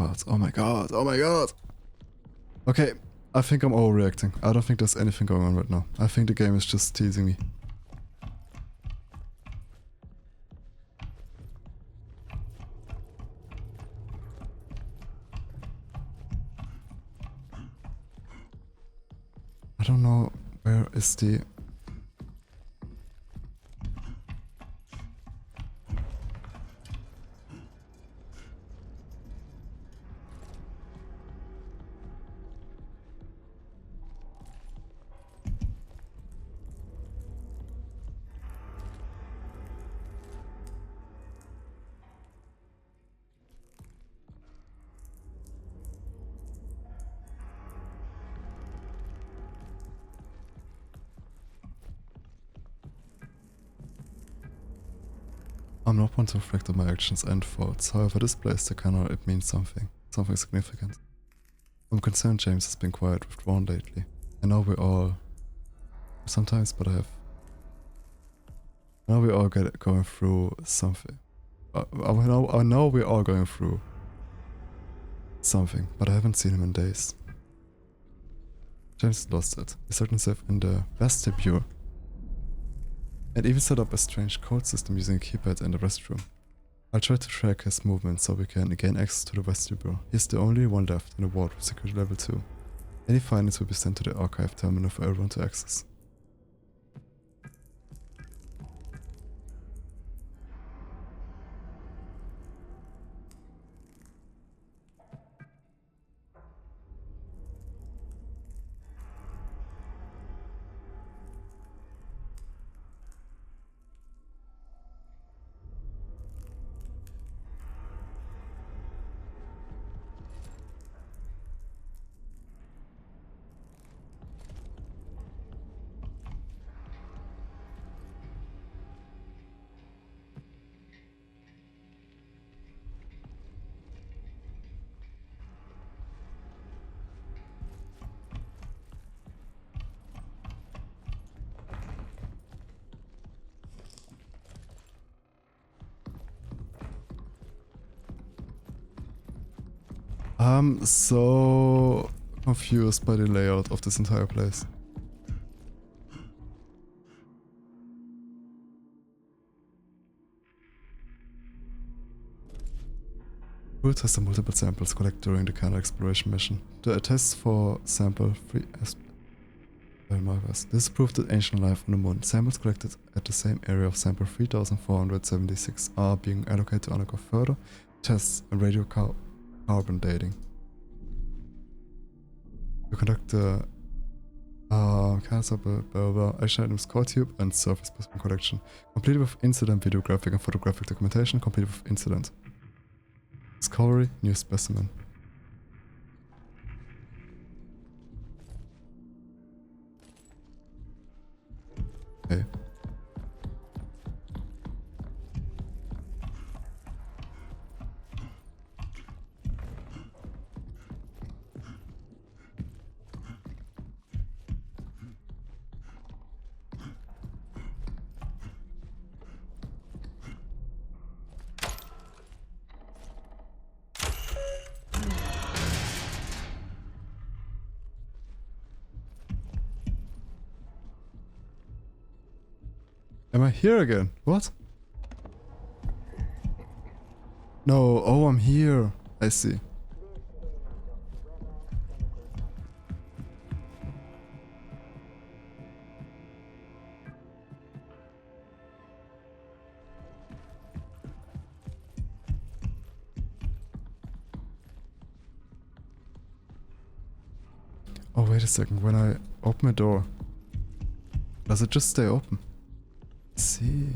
god, oh my god, oh my god. Okay, I think I'm overreacting. I don't think there's anything going on right now. I think the game is just teasing me. I don't know where is the... I'm not one to reflect on my actions and thoughts. However, this place the canal, it means something. Something significant. I'm concerned James has been quiet, withdrawn lately. I know we all... Sometimes, but I know we all going through something. I know we're all going through something, but I haven't seen him in days. James lost it. He locked himself in the vestibule. And even set up a strange code system using a keypad in the restroom. I'll try to track his movements so we can gain access to the vestibule. He's the only one left in the ward with security level 2. Any findings will be sent to the archive terminal for everyone to access. I'm so confused by the layout of this entire place. We'll test the multiple samples collected during the canal exploration mission. The test for sample 3 markers. This proved that ancient life on the moon. Samples collected at the same area of sample 3476 are being allocated to undergo further tests and radiocarbon dating. We conduct the cancer action items core tube and surface specimen collection. Completed with incident videographic and photographic documentation. Completed with incident. Discovery, new specimen. Okay. Am I here again? What? No, oh, I'm here. I see. Oh, wait a second. When I open a door, does it just stay open? See.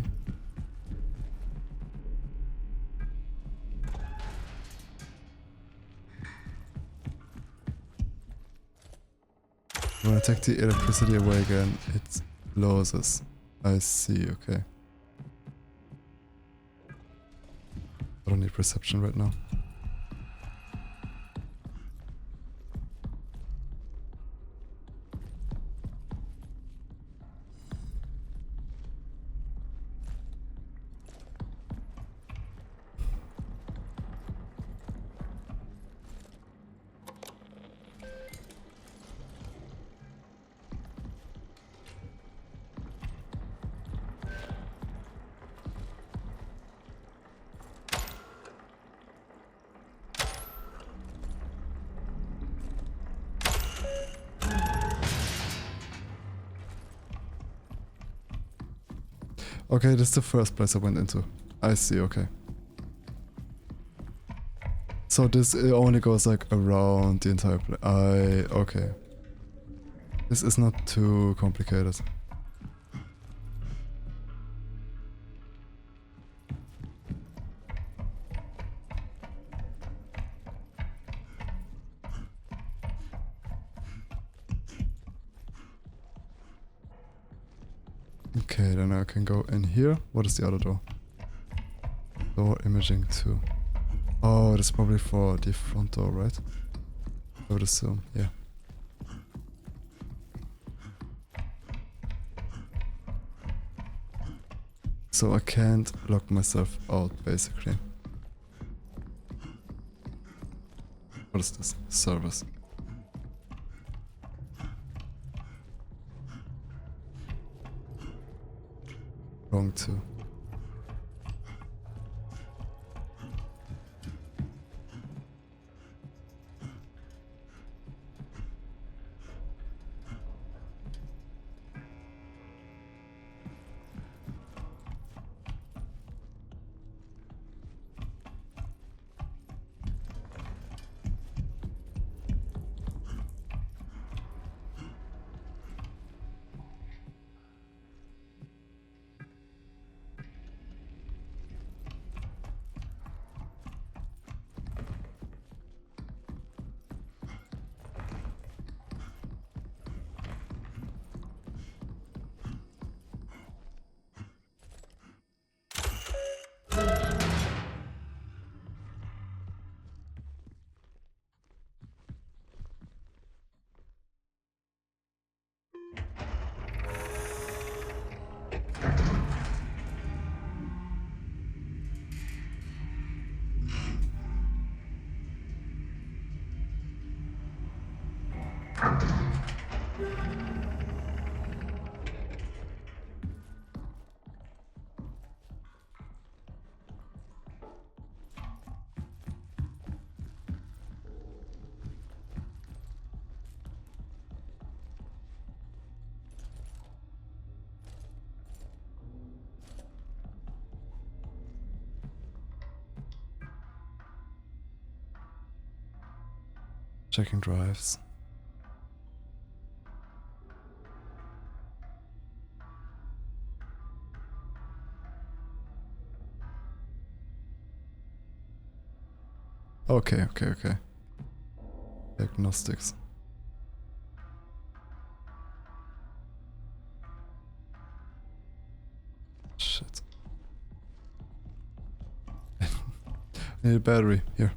When I take the electricity away again, it closes. I see, okay. I don't need perception right now. Okay, this is the first place I went into. I see, okay. So this only goes like around the entire place. Okay. This is not too complicated. Okay, then I can go in here. What is the other door? Door imaging 2. Oh, that's probably for the front door, right? I would assume, yeah. So I can't lock myself out, basically. What is this? Service. Wrong 2. Checking drives. Okay. Diagnostics. Shit. I need a battery. Here.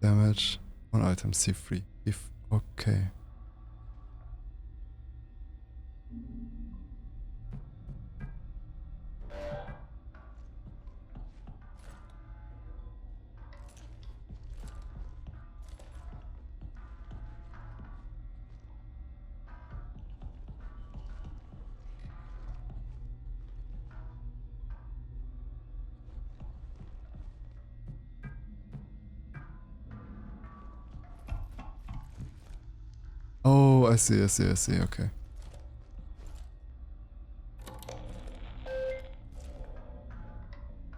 Damage. One item C3. If okay. Oh, I see, okay.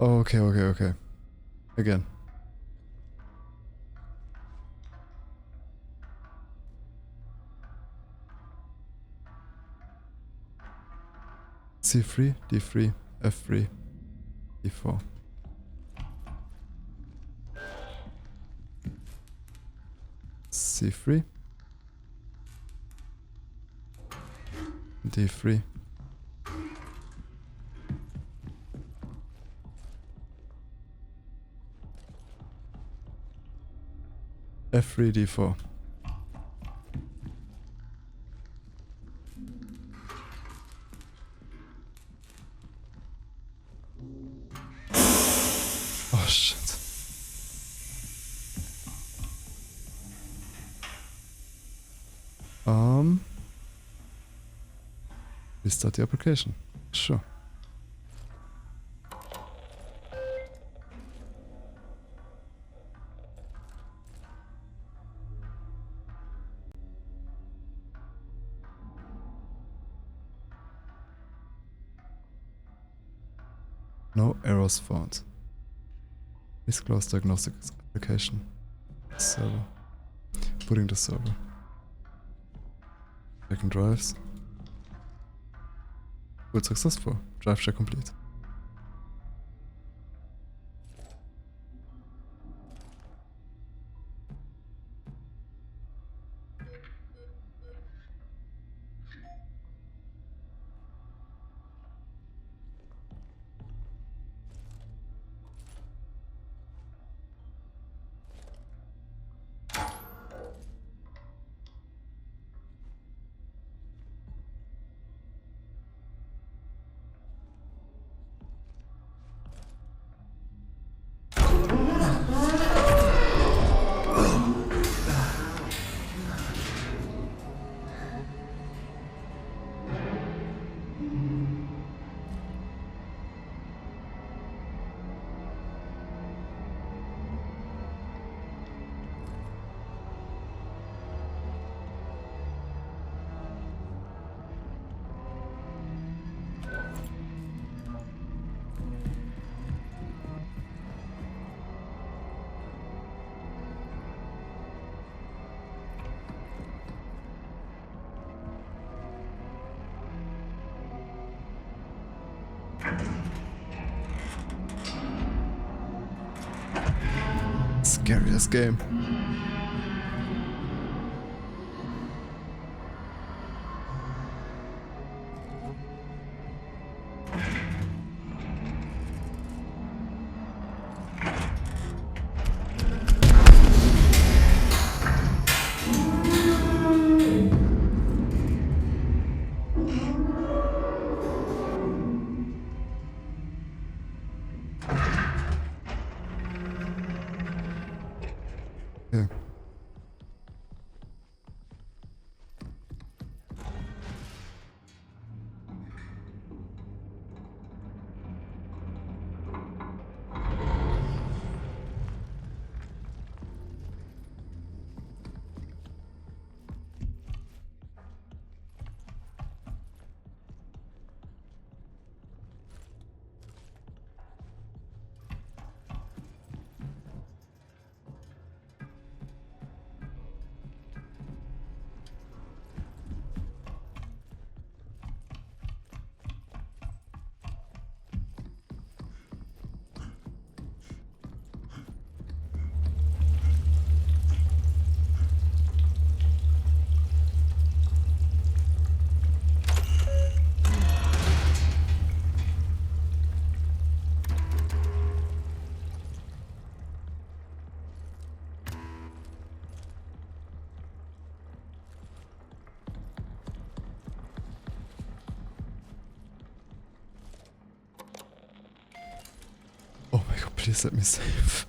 Okay. Again. C3, D3, F3, D4. C3. D3. F3, D4. Restart the application. Sure. No errors found. Please close diagnostics application. Server. Putting the server. Checking drives. Good, successful. Drive check complete. Scariest game. Yeah. Oh my god, please let me save.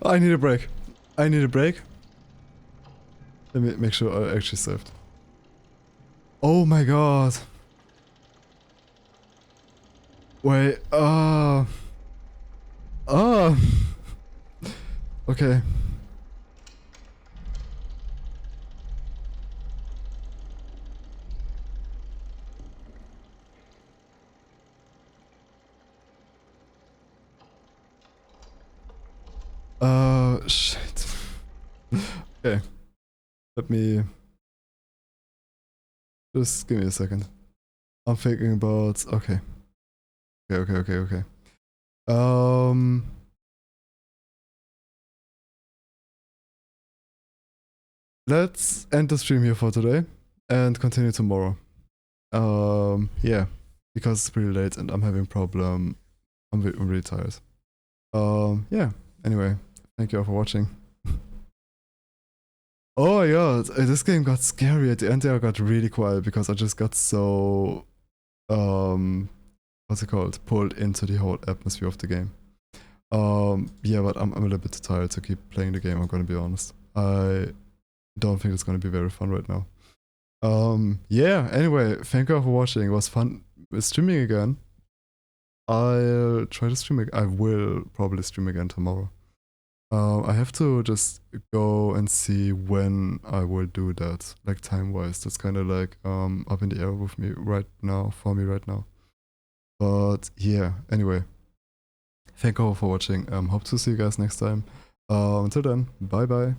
I need a break. I need a break. Let me make sure I actually saved. Oh my god. Wait, okay. Shit. Okay. Let me... Just give me a second. I'm thinking about... Okay. Okay. Let's end the stream here for today and continue tomorrow. Yeah, because it's pretty late and I'm having problem. I'm really tired. Yeah, anyway, thank you all for watching. Oh my god, this game got scary at the end there. I got really quiet because I just got so, what's it called? Pulled into the whole atmosphere of the game. Yeah, but I'm a little bit tired to keep playing the game, I'm gonna be honest. don't think it's gonna be very fun right now. Yeah, anyway, thank you all for watching. It was fun streaming again. I'll try to stream I will probably stream again tomorrow. I have to just go and see when I will do that, like time-wise. That's kind of like up in the air with me right now, for me right now. But yeah, anyway, thank you all for watching. Hope to see you guys next time. Until then, bye bye.